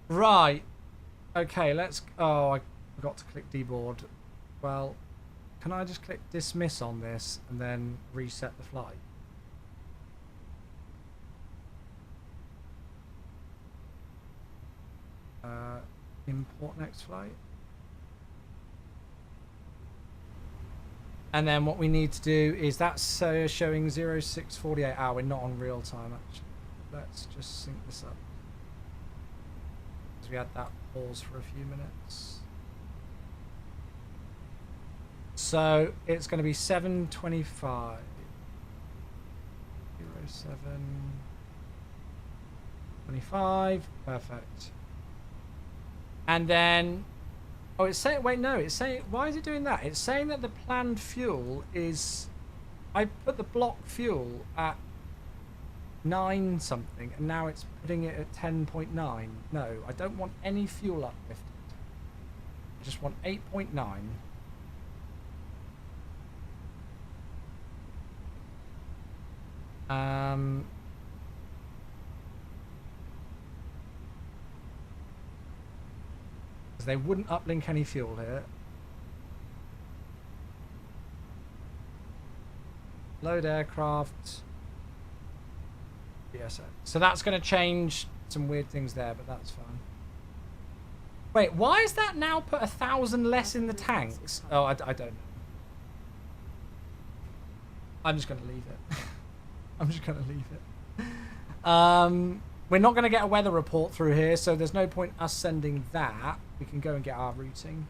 Right. Okay, let's... Oh, I forgot to click deboard. Well, can I just click dismiss on this and then reset the flight? Import next flight. And then what we need to do is that's showing 0648 hour. We're not on real time, actually. Let's just sync this up. We had that pause for a few minutes. So it's going to be 7:25. 07:25. Perfect. And then, oh, it's saying, wait, no, it's saying, why is it doing that? It's saying that the planned fuel is, I put the block fuel at 9 something, and now it's putting it at 10.9. No, I don't want any fuel uplifted. I just want 8.9. Because they wouldn't uplink any fuel here. Load aircraft. Yes, so that's going to change some weird things there, but that's fine. Wait, why is that now put 1,000 less in the tanks? Oh, I don't know. I'm just going to leave it. I'm just going to leave it. We're not going to get a weather report through here, so there's no point us sending that. We can go and get our routing.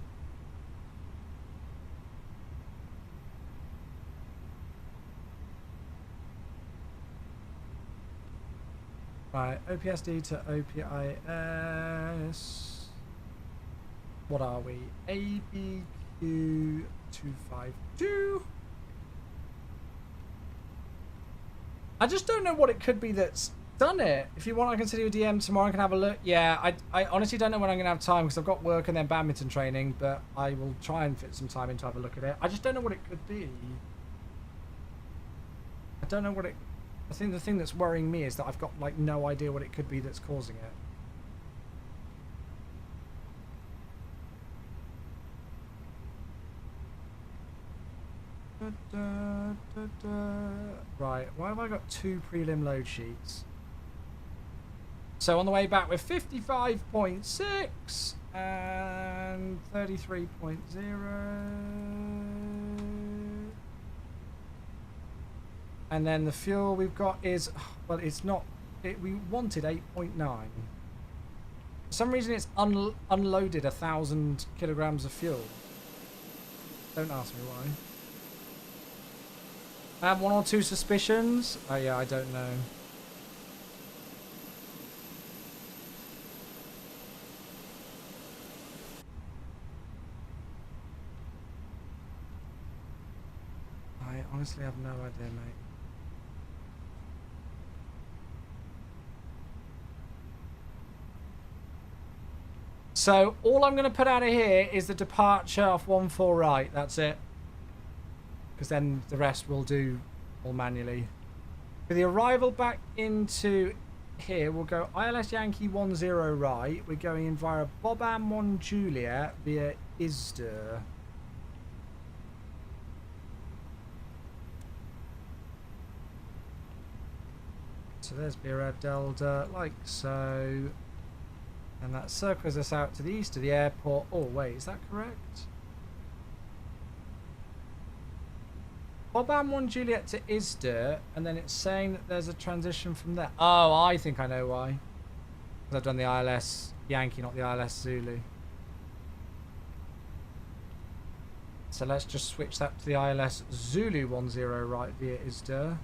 Right, OPSD to OPIS. What are we? ABQ252. I just don't know what it could be that's done it. If you want, I can send you a DM tomorrow. I can have a look. Yeah, I honestly don't know when I'm going to have time because I've got work and then badminton training, but I will try and fit some time in to have a look at it. I just don't know what it could be. I don't know what it... I think the thing that's worrying me is that I've got like no idea what it could be that's causing it. Right, why have I got 2 prelim load sheets? So on the way back we're 55.6 and 33.0. And then the fuel we've got is, well, it's not, we wanted 8.9. For some reason it's unloaded 1,000 kilograms of fuel. Don't ask me why. I have 1 or 2 suspicions. Oh yeah, I don't know. I honestly have no idea, mate. So all I'm going to put out of here is the departure off 14 right. That's it. Because then the rest we'll do all manually. For the arrival back into here, we'll go ILS Yankee 10 right. We're going in via Bobam 1 Juliet via Isder. So there's Bira Delta, like so. And that circles us out to the east of the airport. Oh, wait, is that correct? Bobam 1 Juliet to Isder, and then it's saying that there's a transition from there. Oh, I think I know why. Because I've done the ILS Yankee, not the ILS Zulu. So let's just switch that to the ILS Zulu 10 right via Isder.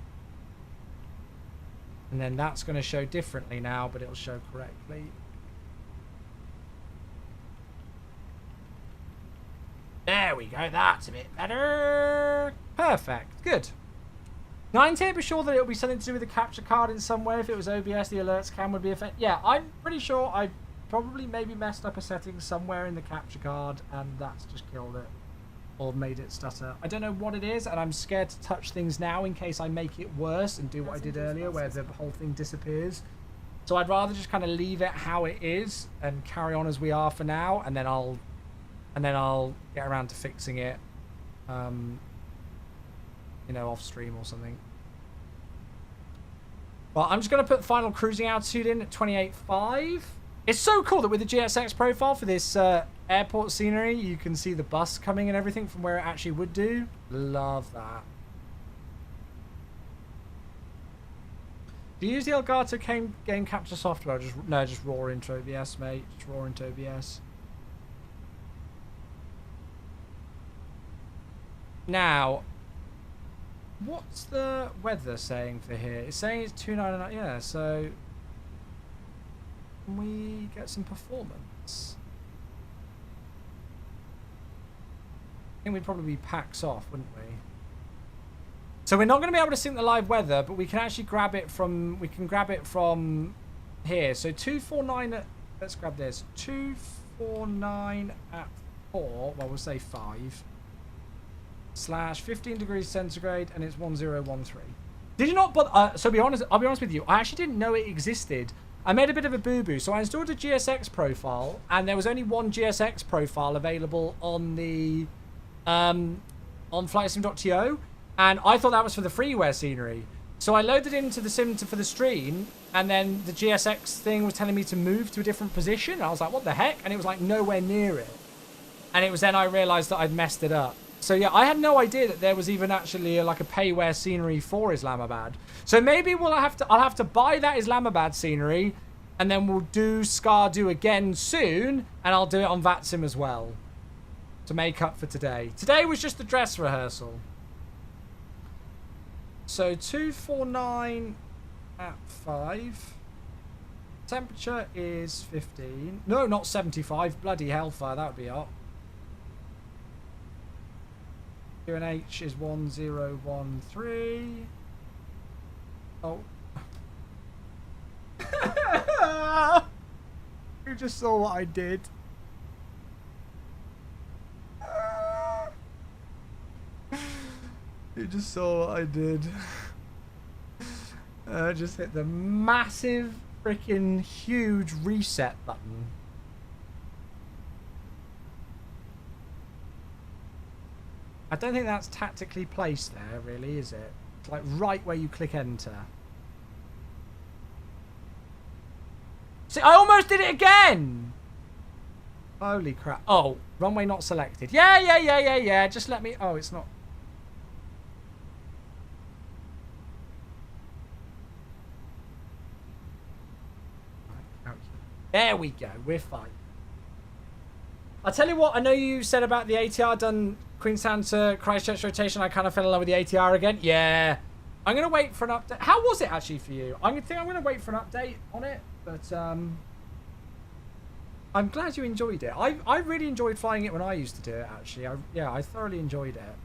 And then that's going to show differently now, but it'll show correctly. There we go. That's a bit better. Perfect. Good. 98, be sure that it'll be something to do with the capture card in some way. If it was OBS, the alerts cam would be affected. Yeah, I'm pretty sure I probably maybe messed up a setting somewhere in the capture card, and that's just killed it. Or made it stutter. I don't know what it is, and I'm scared to touch things now in case I make it worse and do what I did earlier where the whole thing disappears. So I'd rather just kind of leave it how it is and carry on as we are for now, and then I'll get around to fixing it, you know, off stream or something. Well, I'm just going to put the final cruising altitude in at 28.5. It's so cool that with the GSX profile for this airport scenery, you can see the bus coming and everything from where it actually would do. Love that. Do you use the Elgato game capture software? Just raw into OBS, mate. Just raw into OBS. Now, what's the weather saying for here? It's saying it's 299. Yeah, so can we get some performance? I think we'd probably be packs off, wouldn't we? So we're not going to be able to sync the live weather, but we can actually grab it from. We can grab it from here. So 249. Let's grab this. 249 at 4. Well, we'll say 5. / 15 degrees centigrade, and it's 1013. Did you not? But so I'll be honest with you. I actually didn't know it existed. I made a bit of a boo-boo. So I installed a GSX profile, and there was only one GSX profile available on the on flightsim.to, and I thought that was for the freeware scenery. So I loaded into the sim for the stream, and then the GSX thing was telling me to move to a different position. And I was like, what the heck? And it was like nowhere near it. And it was then I realized that I'd messed it up. So yeah, I had no idea that there was even actually like a payware scenery for Islamabad. So maybe I'll have to buy that Islamabad scenery, and then we'll do Skardu again soon, and I'll do it on VATSIM as well to make up for today. Today was just the dress rehearsal. So 249 at 5. Temperature is 15. No, not 75. Bloody hellfire, that would be hot. UNH is 1013. Oh. You just saw what I did. You just saw what I did. Just hit the massive, freaking huge reset button. I don't think that's tactically placed there, really, is it? It's like right where you click enter. See, I almost did it again! Holy crap. Oh, runway not selected. Yeah. Just let me... Oh, it's not... There we go. We're fine. I'll tell you what, I know you said about the ATR done Queenstown to Christchurch rotation. I kind of fell in love with the ATR again. Yeah. I'm going to wait for an update. How was it actually for you? I think I'm going to wait for an update on it. But I'm glad you enjoyed it. I really enjoyed flying it when I used to do it, actually. I thoroughly enjoyed it.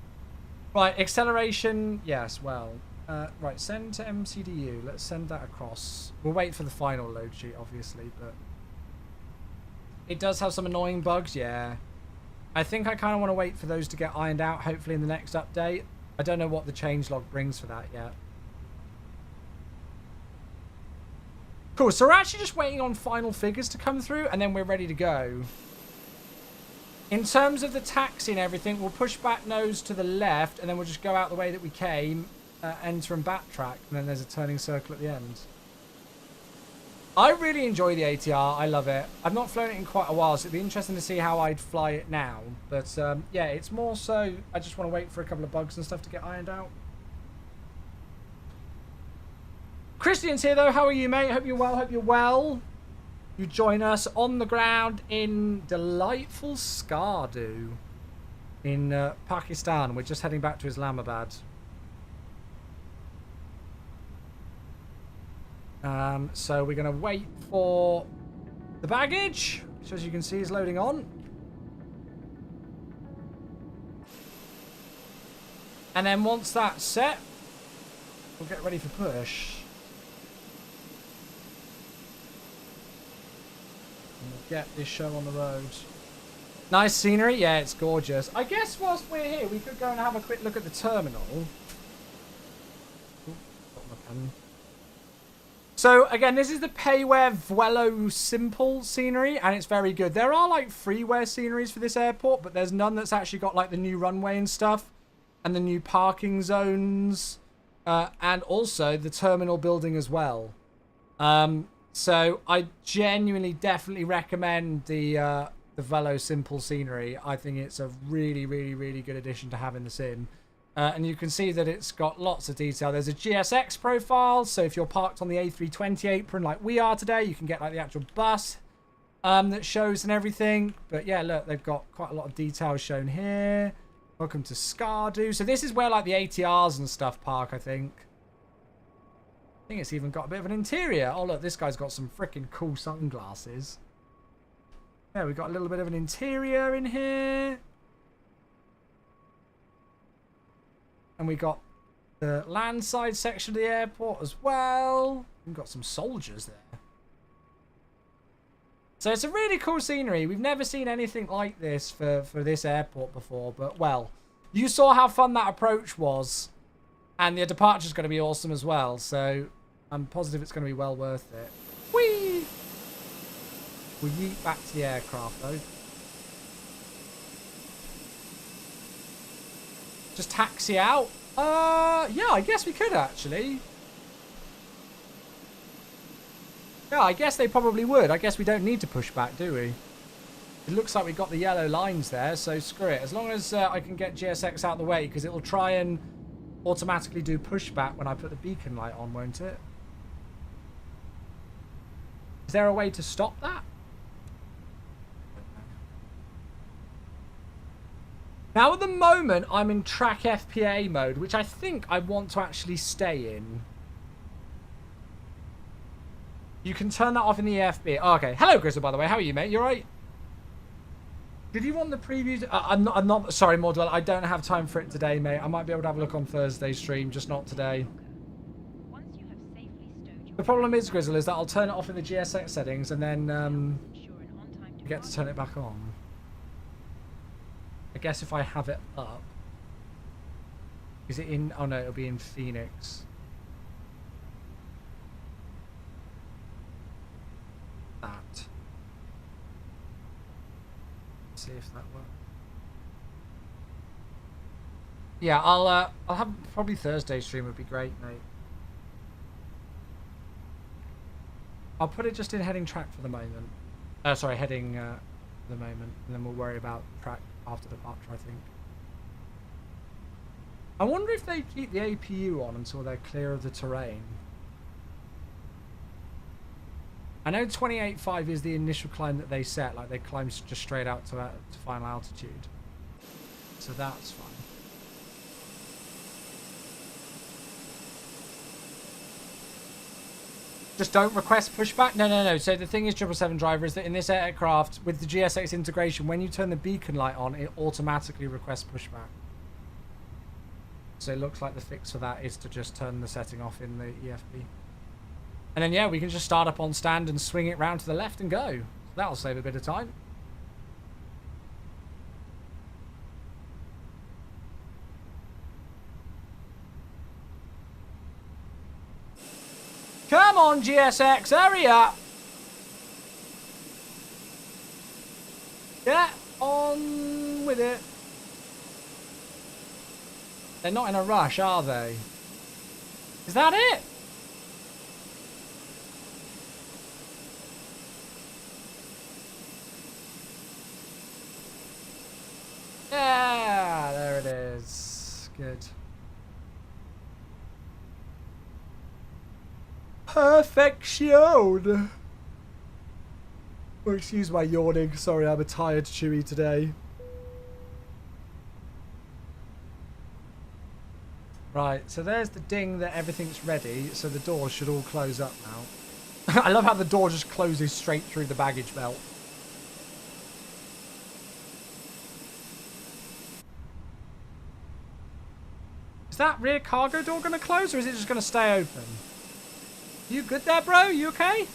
Right, acceleration. Yes, well. Right, send to MCDU. Let's send that across. We'll wait for the final load sheet, obviously, but... It does have some annoying bugs, yeah. I think I kind of want to wait for those to get ironed out, hopefully in the next update. I don't know what the changelog brings for that yet. Cool, so we're actually just waiting on final figures to come through, and then we're ready to go. In terms of the taxi and everything, we'll push back nose to the left, and then we'll just go out the way that we came, enter and backtrack, and then there's a turning circle at the end. I really enjoy the ATR. I love it. I've not flown it in quite a while, so it'd be interesting to see how I'd fly it now. But yeah, it's more so I just want to wait for a couple of bugs and stuff to get ironed out. Christian's here, though. How are you, mate? Hope you're well. Hope you're well. You join us on the ground in delightful Skardu in Pakistan. We're just heading back to Islamabad. So we're going to wait for the baggage, which as you can see is loading on. And then once that's set, we'll get ready for push. And we'll get this show on the road. Nice scenery. Yeah, it's gorgeous. I guess whilst we're here, we could go and have a quick look at the terminal. Ooh, got my pen. So again, this is the Payware Vuelo Simple scenery, and it's very good. There are like freeware sceneries for this airport, but there's none that's actually got like the new runway and stuff, and the new parking zones, and also the terminal building as well. So I genuinely definitely recommend the Velo Simple scenery. I think it's a really, really, really good addition to have in the sim. And you can see that it's got lots of detail. There's a GSX profile, so if you're parked on the A320 apron like we are today, you can get like the actual bus that shows and everything. But yeah, look, they've got quite a lot of details shown here. Welcome to Skardu. So this is where like the ATRs and stuff park, I think. I think it's even got a bit of an interior. Oh look, this guy's got some freaking cool sunglasses. Yeah, we've got a little bit of an interior in here. And we got the landside section of the airport as well. We've got some soldiers there. So it's a really cool scenery. We've never seen anything like this for this airport before. But, well, you saw how fun that approach was. And the departure's going to be awesome as well. So I'm positive it's going to be well worth it. Whee! We'll yeet back to the aircraft, though. Just taxi out? Yeah, I guess we could actually. Yeah, I guess they probably would. I guess we don't need to push back, do we? It looks like we got the yellow lines there, so screw it. As long as I can get GSX out of the way, because it will try and automatically do pushback when I put the beacon light on, won't it? Is there a way to stop that? Now, at the moment, I'm in track FPA mode, which I think I want to actually stay in. You can turn that off in the EFB. Oh, okay. Hello, Grizzle, by the way. How are you, mate? You all right? Did you want the preview? I'm not. Sorry, Mordwell. I don't have time for it today, mate. I might be able to have a look on Thursday's stream, just not today. The problem is, Grizzle, is that I'll turn it off in the GSX settings, and then you get to turn it back on. I guess if I have it up. Is it in... Oh, no, it'll be in Phoenix. That. Let's see if that works. Yeah, I'll have... Probably Thursday stream would be great, mate. I'll put it just in heading track for the moment. Sorry, heading for the moment. And then we'll worry about track after departure, I think. I wonder if they keep the APU on until they're clear of the terrain. I know 28.5 is the initial climb that they set. Like, they climb just straight out to final altitude. So that's fine. Just don't request pushback? No. So the thing is, 777 driver, is that in this aircraft, with the GSX integration, when you turn the beacon light on, it automatically requests pushback. So it looks like the fix for that is to just turn the setting off in the EFB. And then, yeah, we can just start up on stand and swing it round to the left and go. That'll save a bit of time. Come on, GSX, hurry up! Get on with it. They're not in a rush, are they? Is that it? Yeah, there it is. Good. Perfection! Oh, excuse my yawning. Sorry, I'm a tired Chewy today. Right, so there's the ding that everything's ready, so the doors should all close up now. I love how the door just closes straight through the baggage belt. Is that rear cargo door going to close, or is it just going to stay open? You good there, bro? You okay?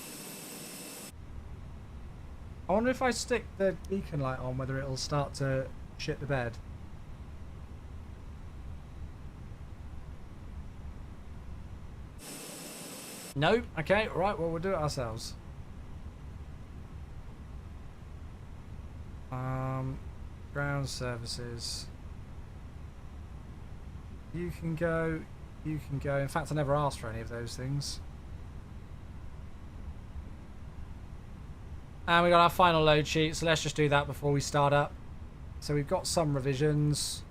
I wonder if I stick the beacon light on, whether it'll start to shit the bed. Nope. Okay, right, well, we'll do it ourselves. Ground services. You can go. You can go. In fact, I never asked for any of those things. And we got our final load sheet, so let's just do that before we start up. So we've got some revisions.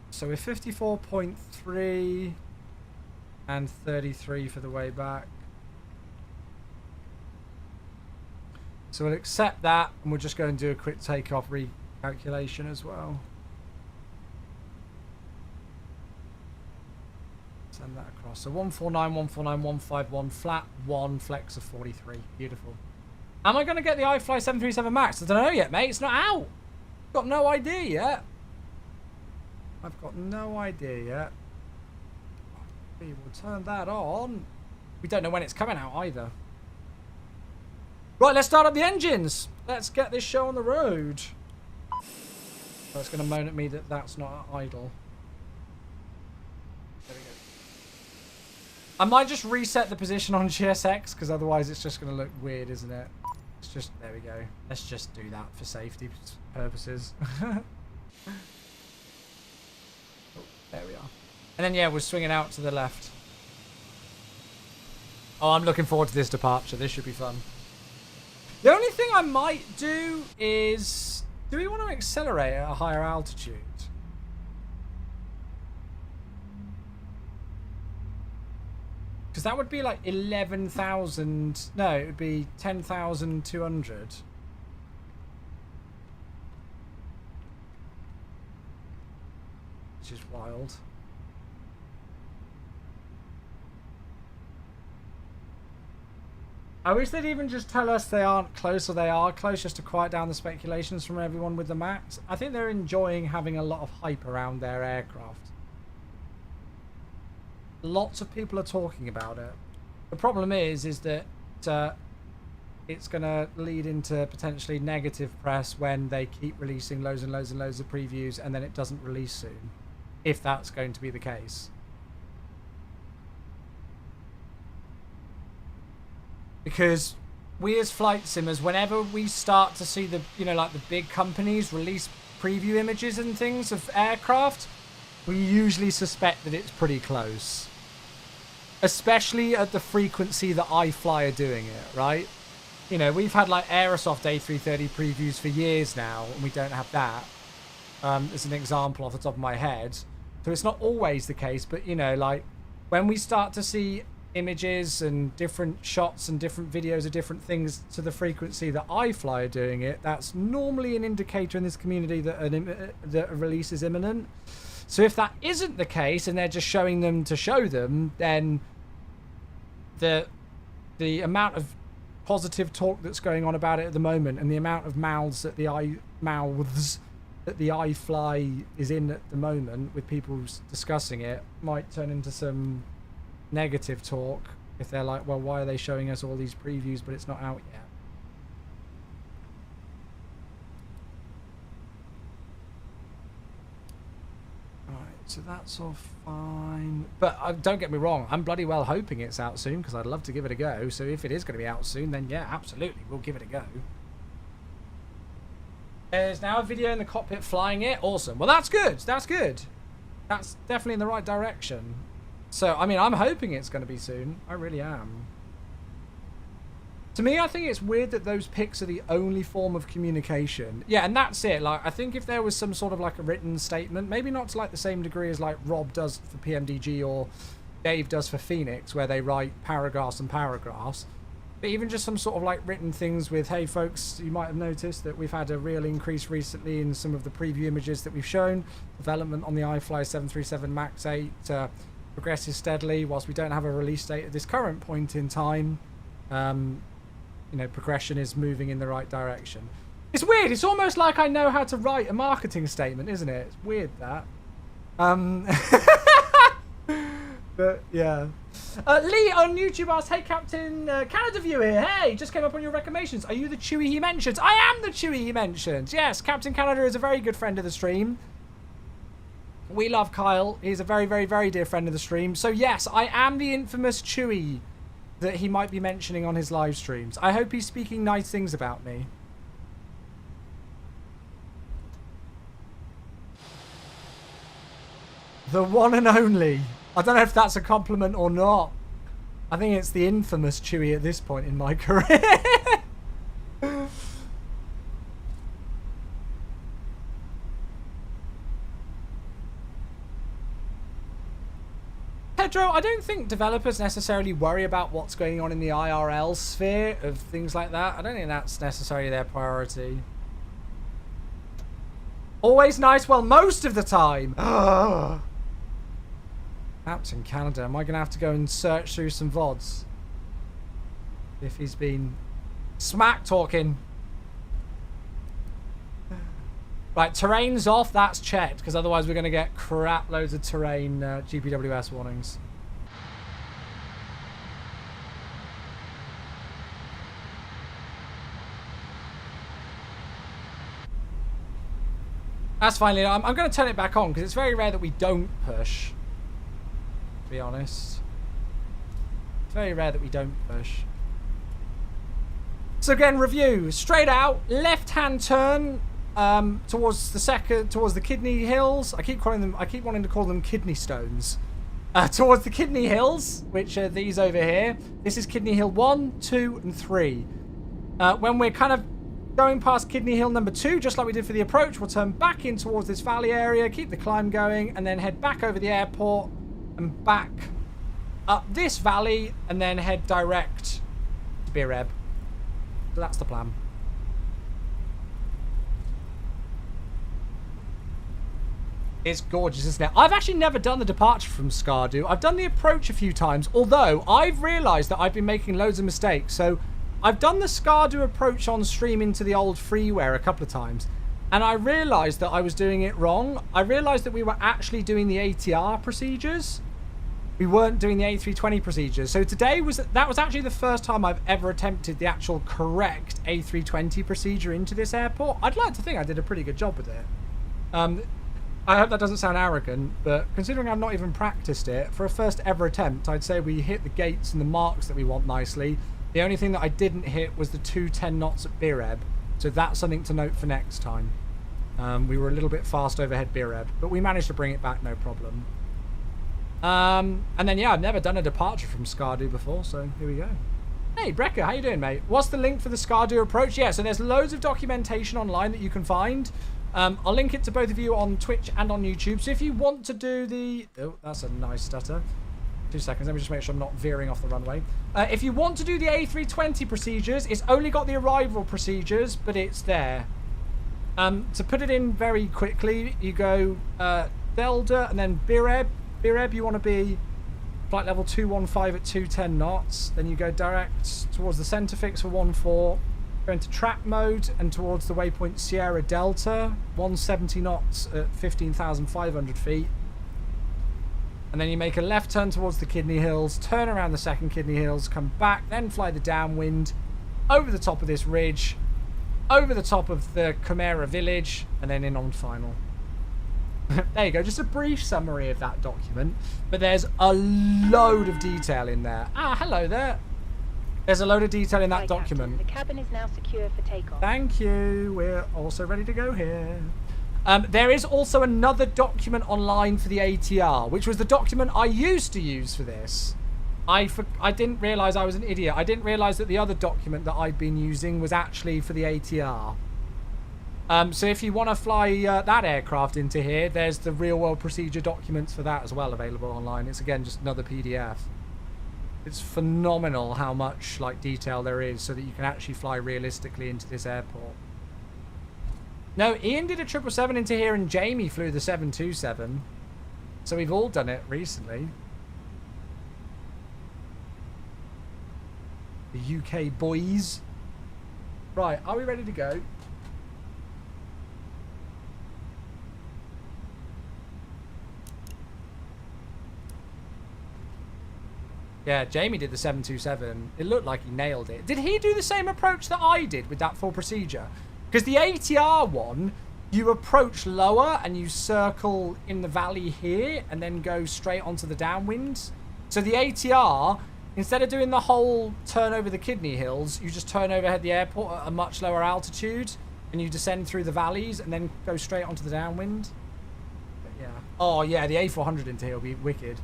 So we're 54.3 and 33 for the way back. So we'll accept that, and we'll just go and do a quick takeoff recalculation as well. Send that across. So 149, 149, 151, flat 1, flex of 43. Beautiful. Am I going to get the iFly 737 MAX? I don't know yet, mate. It's not out. Got no idea yet. I've got no idea yet. We will turn that on. We don't know when it's coming out either. Right, let's start up the engines. Let's get this show on the road. Oh, it's going to moan at me that that's not idle. There we go. I might just reset the position on GSX, because otherwise it's just going to look weird, isn't it? It's just, there we go. Let's just do that for safety purposes. Oh, there we are. And then, yeah, we're swinging out to the left. Oh, I'm looking forward to this departure. This should be fun. The only thing I might do is... Do we want to accelerate at a higher altitude? Because that would be like 11,000... No, it would be 10,200. Which is wild. I wish they'd even just tell us they aren't close or they are close, just to quiet down the speculations from everyone with the Max. I think they're enjoying having a lot of hype around their aircraft. Lots of people are talking about it. The problem is that it's going to lead into potentially negative press when they keep releasing loads and loads and loads of previews and then it doesn't release soon, if that's going to be the case. Because we as flight simmers, whenever we start to see the, you know, like the big companies release preview images and things of aircraft, we usually suspect that it's pretty close. Especially at the frequency that iFly are doing it, right? You know, we've had like Aerosoft A330 previews for years now, and we don't have that. As an example off the top of my head. So it's not always the case, but you know, like when we start to see images and different shots and different videos of different things to the frequency that iFly are doing it, that's normally an indicator in this community that that a release is imminent. So if that isn't the case and they're just showing them to show them, then the amount of positive talk that's going on about it at the moment and the amount of mouths that the iFly is in at the moment with people discussing it might turn into some negative talk if they're like, well, why are they showing us all these previews but it's not out yet? Alright, so that's all fine, but don't get me wrong, I'm bloody well hoping it's out soon because I'd love to give it a go. So if it is going to be out soon, then yeah, absolutely, we'll give it a go. There's now a video in the cockpit flying it. Awesome. Well, that's good. That's good. That's definitely in the right direction. So, I mean, I'm hoping it's going to be soon. I really am. To me, I think it's weird that those pics are the only form of communication. Yeah, and that's it. Like, I think if there was some sort of like a written statement, maybe not to like the same degree as like Rob does for PMDG or Dave does for Phoenix, where they write paragraphs and paragraphs. But even just some sort of like written things with, hey folks, you might have noticed that we've had a real increase recently in some of the preview images that we've shown. Development on the iFly 737 MAX 8 progresses steadily whilst we don't have a release date at this current point in time. You know, progression is moving in the right direction. It's weird. It's almost like I know how to write a marketing statement, isn't it? It's weird that. But yeah. Lee on YouTube asks, hey Captain Canada View here. Hey, just came up on your recommendations. Are you the Chewie he mentions? I am the Chewie he mentions. Yes, Captain Canada is a very good friend of the stream. We love Kyle. He's a very, very, very dear friend of the stream. So yes, I am the infamous Chewie that he might be mentioning on his live streams. I hope he's speaking nice things about me. The one and only. I don't know if that's a compliment or not. I think it's the infamous Chewie at this point in my career. Pedro, I don't think developers necessarily worry about what's going on in the IRL sphere of things like that. I don't think that's necessarily their priority. Always nice, well, most of the time. Captain Canada, am I going to have to go and search through some VODs? If he's been smack talking. Right, terrain's off, that's checked, because otherwise we're going to get crap loads of terrain GPWS warnings. That's fine, Leo. I'm going to turn it back on, because it's very rare that we don't push. To be honest. It's very rare that we don't push. So again, review. Straight out, left-hand turn towards the Kidney Hills. I keep wanting to call them kidney stones. Towards the Kidney Hills, which are these over here. This is Kidney Hill 1, 2, and 3. When we're kind of going past Kidney Hill number 2, just like we did for the approach, we'll turn back in towards this valley area, keep the climb going, and then head back over the airport and back up this valley, and then head direct to Bireb. So that's the plan. It's gorgeous, isn't it? I've actually never done the departure from Skardu. I've done the approach a few times, although I've realised that I've been making loads of mistakes. So I've done the Skardu approach on stream into the old freeware a couple of times, and I realised that I was doing it wrong. I realised that we were actually doing the ATR procedures. We weren't doing the A320 procedures. So today was actually the first time I've ever attempted the actual correct A320 procedure into this airport. I'd like to think I did a pretty good job with it. I hope that doesn't sound arrogant, but considering I've not even practiced it, for a first ever attempt, I'd say we hit the gates and the marks that we want nicely. The only thing that I didn't hit was the 210 knots at Bireb, so that's something to note for next time. We were a little bit fast overhead Bireb, but we managed to bring it back no problem. And then, yeah, I've never done a departure from Skardu before, so here we go. Hey, Brekka, how you doing, mate? What's the link for the Skardu approach? Yeah, so there's loads of documentation online that you can find. I'll link it to both of you on Twitch and on YouTube. So if you want to do the... Oh, that's a nice stutter. 2 seconds. Let me just make sure I'm not veering off the runway. If you want to do the A320 procedures, it's only got the arrival procedures, but it's there. To put it in very quickly, you go Delta and then Bireb. Bireb, you want to be flight level 215 at 210 knots. Then you go direct towards the center fix for 14. Go into trap mode and towards the waypoint Sierra Delta, 170 knots at 15,500 feet. And then you make a left turn towards the Kidney Hills, turn around the second Kidney Hills, come back, then fly the downwind, over the top of this ridge, over the top of the Chimera village, and then in on final. There you go, just a brief summary of that document. But there's a load of detail in there. Ah, hello there. There's a load of detail in that document. Captain. The cabin is now secure for takeoff. Thank you. We're also ready to go here. There is also another document online for the ATR, which was the document I used to use for this. I didn't realise I was an idiot. I didn't realise that the other document that I'd been using was actually for the ATR. So if you want to fly that aircraft into here, there's the real-world procedure documents for that as well available online. It's, again, just another PDF. It's phenomenal how much like detail there is so that you can actually fly realistically into this airport. No, Ian did a 777 into here and Jamie flew the 727. So we've all done it recently. The UK boys. Right, are we ready to go? Yeah, Jamie did the 727. It looked like he nailed it. Did he do the same approach that I did with that full procedure? Because the ATR one, you approach lower and you circle in the valley here and then go straight onto the downwind. So the ATR, instead of doing the whole turn over the kidney hills, you just turn overhead the airport at a much lower altitude and you descend through the valleys and then go straight onto the downwind. But yeah. Oh yeah, the A400 into here will be wicked.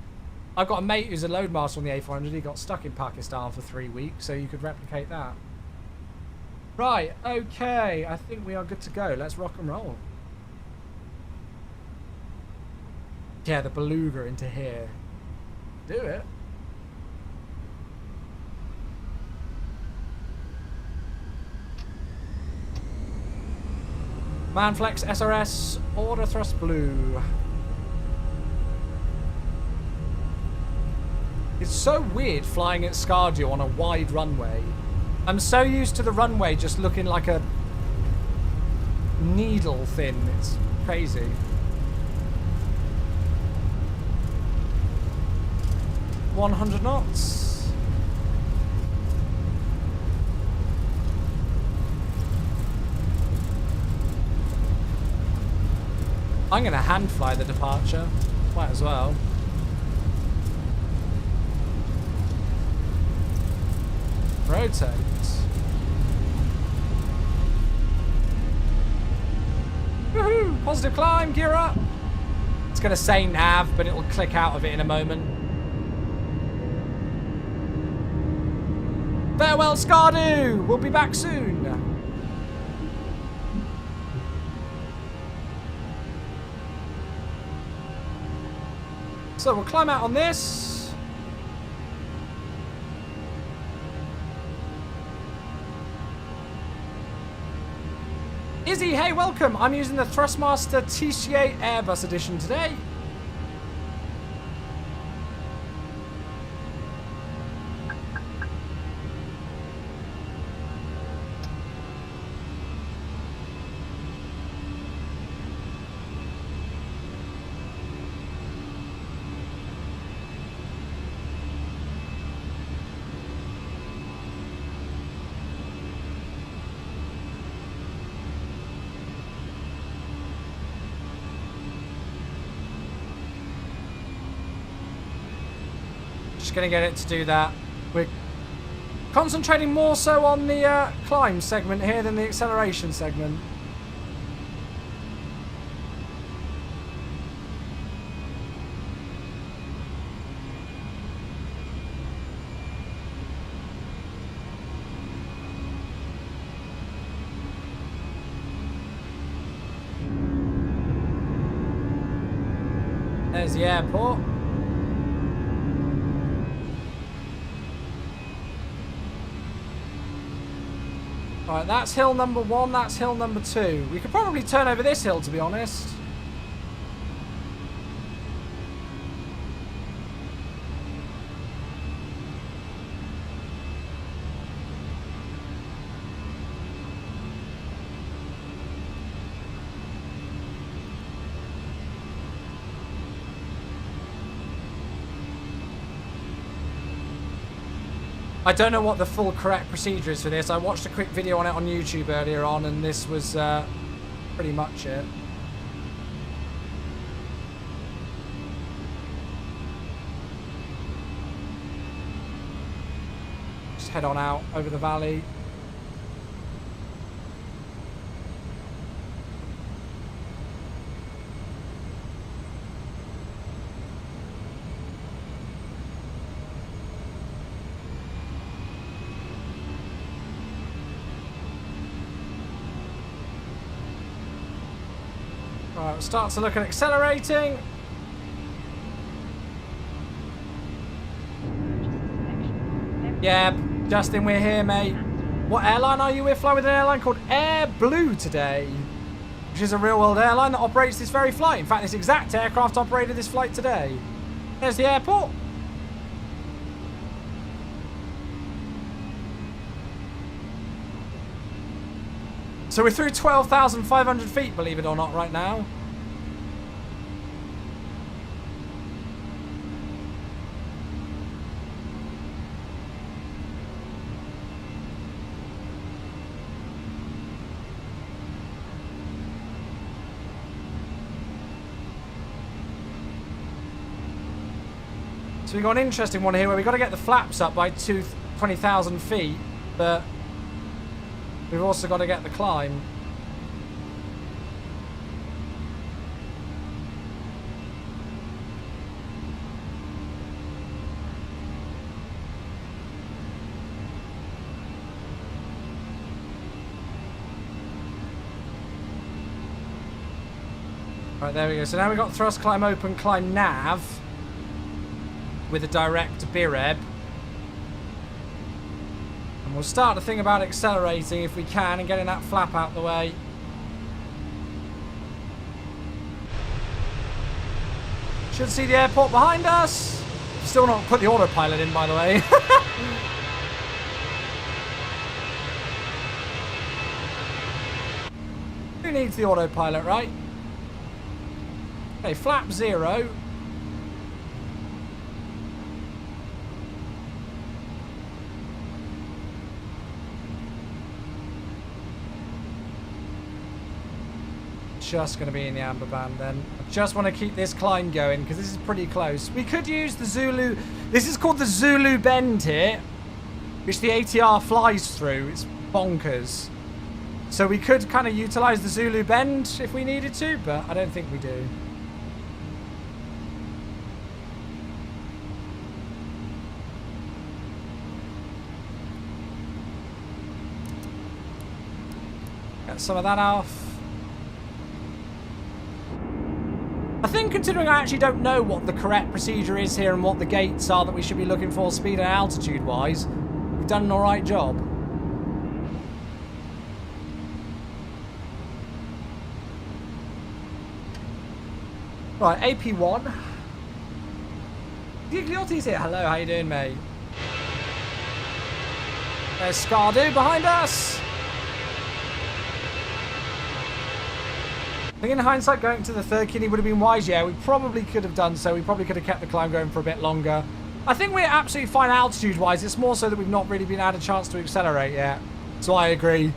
I've got a mate who's a loadmaster on the A400. He got stuck in Pakistan for 3 weeks, so you could replicate that. Right, okay. I think we are good to go. Let's rock and roll. Yeah, the beluga into here. Do it. Manflex SRS, order thrust blue. It's so weird flying at Skardu on a wide runway. I'm so used to the runway just looking like a needle thin. It's crazy. $100 knots. I'm going to hand fly the departure. Might as well. Rotate. Woohoo! Positive climb, gear up. It's going to say nav, but it'll click out of it in a moment. Farewell, Skardu! We'll be back soon. So we'll climb out on this. Izzy, hey, welcome. I'm using the Thrustmaster TCA Airbus edition today. Gonna get it to do that. We're concentrating more so on the climb segment here than the acceleration segment. There's the airport. Right, that's hill number 1, that's hill number 2. We could probably turn over this hill, to be honest. I don't know what the full correct procedure is for this. I watched a quick video on it on YouTube earlier on, and this was pretty much it. Just head on out over the valley. Right, we'll start to look at accelerating. Purchase inspection. Yeah, Justin, we're here, mate. What airline are you with? Fly with an airline called Air Blue today, which is a real-world airline that operates this very flight. In fact, this exact aircraft operated this flight today. There's the airport. So we're through 12,500 feet, believe it or not, right now. So we've got an interesting one here where we've got to get the flaps up by 20,000 feet, but we've also got to get the climb. Right, there we go. So now we've got thrust, climb, open, climb, nav with a direct BIREB. And we'll start to think about accelerating if we can and getting that flap out the way. Should see the airport behind us. Still not put the autopilot in, by the way. Who needs the autopilot, right? Okay, flap 0. Just going to be in the amber band then. I just want to keep this climb going because this is pretty close. We could use the Zulu. This is called the Zulu Bend here, which the ATR flies through. It's bonkers. So we could kind of utilize the Zulu Bend if we needed to, but I don't think we do. Get some of that off. I think considering I actually don't know what the correct procedure is here and what the gates are that we should be looking for speed and altitude wise, we've done an alright job. Right, AP1. Gigliotti's here. Hello, how you doing, mate? There's Skardu behind us. I think in hindsight, going to the third kidney would have been wise. Yeah, we probably could have done so. We probably could have kept the climb going for a bit longer. I think we're absolutely fine altitude-wise. It's more so that we've not really been had a chance to accelerate yet. So I agree.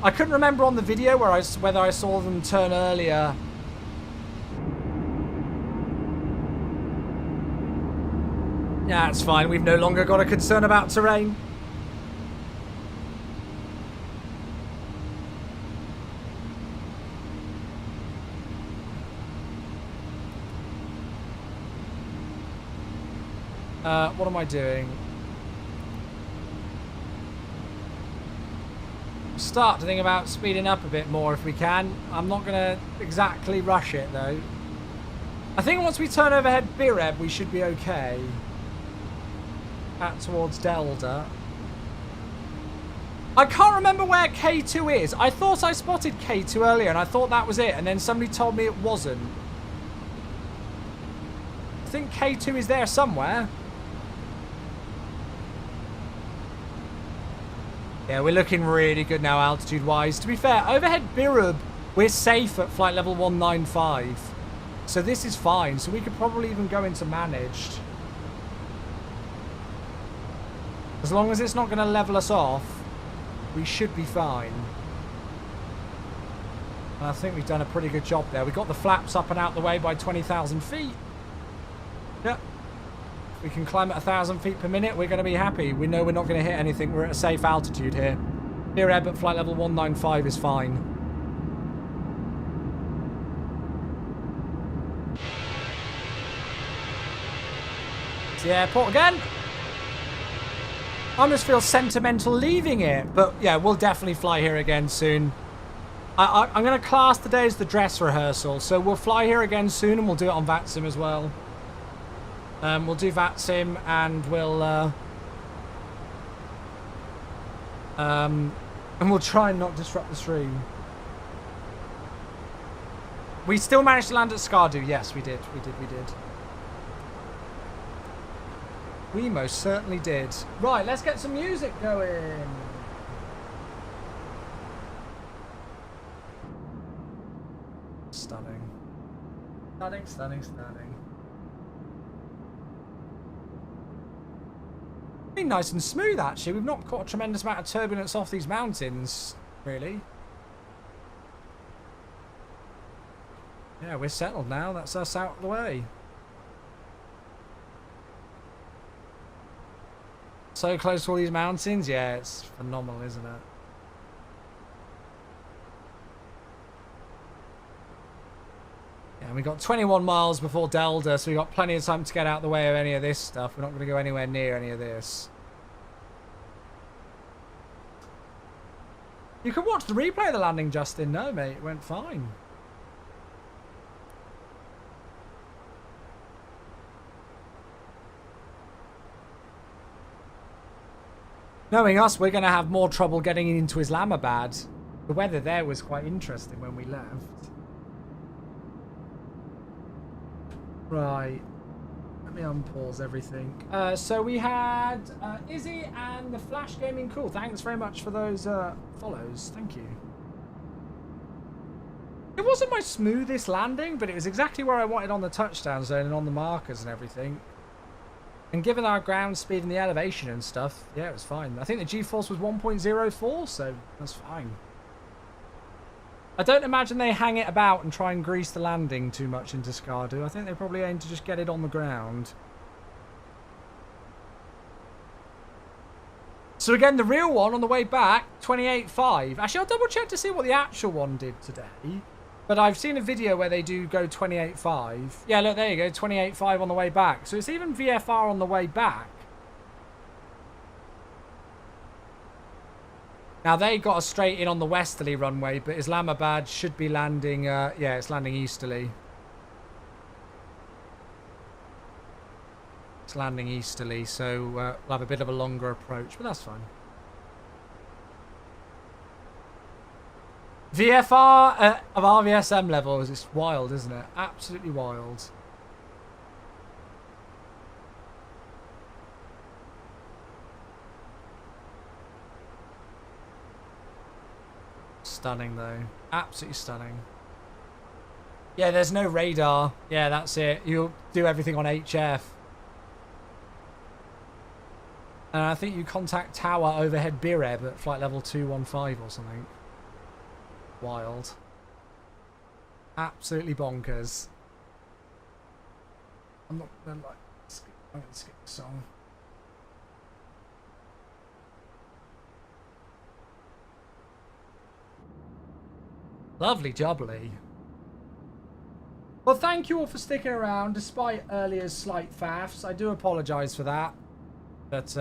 I couldn't remember on the video whether I saw them turn earlier. Yeah, it's fine. We've no longer got a concern about terrain. What am I doing? Start to think about speeding up a bit more if we can. I'm not going to exactly rush it though. I think once we turn overhead BIREB, we should be okay. Out towards Delta. I can't remember where K2 is. I thought I spotted K2 earlier and I thought that was it, and then somebody told me it wasn't. I think K2 is there somewhere. Yeah, we're looking really good now altitude-wise. To be fair, overhead BIREB, we're safe at flight level 195. So this is fine. So we could probably even go into managed. As long as it's not going to level us off, we should be fine. And I think we've done a pretty good job there. We got the flaps up and out the way by 20,000 feet. Yep. We can climb at 1,000 feet per minute. We're going to be happy. We know we're not going to hit anything. We're at a safe altitude here. BIREB at flight level 195 is fine. It's the airport again. I almost feel sentimental leaving it. But yeah, we'll definitely fly here again soon. I'm going to class today as the dress rehearsal. So we'll fly here again soon and we'll do it on VATSIM as well. We'll do VATSIM and we'll And we'll try and not disrupt the stream. We still managed to land at Skardu. Yes, we did. We did. We most certainly did. Right, let's get some music going. Stunning. Stunning. Been nice and smooth, actually. We've not caught a tremendous amount of turbulence off these mountains, really. Yeah, we're settled now. That's us out of the way. So close to all these mountains. Yeah, it's phenomenal, isn't it? Yeah, we got 21 miles before Delta, so we got plenty of time to get out of the way of any of this stuff. We're not going to go anywhere near any of this. You can watch the replay of the landing, Justin. No, mate, it went fine. Knowing us, we're going to have more trouble getting into Islamabad. The weather there was quite interesting when we left. Right. Let me unpause everything. So we had Izzy and the Flash Gaming. Cool. Thanks very much for those follows. Thank you. It wasn't my smoothest landing, but it was exactly where I wanted on the touchdown zone and on the markers and everything. And given our ground speed and the elevation and stuff, yeah, it was fine. I think the G-force was 1.04, so that's fine. I don't imagine they hang it about and try and grease the landing too much into Skardu. I think they probably aim to just get it on the ground. So again, the real one on the way back, 28.5. Actually, I'll double check to see what the actual one did today. But I've seen a video where they do go 28.5. Yeah, look, there you go, 28.5 on the way back. So it's even VFR on the way back. Now, they got a straight in on the westerly runway, but Islamabad should be landing, yeah, it's landing easterly. It's landing easterly, so we'll have a bit of a longer approach, but that's fine. VFR of RVSM levels, it's wild, isn't it? Absolutely wild. Stunning, though. Absolutely stunning. Yeah, there's no radar. Yeah, that's it. You'll do everything on HF. And I think you contact tower overhead Bireb at flight level 215 or something. Wild. Absolutely bonkers. I'm not gonna I'm gonna skip the song. Lovely jubbly. Well, thank you all for sticking around despite earlier slight faffs. I do apologise for that. But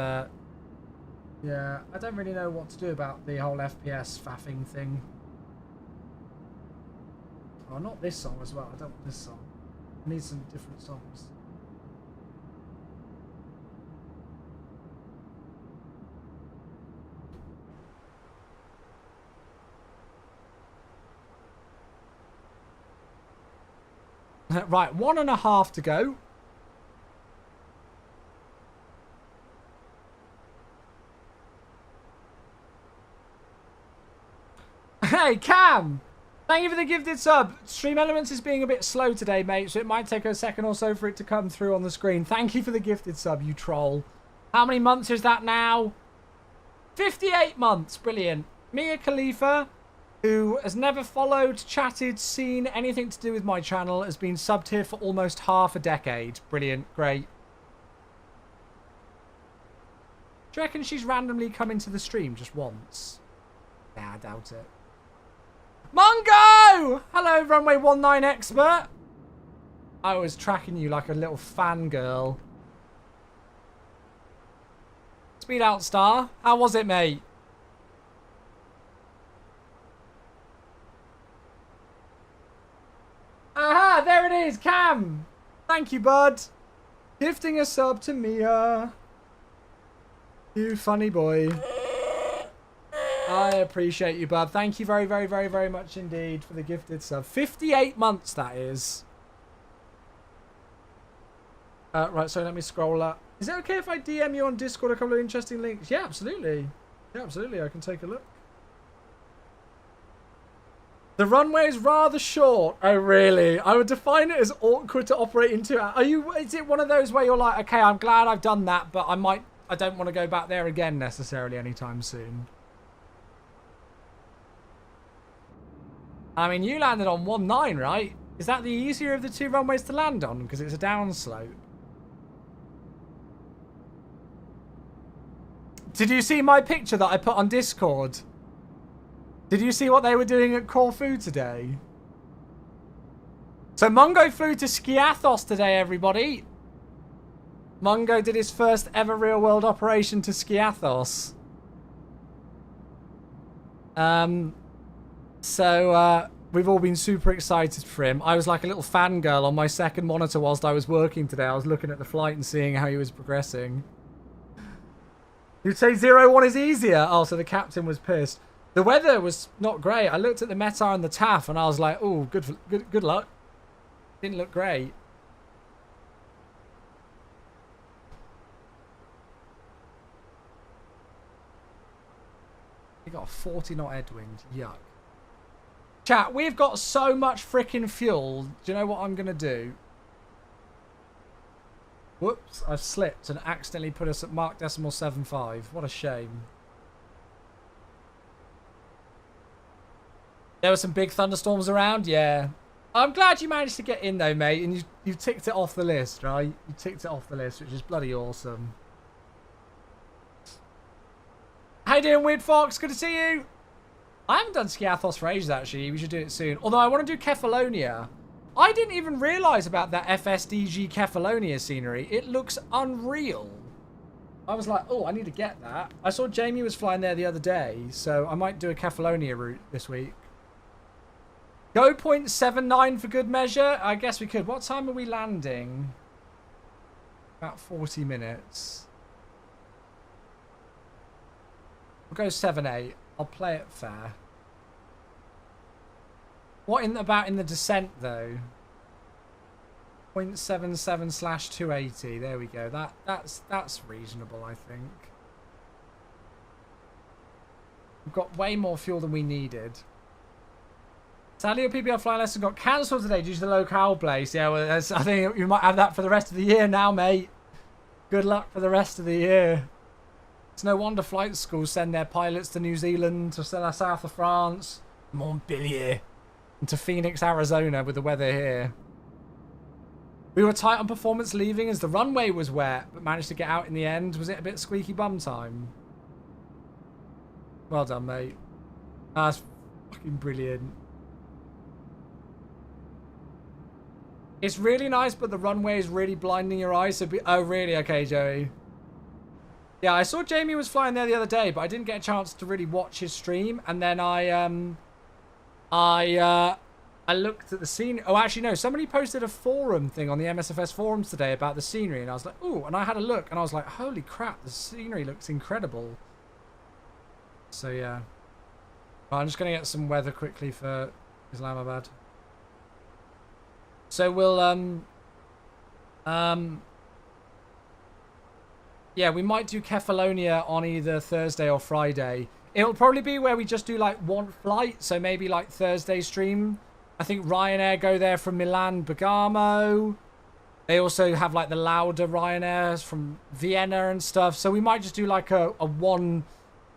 yeah, I don't really know what to do about the whole FPS faffing thing. Oh, not this song as well. I don't want this song. I need some different songs. Right, 1.5 to go. Hey, Cam! Thank you for the gifted sub. Stream Elements is being a bit slow today, mate, so it might take a second or so for it to come through on the screen. Thank you for the gifted sub, you troll. How many months is that now? 58 months. Brilliant. Mia Khalifa, who has never followed, chatted, seen anything to do with my channel, has been subbed here for almost half a decade. Brilliant. Great. Do you reckon she's randomly come into the stream just once? Nah, I doubt it. Mongo! Hello, Runway 19 expert. I was tracking you like a little fangirl. Speed out, Star. How was it, mate? Aha, there it is, Cam. Thank you, bud. Gifting a sub to Mia. You funny boy. I appreciate you, bud. Thank you very, very, very, very much indeed for the gifted sub. 58 months, that is. Right, so let me scroll up. Is it okay if I DM you on Discord a couple of interesting links? Yeah, absolutely. Yeah, absolutely. I can take a look. The runway is rather short. Oh, really? I would define it as awkward to operate into. Are you? Is it one of those where you're like, okay, I'm glad I've done that, but I don't want to go back there again necessarily anytime soon. I mean, you landed on 1.9, right? Is that the easier of the two runways to land on? Because it's a downslope. Did you see my picture that I put on Discord? Did you see what they were doing at Corfu today? So Mungo flew to Skiathos today, everybody. Mungo did his first ever real-world operation to Skiathos. We've all been super excited for him. I was like a little fangirl on my second monitor whilst I was working today. I was looking at the flight and seeing how he was progressing. You'd say 0-1 is easier? Oh, so the captain was pissed. The weather was not great. I looked at the METAR and the TAF and I was like, oh, good luck. Didn't look great. We got a 40 knot headwind. Yuck. Chat, we've got so much freaking fuel. Do you know what I'm going to do? Whoops, I've slipped and accidentally put us at Mach 0.75. What a shame. There were some big thunderstorms around, yeah. I'm glad you managed to get in though, mate, and you ticked it off the list, right? You ticked it off the list, which is bloody awesome. How you doing, Weird Fox? Good to see you. I haven't done Skiathos for ages, actually. We should do it soon. Although I want to do Kefalonia. I didn't even realise about that FSDG Kefalonia scenery. It looks unreal. I was like, oh, I need to get that. I saw Jamie was flying there the other day, so I might do a Kefalonia route this week. Go 0.79 for good measure? I guess we could. What time are we landing? About 40 minutes. We'll go 7.8. I'll play it fair. What about in the descent, though? 0.77/280. There we go. That's reasonable, I think. We've got way more fuel than we needed. Sadly, your PBR flying lesson got cancelled today due to the locale place. Yeah, well, I think you might have that for the rest of the year now, mate. Good luck for the rest of the year. It's no wonder flight schools send their pilots to New Zealand, to south of France, Montpellier, and to Phoenix, Arizona with the weather here. We were tight on performance leaving as the runway was wet, but managed to get out in the end. Was it a bit squeaky bum time? Well done, mate. That's fucking brilliant. It's really nice, but the runway is really blinding your eyes. So oh, really? Okay, Joey. Yeah, I saw Jamie was flying there the other day, but I didn't get a chance to really watch his stream. And then I looked at the scene. Oh, actually, no. Somebody posted a forum thing on the MSFS forums today about the scenery, and I was like, ooh. And I had a look, and I was like, holy crap, the scenery looks incredible. So yeah, well, I'm just gonna get some weather quickly for Islamabad. So we'll yeah, we might do Kefalonia on either Thursday or Friday. It'll probably be where we just do like one flight, so maybe like Thursday stream. I think Ryanair go there from Milan, Bergamo. They also have like the Lauda Ryanairs from Vienna and stuff. So we might just do like a one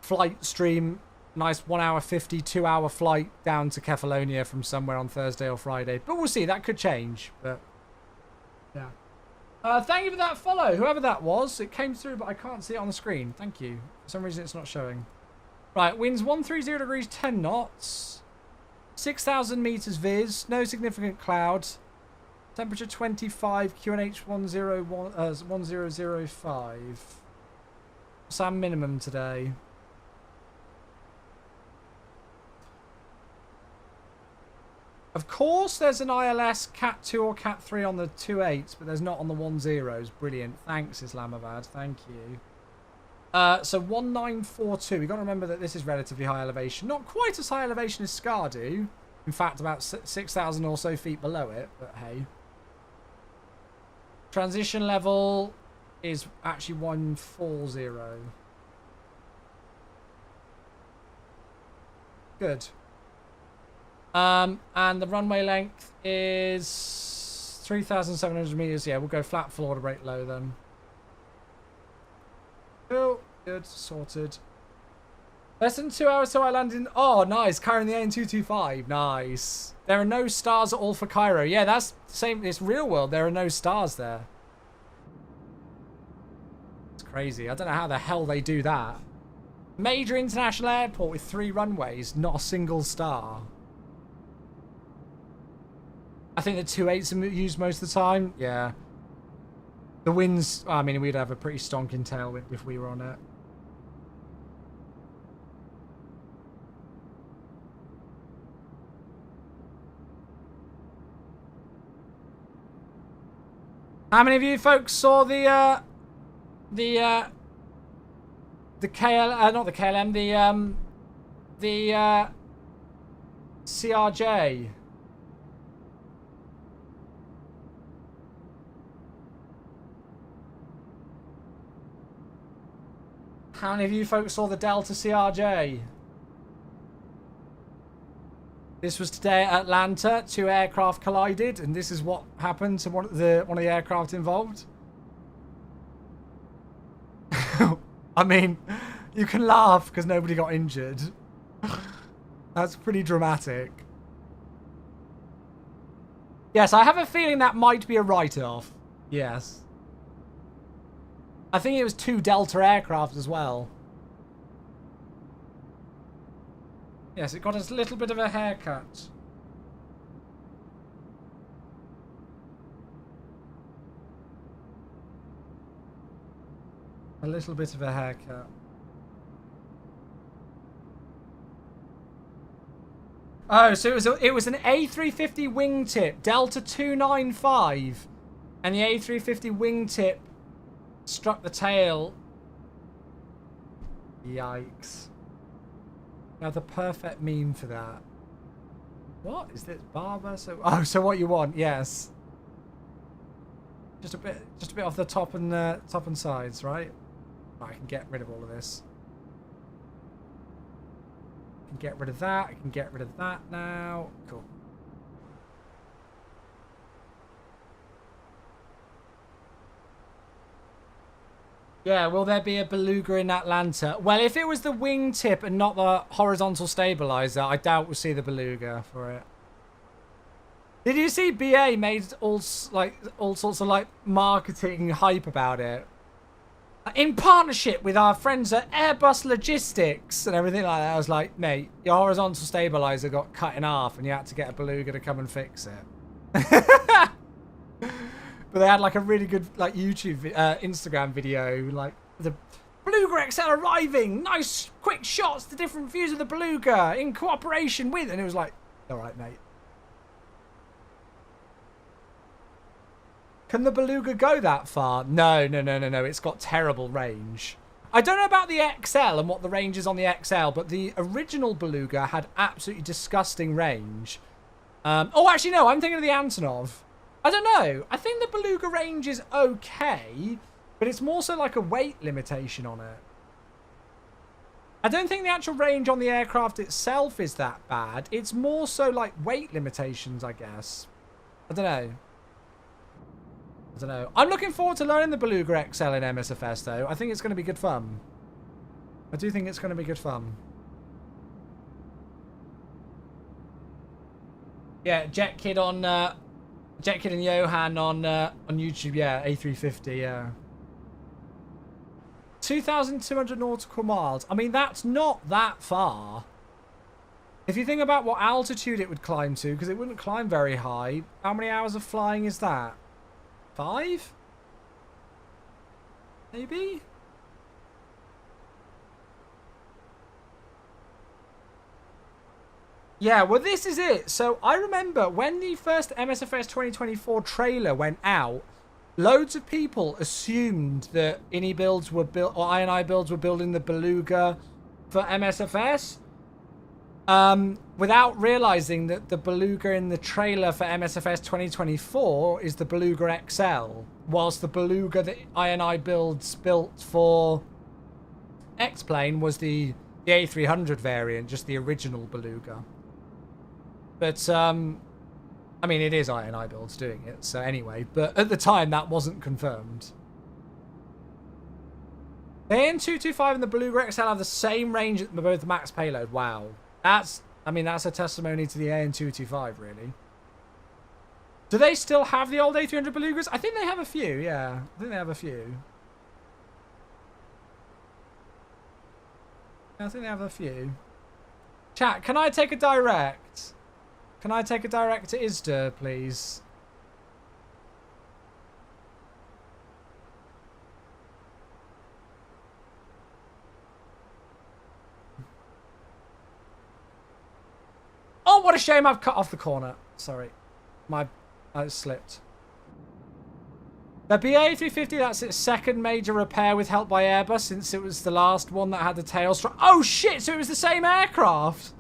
flight stream, nice 1 hour 50, 2 hour flight down to Kefalonia from somewhere on Thursday or Friday. But we'll see, that could change. But yeah. Thank you for that follow, whoever that was. It came through, but I can't see it on the screen. Thank you. For some reason, it's not showing. Right, winds 130 degrees, 10 knots. 6,000 meters viz. No significant clouds. Temperature 25, QNH 1005. What's our minimum today? Of course, there's an ILS Cat 2 or Cat 3 on the 28s, but there's not on the 10s. Brilliant. Thanks, Islamabad. Thank you. So 1942. We've got to remember that this is relatively high elevation. Not quite as high elevation as Skardu. In fact, about 6,000 or so feet below it. But hey. Transition level is actually 140. Good. And the runway length is 3,700 meters. Yeah, we'll go flat floor to brake low then. Cool. Good. Sorted. Less than 2 hours till I land in... Oh, nice. Cairo in the AN225. Nice. There are no stars at all for Cairo. Yeah, that's the same. It's real world. There are no stars there. It's crazy. I don't know how the hell they do that. Major international airport with 3 runways. Not a single star. I think the 2.8s are used most of the time. Yeah. The winds... I mean, we'd have a pretty stonking tailwind if we were on it. How many of you folks saw the KL, not the KLM, the CRJ? How many of you folks saw the Delta CRJ? This was today at Atlanta. 2 aircraft collided, and this is what happened to one of the aircraft involved. I mean, you can laugh because nobody got injured. That's pretty dramatic. Yes, I have a feeling that might be a write-off. Yes. I think it was 2 Delta aircraft as well. Yes, it got a little bit of a haircut. A little bit of a haircut. Oh, so it was an A350 wingtip, Delta 295. And the A350 wingtip struck the tail. Yikes. Now the perfect meme for that. What is this, Barber? So what you want? Yes. Just a bit off the top and sides, right? Right, I can get rid of all of this. I can get rid of that. I can get rid of that now. Cool. Yeah, will there be a beluga in Atlanta? Well, if it was the wingtip and not the horizontal stabilizer, I doubt we'll see the beluga for it. Did you see BA made all sorts of like marketing hype about it? In partnership with our friends at Airbus Logistics and everything like that. I was like, mate, your horizontal stabilizer got cut in half and you had to get a beluga to come and fix it. But they had like a really good like YouTube, Instagram video, like the Beluga XL arriving, nice quick shots, the different views of the Beluga in cooperation with, and it was like, all right, mate. Can the Beluga go that far? No. It's got terrible range. I don't know about the XL and what the range is on the XL, but the original Beluga had absolutely disgusting range. Oh, actually, no, I'm thinking of the Antonov. I don't know. I think the Beluga range is okay, but it's more so like a weight limitation on it. I don't think the actual range on the aircraft itself is that bad. It's more so like weight limitations, I guess. I don't know. I'm looking forward to learning the Beluga XL in MSFS, though. I think it's going to be good fun. I do think it's going to be good fun. Yeah, Jet Kid and Johan on YouTube, yeah, A350, yeah. 2,200 nautical miles. I mean, that's not that far. If you think about what altitude it would climb to, because it wouldn't climb very high, how many hours of flying is that? 5? Maybe? Yeah, well, this is it. So I remember when the first MSFS 2024 trailer went out, loads of people assumed that INI builds were built, or INI builds were building the Beluga for MSFS, without realizing that the Beluga in the trailer for MSFS 2024 is the Beluga XL, whilst the Beluga that INI builds built for X-Plane was the A300 variant, just the original Beluga. But, I mean, it is INI builds doing it, so anyway. But at the time, that wasn't confirmed. The AN225 and the Beluga XL have the same range at both max payload. Wow. That's a testimony to the AN225, really. Do they still have the old A300 Belugas? I think they have a few, yeah. I think they have a few. I think they have a few. Chat, can I take a direct? Can I take a direct to ISDA, please? Oh, what a shame I've cut off the corner. Sorry. I slipped. The BA350, that's its second major repair with help by Airbus since it was the last one that had the tail strike. Oh shit, so it was the same aircraft.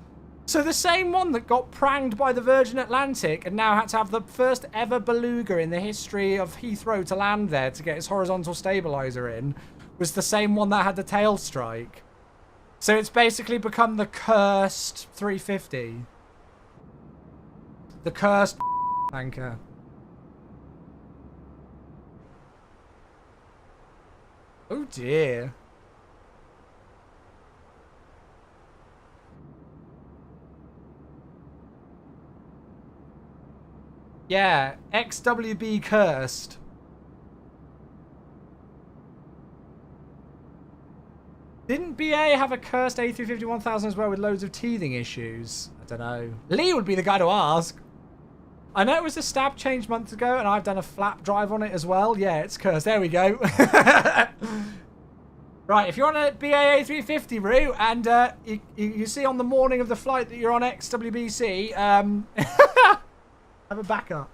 So the same one that got pranged by the Virgin Atlantic and now had to have the first ever Beluga in the history of Heathrow to land there to get its horizontal stabilizer in was the same one that had the tail strike. So it's basically become the cursed 350. The cursed tanker. Oh dear. Yeah, XWB cursed. Didn't BA have a cursed A350-1000 as well with loads of teething issues? I don't know. Lee would be the guy to ask. I know it was a stab change months ago and I've done a flap drive on it as well. Yeah, it's cursed. There we go. Right, if you're on a BA A350 route and you see on the morning of the flight that you're on XWBC, have a backup.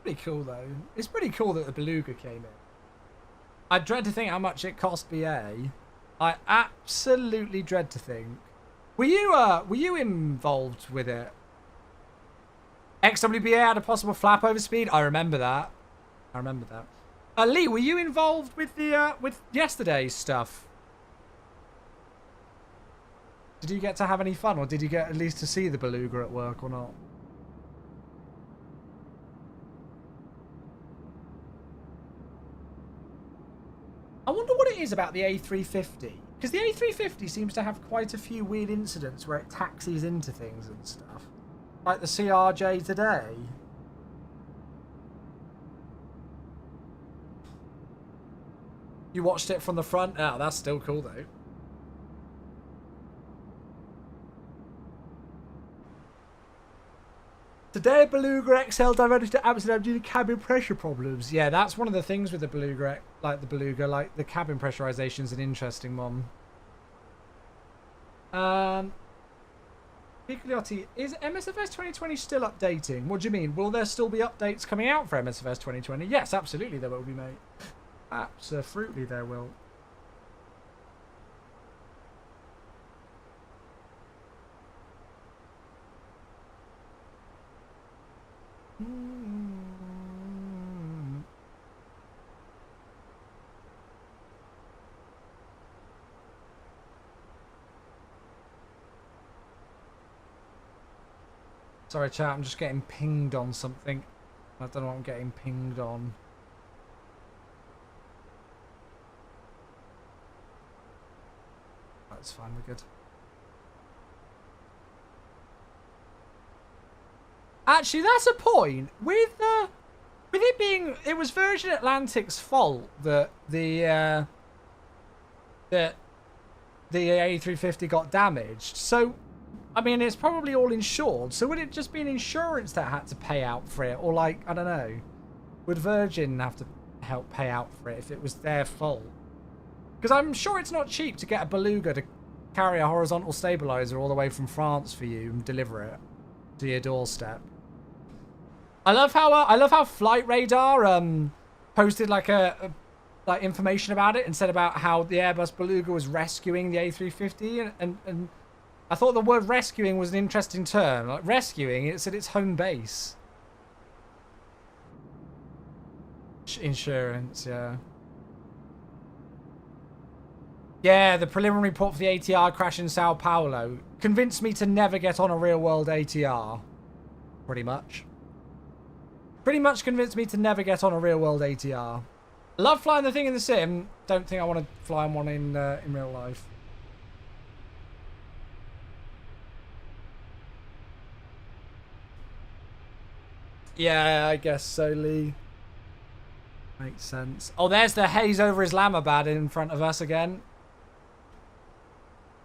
Pretty cool though. It's pretty cool that the Beluga came in. I dread to think how much it cost BA. I absolutely dread to think. Were you involved with it? XWBA had a possible flap over speed. I remember that. I remember that. Lee, were you involved with the with yesterday's stuff? Did you get to have any fun, or did you get at least to see the Beluga at work or not? I wonder what it is about the A350. Because the A350 seems to have quite a few weird incidents where it taxis into things and stuff. Like the CRJ today. You watched it from the front? Oh, that's still cool though. Today, Beluga XL diverted to Amsterdam due to cabin pressure problems. Yeah, that's one of the things with the Beluga, like the cabin pressurization is an interesting one. Pigliotti, is MSFS 2020 still updating? What do you mean? Will there still be updates coming out for MSFS 2020? Yes, absolutely there will be, mate. Absolutely there will. Sorry, chat, I'm just getting pinged on something. I don't know what I'm getting pinged on. That's fine, we're good. Actually, that's a point. With it being, it was Virgin Atlantic's fault that the A350 got damaged. So, I mean, it's probably all insured. So would it just be an insurance that had to pay out for it? Or like, I don't know. Would Virgin have to help pay out for it if it was their fault? Because I'm sure it's not cheap to get a beluga to carry a horizontal stabilizer all the way from France for you and deliver it to your doorstep. I love how Flight Radar posted like like information about it and said about how the Airbus Beluga was rescuing the A350 and I thought the word rescuing was an interesting term. Like rescuing, it's at its home base. Insurance, yeah. Yeah, the preliminary report for the ATR crash in Sao Paulo convinced me to never get on a real-world ATR. Pretty much. Pretty much convinced me to never get on a real-world ATR. Love flying the thing in the sim. Don't think I want to fly on one in real life. Yeah, I guess so, Lee. Makes sense. Oh, there's the haze over Islamabad in front of us again.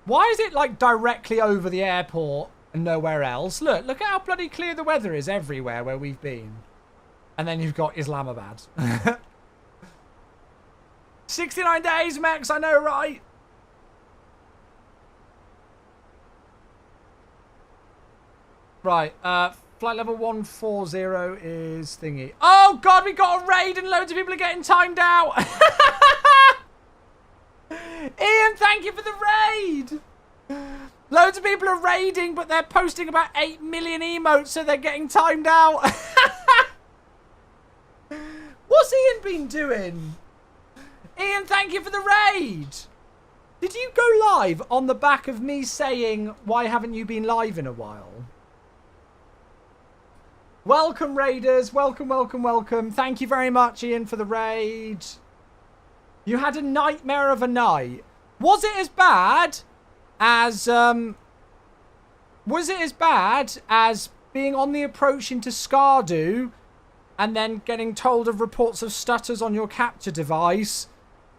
Why is it like directly over the airport and nowhere else? Look at how bloody clear the weather is everywhere where we've been. And then you've got Islamabad. 69 days, Max, I know, right? Right, flight level 140 is thingy. Oh, God, we got a raid and loads of people are getting timed out. Ian, thank you for the raid. Loads of people are raiding, but they're posting about 8 million emotes, so they're getting timed out. What's Ian been doing? Ian, thank you for the raid. Did you go live on the back of me saying, why haven't you been live in a while? Welcome, raiders. Welcome, welcome, welcome. Thank you very much, Ian, for the raid. You had a nightmare of a night. Was it as bad as being on the approach into Skardu and then getting told of reports of stutters on your capture device,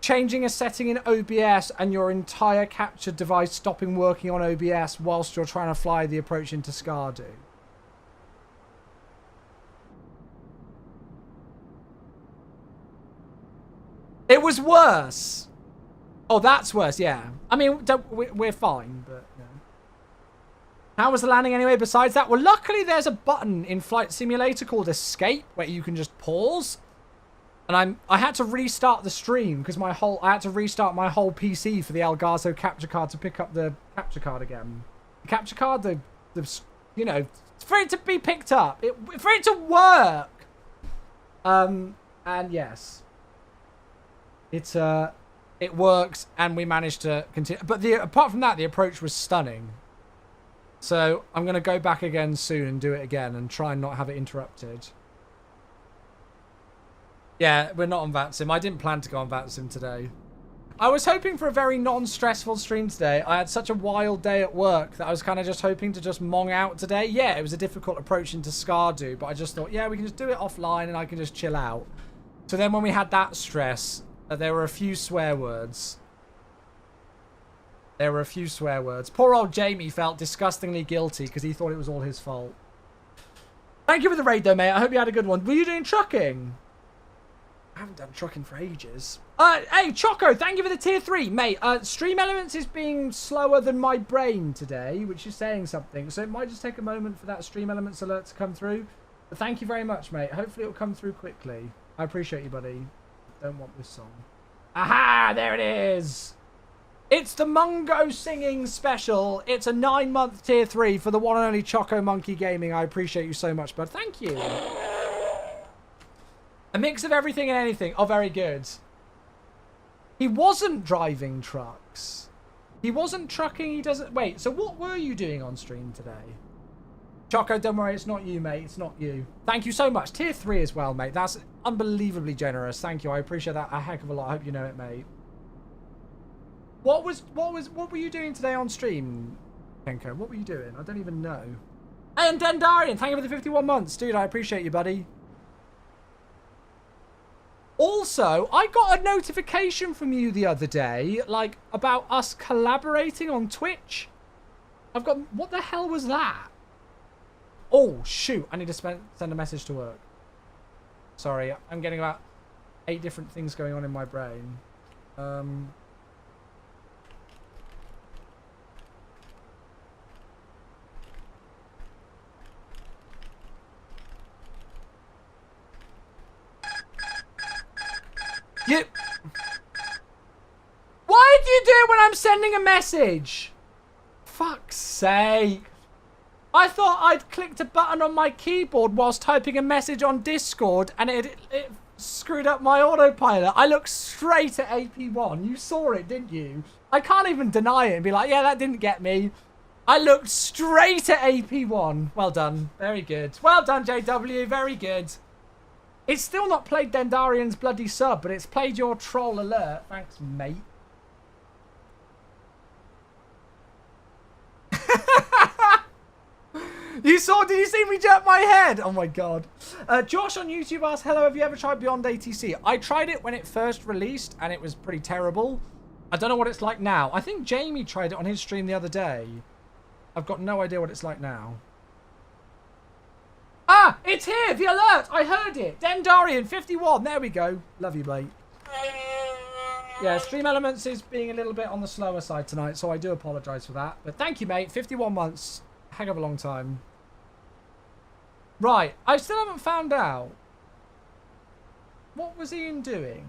changing a setting in OBS and your entire capture device stopping working on OBS whilst you're trying to fly the approach into Skardu? It was worse. Oh, that's worse, yeah. I mean, we're fine, but yeah. How was the landing anyway besides that? Well, luckily there's a button in Flight Simulator called Escape where you can just pause. And I had to restart the stream because I had to restart my whole PC for the Elgato capture card to pick up the capture card again. The capture card, you know, for it to be picked up, for it to work. And yes. It works, and we managed to continue. But apart from that, the approach was stunning. So I'm going to go back again soon and do it again and try and not have it interrupted. Yeah, we're not on VATSIM. I didn't plan to go on VATSIM today. I was hoping for a very non-stressful stream today. I had such a wild day at work that I was kind of just hoping to just mong out today. Yeah, it was a difficult approach into Skardu, but I just thought, yeah, we can just do it offline and I can just chill out. So then when we had that stress, there were a few swear words. Poor old Jamie felt disgustingly guilty because he thought it was all his fault. Thank you for the raid though, mate. I hope you had a good one. Were you doing trucking? I haven't done trucking for ages. Hey, Choco, thank you for the tier 3. Mate, Stream Elements is being slower than my brain today, which is saying something. So it might just take a moment for that Stream Elements alert to come through. But thank you very much, mate. Hopefully it'll come through quickly. I appreciate you, buddy. Don't want this song. Aha! There it is! It's the Mungo singing special. It's a 9-month tier 3 for the one and only Choco Monkey Gaming. I appreciate you so much, bud. Thank you. A mix of everything and anything. Oh, very good. He wasn't driving trucks. He wasn't trucking. He doesn't... Wait, so what were you doing on stream today? Choco, don't worry. It's not you, mate. It's not you. Thank you so much. Tier 3 as well, mate. That's unbelievably generous. Thank you. I appreciate that a heck of a lot. I hope you know it, mate. What were you doing today on stream, Kenko? What were you doing? I don't even know. And Dendarian, thank you for the 51 months. Dude, I appreciate you, buddy. Also, I got a notification from you the other day, like, about us collaborating on Twitch. What the hell was that? Oh, shoot. I need to send a message to work. Sorry, I'm getting about 8 different things going on in my brain. You... Why do you do it when I'm sending a message? Fuck's sake. I thought I'd clicked a button on my keyboard whilst typing a message on Discord and it screwed up my autopilot. I looked straight at AP1. You saw it, didn't you? I can't even deny it and be like, yeah, that didn't get me. I looked straight at AP1. Well done. Very good. Well done, JW. Very good. It's still not played Dendarian's bloody sub, but it's played your troll alert. Thanks, mate. You saw, did you see me jerk my head? Oh my god. Josh on YouTube asked, hello, have you ever tried Beyond ATC? I tried it when it first released and it was pretty terrible. I don't know what it's like now. I think Jamie tried it on his stream the other day. I've got no idea what it's like now. Ah, it's here, the alert. I heard it. Dendarian 51. There we go. Love you, mate. Yeah, Stream Elements is being a little bit on the slower side tonight, so I do apologise for that. But thank you, mate. 51 months. Heck of a long time. Right, I still haven't found out. What was Ian doing?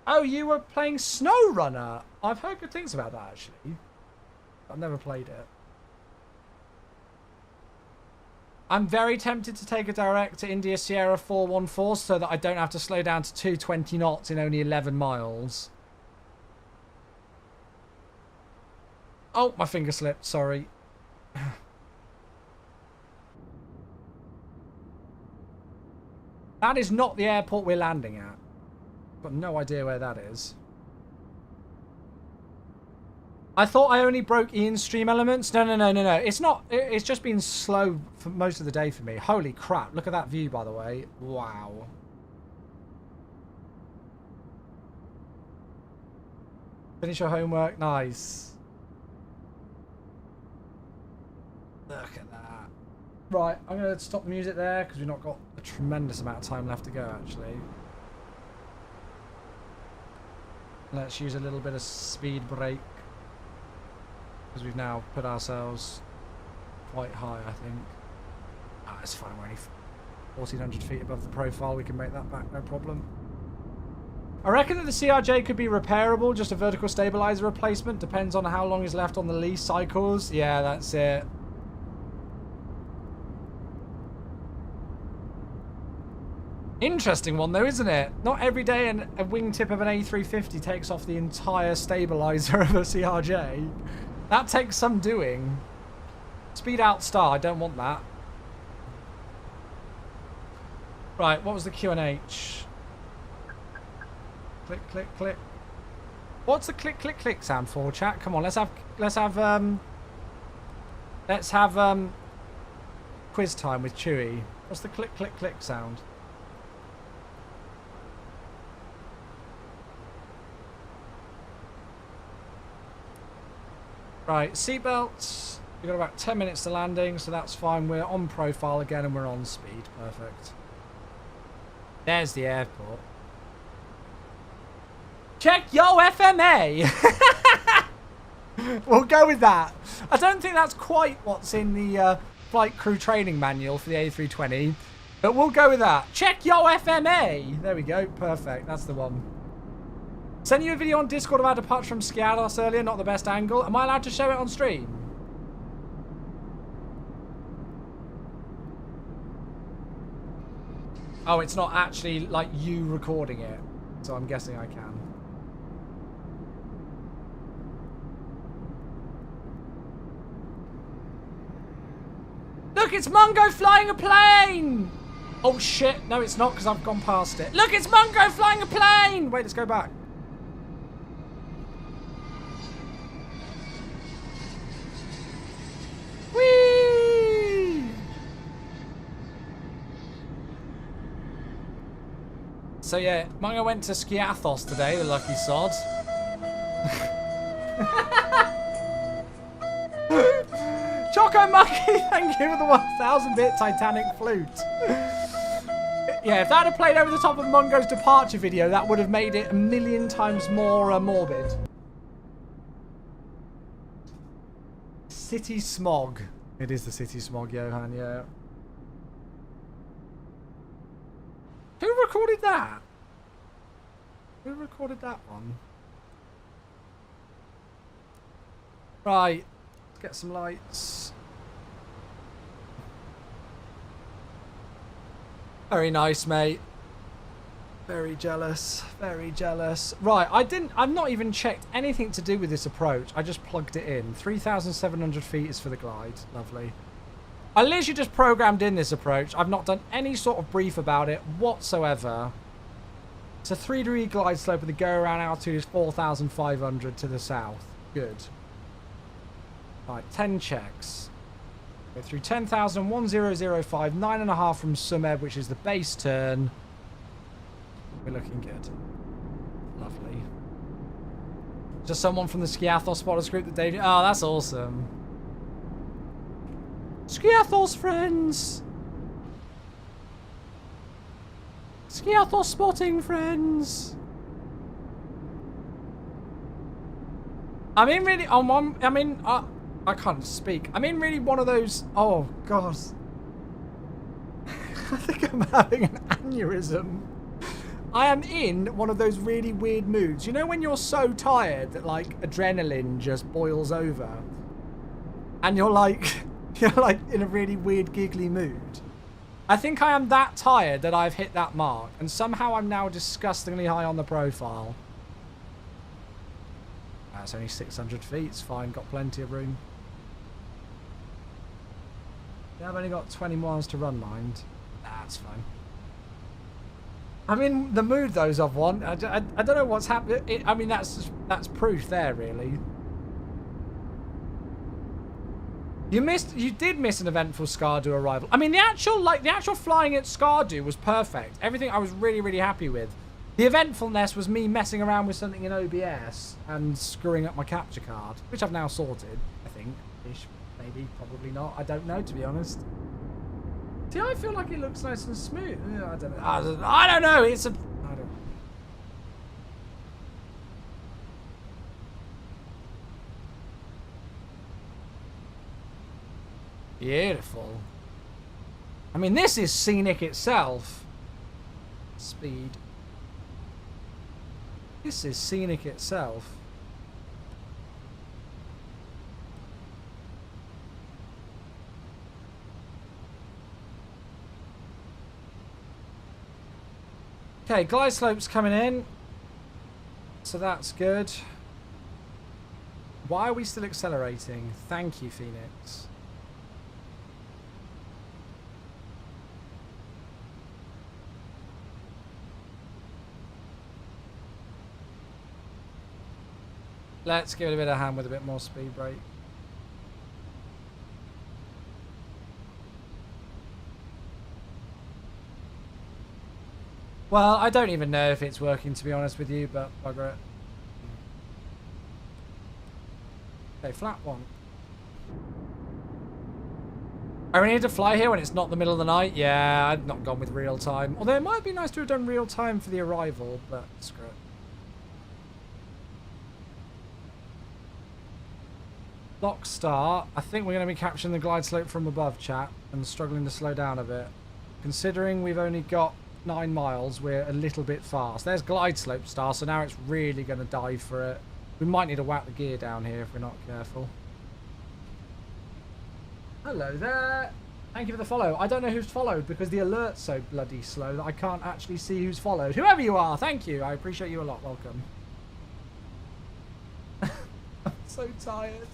Oh, you were playing SnowRunner. I've heard good things about that, actually. I've never played it. I'm very tempted to take a direct to India Sierra 414 so that I don't have to slow down to 220 knots in only 11 miles. Oh, my finger slipped. Sorry. That is not the airport we're landing at. Got no idea where that is. I thought I only broke Ian's Stream Elements. No. It's not. It's just been slow for most of the day for me. Holy crap. Look at that view, by the way. Wow. Finish your homework. Nice. Look at that. Right, I'm going to stop the music there because we've not got a tremendous amount of time left to go, actually. Let's use a little bit of speed brake because we've now put ourselves quite high, I think. Ah, it's fine, we're only 1,400 feet above the profile. We can make that back, no problem. I reckon that the CRJ could be repairable, just a vertical stabilizer replacement. Depends on how long is left on the lease cycles. Yeah, that's it. Interesting one though, isn't it? Not every day a wingtip of an A320 takes off the entire stabilizer of a CRJ. That takes some doing. Speed out star, I don't want that. Right, what was the QNH? Click, click, click. What's the click, click, click sound for, chat? Come on, let's have quiz time with Chewy. What's the click, click, click sound? Right, seatbelts. We've got about 10 minutes to landing, so that's fine. We're on profile again and we're on speed. Perfect. There's the airport. Check yo FMA! We'll go with that. I don't think that's quite what's in the flight crew training manual for the A320, but we'll go with that. Check yo FMA! There we go. Perfect. That's the one. Sent you a video on Discord about departure from Skiados earlier, not the best angle. Am I allowed to show it on stream? Oh, it's not actually like you recording it, so I'm guessing I can. Look, it's Mungo flying a plane! Oh shit, no it's not because I've gone past it. Look, it's Mungo flying a plane! Wait, let's go back. Whee! So yeah, Mungo went to Skiathos today, the lucky sod. Choco Monkey, thank you for the 1000-bit Titanic flute. Yeah, if that had played over the top of Mungo's departure video, that would have made it a million times more morbid. City smog. It is the city smog, Johan, yeah. Who recorded that? Who recorded that one? Right. Let's get some lights. Very nice, mate. Very jealous. Very jealous. Right, I've not even checked anything to do with this approach. I just plugged it in. 3,700 feet is for the glide. Lovely. I literally just programmed in this approach. I've not done any sort of brief about it whatsoever. It's a 3-degree glide slope with the go around altitude is 4,500 to the south. Good. Right, 10 checks. Go through 10,000, 1005, 9.5 from Sumed, which is the base turn. We're looking good. Lovely. Just someone from the Skiathos spotters group that David... Oh, that's awesome. Skiathos friends! Skiathos spotting friends! I mean, really... I can't speak. I'm in really one of those... Oh, God. I think I'm having an aneurysm. I am in one of those really weird moods. You know when you're so tired that, like, adrenaline just boils over? And you're like in a really weird giggly mood. I think I am that tired that I've hit that mark. And somehow I'm now disgustingly high on the profile. That's only 600 feet. It's fine. Got plenty of room. Yeah, I've only got 20 miles to run, mind. That's fine. I'm in the mood, though, Zov1. I don't know what's happened. I mean, that's proof there, really. You did miss an eventful Skardu arrival. I mean, the actual flying at Skardu was perfect. Everything I was really, really happy with. The eventfulness was me messing around with something in OBS and screwing up my capture card, which I've now sorted, I think. Ish, maybe, probably not. I don't know, to be honest. See, I feel like it looks nice and smooth. I don't know. I don't know. It's a... I don't... Beautiful. I mean, this is scenic itself. Speed. This is scenic itself. Okay, glide slope's coming in. So that's good. Why are we still accelerating? Thank you, Phoenix. Let's give it a bit of a hand with a bit more speed brake. Well, I don't even know if it's working, to be honest with you, but bugger it. Okay, flat one. I really need to fly here when it's not the middle of the night? Yeah, I've not gone with real time. Although it might be nice to have done real time for the arrival, but screw it. Lock start. I think we're going to be capturing the glide slope from above, chat, and struggling to slow down a bit. Considering we've only got 9 miles, we're a little bit fast. There's glide slope star, so now it's really going to dive for it. We might need to whack the gear down here if we're not careful. Hello there. Thank you for the follow. I don't know who's followed because the alert's so bloody slow that I can't actually see who's followed. Whoever you are, thank you. I appreciate you a lot. Welcome. I'm so tired.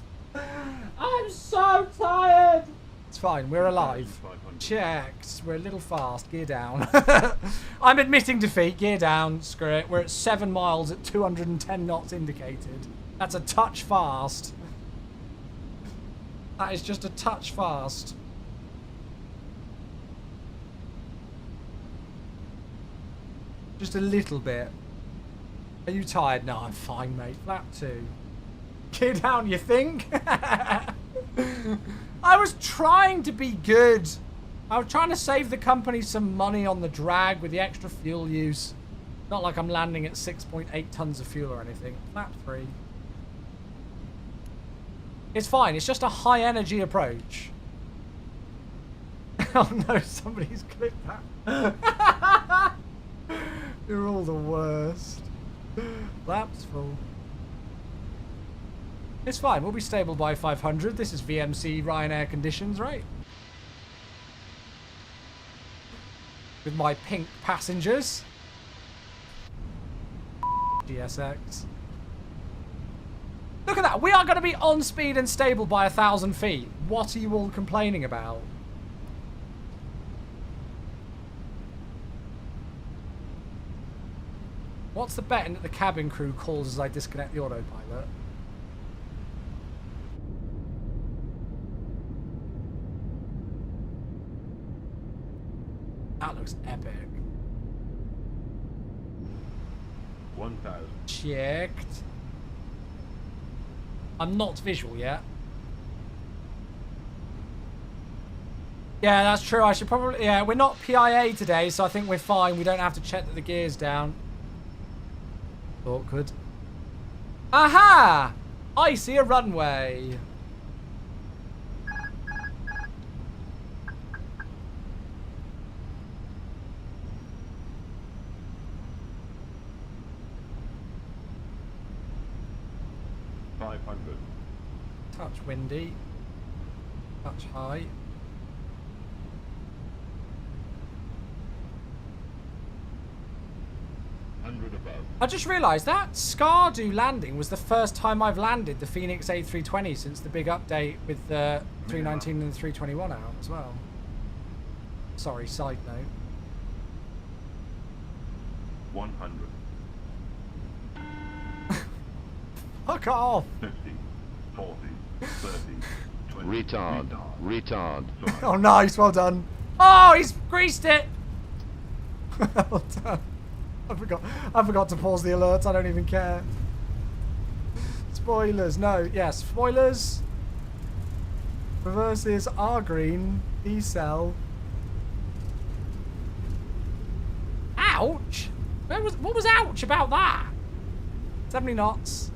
I'm so tired. It's fine. We're alive. Checked. We're a little fast. Gear down. I'm admitting defeat. Gear down. Screw it. We're at 7 miles at 210 knots indicated. That's a touch fast. That is just a touch fast. Just a little bit. Are you tired? No, I'm fine, mate. Flat 2. Gear down, you think? I was trying to be good. I was trying to save the company some money on the drag with the extra fuel use. Not like I'm landing at 6.8 tons of fuel or anything. Flat 3. It's fine. It's just a high energy approach. Oh no, somebody's clipped that. You're all the worst. Laps full. It's fine. We'll be stable by 500. This is VMC Ryanair conditions, right? With my pink passengers. GSX. Look at that. We are going to be on speed and stable by 1,000 feet. What are you all complaining about? What's the betting that the cabin crew calls as I disconnect the autopilot? That looks epic. 1,000. Checked. I'm not visual yet. Yeah, that's true. I should probably... Yeah, we're not PIA today, so I think we're fine. We don't have to check that the gear's down. Awkward. Aha! I see a runway. Touch windy. Touch high. I just realised that Skardu landing was the first time I've landed the Phoenix A320 since the big update with the 319 and the 321 out as well. Sorry, side note. 100. Fuck off! 50, 40, 30, 20. Retard. Oh, nice, well done. Oh, he's greased it! Well done. I forgot to pause the alerts, I don't even care. Spoilers, no, yes, spoilers. Reverses are green, decel. Ouch! What was ouch about that? 70 knots.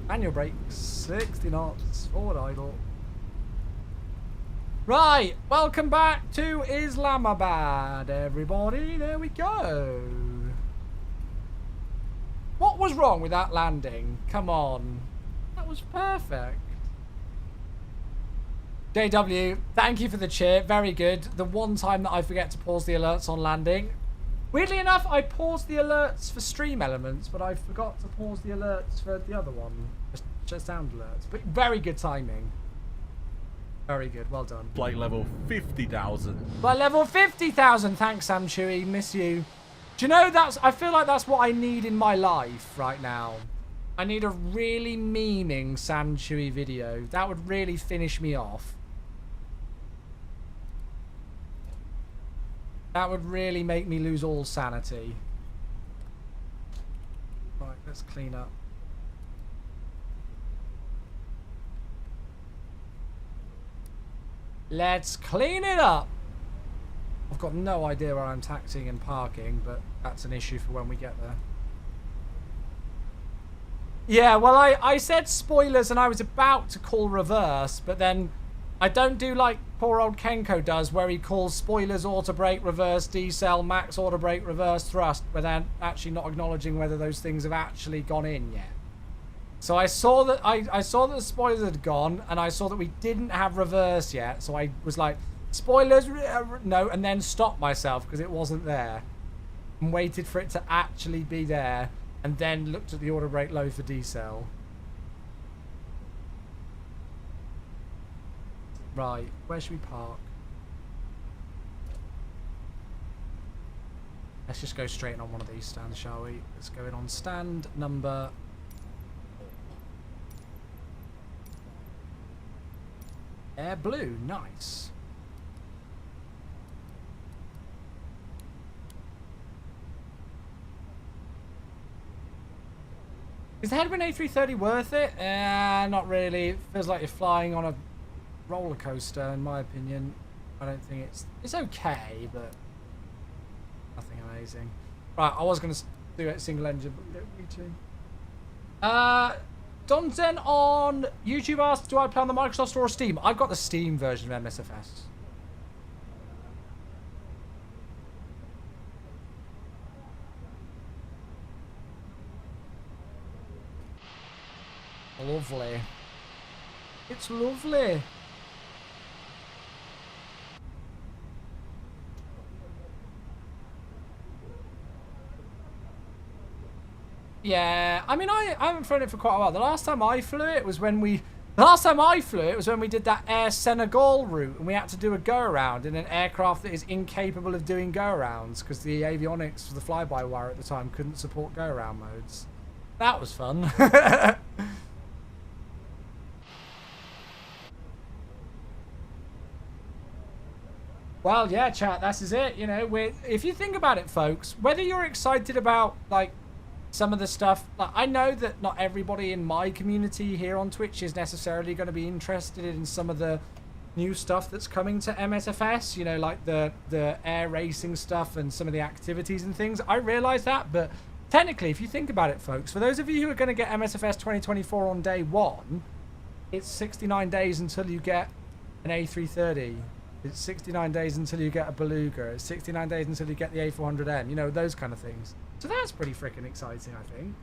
Manual brakes, 60 knots, forward idle. Right, welcome back to Islamabad, everybody. There we go. What was wrong with that landing? Come on. That was perfect. JW, thank you for the cheer. Very good. The one time that I forget to pause the alerts on landing. Weirdly enough, I paused the alerts for stream elements, but I forgot to pause the alerts for the other one. Just sound alerts. But very good timing. Very good. Well done. Flight level 50,000. Flight level 50,000. Thanks, Sam Chewy. Miss you. Do you know, I feel like that's what I need in my life right now. I need a really memeing Sam Chewy video. That would really finish me off. That would really make me lose all sanity. Right, let's clean up. Let's clean it up. I've got no idea where I'm taxiing and parking, but that's an issue for when we get there. Yeah, well, I said spoilers and I was about to call reverse, but then I don't do like poor old Kenko does, where he calls spoilers, auto brake, reverse, decel, max, auto brake, reverse thrust, without actually not acknowledging whether those things have actually gone in yet. So I saw that I saw that the spoilers had gone, and I saw that we didn't have reverse yet. So I was like, spoilers, no, and then stopped myself because it wasn't there, and waited for it to actually be there, and then looked at the auto brake low for decel. Right, where should we park? Let's just go straight in on one of these stands, shall we? Let's go in on stand number... Air blue, nice. Is the headwind A330 worth it? Not really. It feels like you're flying on a roller coaster, in my opinion. I don't think it's okay, but nothing amazing. Right, I was going to do it single engine, but we don't need to. Donzen on YouTube asked, do I play on the Microsoft Store or Steam? I've got the Steam version of MSFS. Lovely. It's lovely. Yeah, I mean, I haven't flown it for quite a while. The last time I flew it was when we did that Air Senegal route, and we had to do a go-around in an aircraft that is incapable of doing go-arounds because the avionics for the fly-by-wire at the time couldn't support go-around modes. That was fun. Well, yeah, chat, this is it. You know, if you think about it, folks, whether you're excited about, like, some of the stuff, like, I know that not everybody in my community here on Twitch is necessarily going to be interested in some of the new stuff that's coming to MSFS, you know, like the air racing stuff and some of the activities and things. I realize that, but technically, if you think about it, folks, for those of you who are going to get MSFS 2024 on day one, it's 69 days until you get an A330. It's 69 days until you get a Beluga. It's 69 days until you get the A400M. You know, those kind of things. So that's pretty freaking exciting, I think.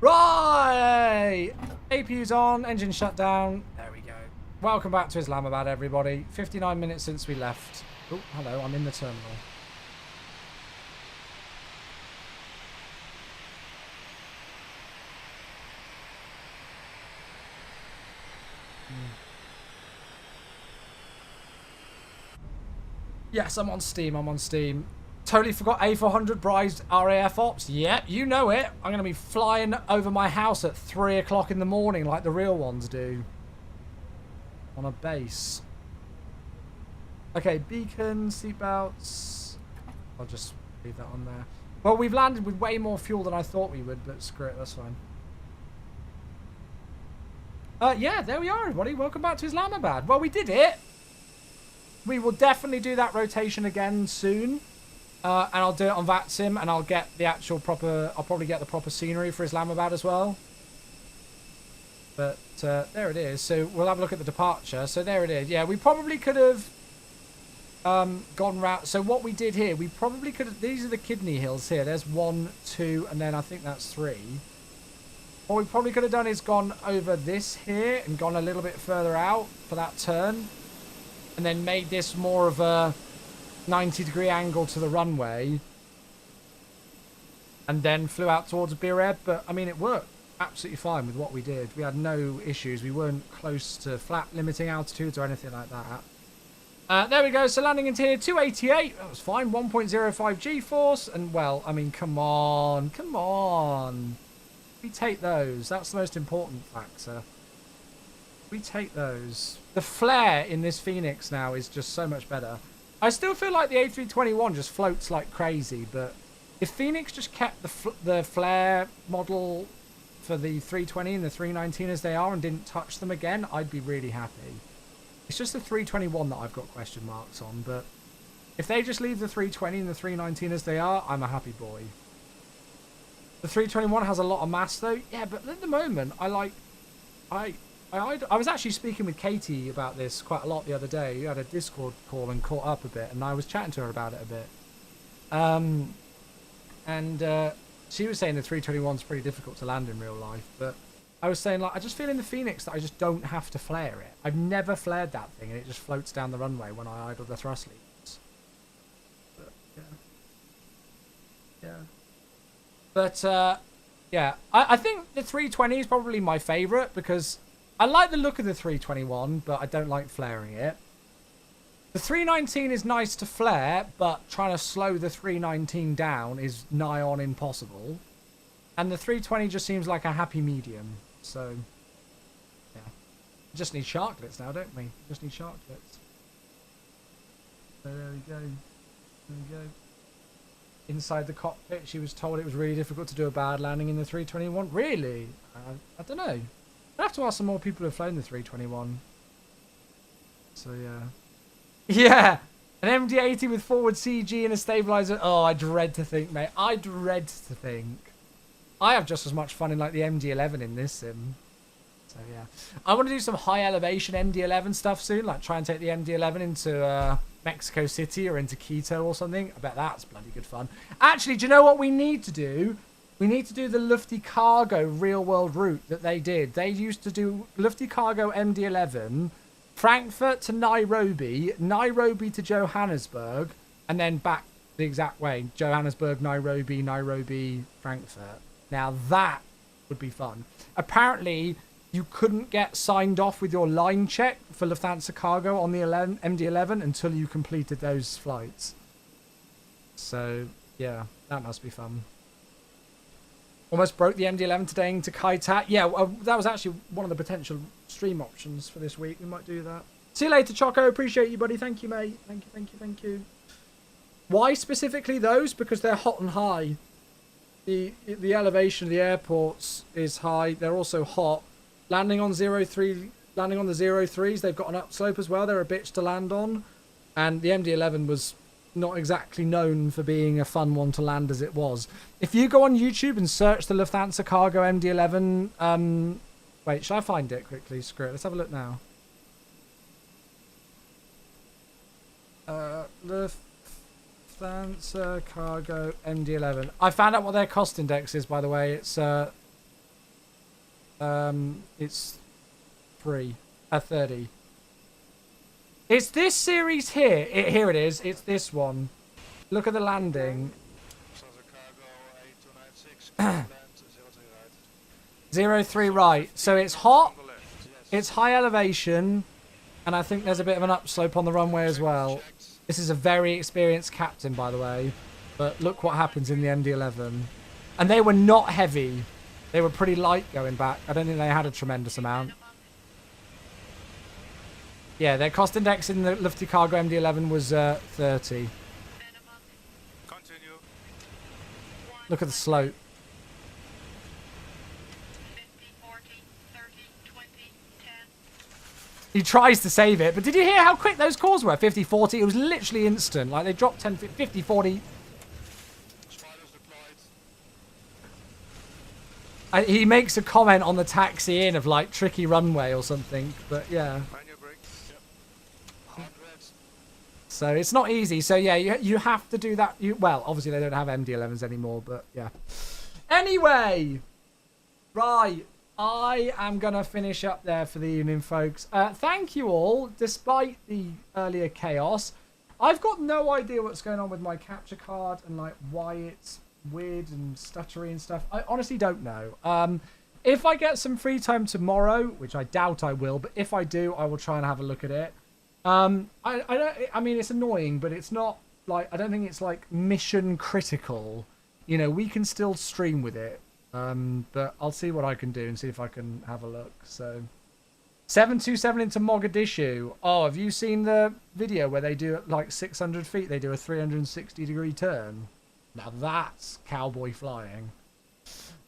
Right! APU's on. Engine shut down. There we go. Welcome back to Islamabad, everybody. 59 minutes since we left. Oh, hello. I'm in the terminal. Yes, I'm on Steam. I'm on Steam. Totally forgot A400 Brized RAF Ops. Yep, you know it. I'm going to be flying over my house at 3 o'clock in the morning like the real ones do. On a base. Okay, beacon, seatbelts. I'll just leave that on there. Well, we've landed with way more fuel than I thought we would, but screw it, that's fine. Yeah, there we are, everybody. Welcome back to Islamabad. Well, we did it. We will definitely do that rotation again soon. And I'll do it on VATSIM, and I'll get the actual proper... I'll probably get the proper scenery for Islamabad as well. But there it is. So we'll have a look at the departure. So there it is. Yeah, we probably could have gone round... So what we did here, we probably could have... These are the kidney hills here. There's 1, 2, and then I think that's 3. What we probably could have done is gone over this here and gone a little bit further out for that turn. And then made this more of a 90-degree angle to the runway. And then flew out towards Bireb. But, I mean, it worked absolutely fine with what we did. We had no issues. We weren't close to flat limiting altitudes or anything like that. There we go. So landing into here, 288. That was fine. 1.05 G-force. And, well, I mean, come on. Come on. We take those. That's the most important factor. We take those. The flare in this Phoenix now is just so much better. I still feel like the A321 just floats like crazy, but if Phoenix just kept the flare model for the 320 and the 319 as they are and didn't touch them again, I'd be really happy. It's just the 321 that I've got question marks on, but if they just leave the 320 and the 319 as they are, I'm a happy boy. The 321 has a lot of mass though. Yeah, but at the moment, I was actually speaking with Katie about this quite a lot the other day. We had a Discord call and caught up a bit, and I was chatting to her about it a bit. She was saying the 321's pretty difficult to land in real life, but I was saying, like, I just feel in the Phoenix that I just don't have to flare it. I've never flared that thing, and it just floats down the runway when I idle the thrust leads. But, yeah. But, yeah, I think the 320 is probably my favourite because I like the look of the 321, but I don't like flaring it. The 319 is nice to flare, but trying to slow the 319 down is nigh on impossible. And the 320 just seems like a happy medium. So, yeah. We just need sharklets now, don't we? Just need sharklets. So there we go. There we go. Inside the cockpit, she was told it was really difficult to do a bad landing in the 321. Really? I don't know. I'll have to ask some more people who have flown the 321. So, yeah. Yeah! An MD-80 with forward CG and a stabilizer. Oh, I dread to think, mate. I dread to think. I have just as much fun in, like, the MD-11 in this sim. So, yeah. I want to do some high elevation MD-11 stuff soon. Like, try and take the MD-11 into Mexico City or into Quito or something. I bet that's bloody good fun. Actually, do you know what we need to do? We need to do the Lufty Cargo real world route that they did. They used to do Lufty Cargo MD-11, Frankfurt to Nairobi, Nairobi to Johannesburg, and then back the exact way. Johannesburg, Nairobi, Nairobi, Frankfurt. Now that would be fun. Apparently, you couldn't get signed off with your line check for Lufthansa Cargo on the MD-11 until you completed those flights. So, yeah, that must be fun. Almost broke the MD-11 today into Kaitat. Yeah, that was actually one of the potential stream options for this week. We might do that. See you later, Choco. Appreciate you, buddy. Thank you, mate. Thank you, thank you, thank you. Why specifically those? Because they're hot and high. The elevation of the airports is high. They're also hot. Landing on the 03s, they've got an upslope as well. They're a bitch to land on. And the MD-11 was not exactly known for being a fun one to land as it was. If you go on YouTube and search the Lufthansa Cargo MD-11, wait, should I find it quickly? Screw it. Let's have a look now. Lufthansa Cargo MD-11. I found out what their cost index is, by the way. It's 30. It's this series here. Here it is. It's this one. Look at the landing. 03 right. So it's hot. It's high elevation. And I think there's a bit of an upslope on the runway as well. This is a very experienced captain, by the way. But look what happens in the MD-11. And they were not heavy. They were pretty light going back. I don't think they had a tremendous amount. Yeah, their cost index in the Lufty Cargo MD-11 was 30. Continue. Look at the slope. 50, 40, 30, 20, 10. He tries to save it, but did you hear how quick those calls were? 50, 40, it was literally instant. Like, they dropped 10, 50, 40. He makes a comment on the taxi in of, like, tricky runway or something, but yeah. So it's not easy. So yeah, you have to do that. Well, obviously they don't have MD-11s anymore, but yeah. Anyway, right. I am going to finish up there for the evening, folks. Thank you all, despite the earlier chaos. I've got no idea what's going on with my capture card and like why it's weird and stuttery and stuff. I honestly don't know. If I get some free time tomorrow, which I doubt I will, but if I do, I will try and have a look at it. I mean, it's annoying, but it's not like, I don't think it's like mission critical. You know, we can still stream with it. But I'll see what I can do and see if I can have a look. So 727 into Mogadishu. Oh, have you seen the video where they do at like 600 feet? They do a 360-degree turn. Now that's cowboy flying.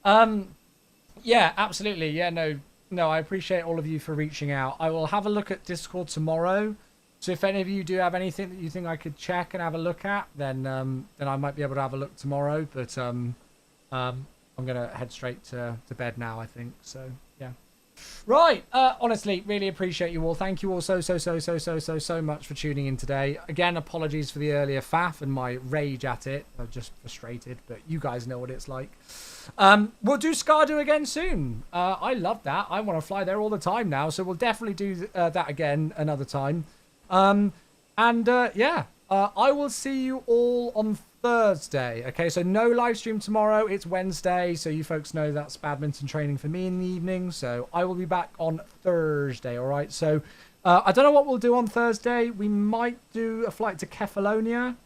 Yeah, absolutely. Yeah, no, I appreciate all of you for reaching out. I will have a look at Discord tomorrow. So if any of you do have anything that you think I could check and have a look at, then I might be able to have a look tomorrow. But I'm gonna head straight to bed now, I think. So yeah. Right. Honestly, really appreciate you all. Thank you all so much for tuning in today. Again, apologies for the earlier faff and my rage at it. I'm just frustrated, but you guys know what it's like. We'll do Skardu again soon. I love that. I want to fly there all the time now, so we'll definitely do that again another time. Yeah, I will see you all on Thursday. Okay, so no live stream tomorrow. It's Wednesday, so you folks know that's badminton training for me in the evening. So I will be back on Thursday. All right. So I don't know what we'll do on Thursday. We might do a flight to Kefalonia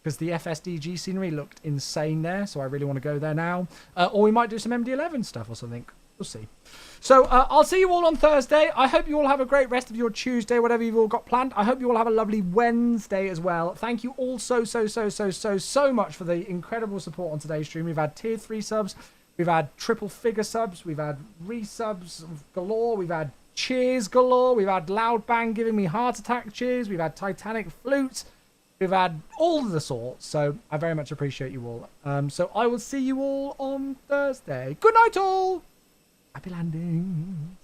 because the FSDG scenery looked insane there. So I really want to go there now. Or we might do some MD-11 stuff or something. We'll see. So I'll see you all on Thursday. I hope you all have a great rest of your Tuesday, whatever you've all got planned. I hope you all have a lovely Wednesday as well. Thank you all so much for the incredible support on today's stream. We've had tier 3 subs. We've had triple figure subs. We've had resubs galore. We've had cheers galore. We've had Loud Bang giving me heart attack cheers. We've had Titanic flute. We've had all of the sorts. So I very much appreciate you all. So I will see you all on Thursday. Good night all. Happy landing.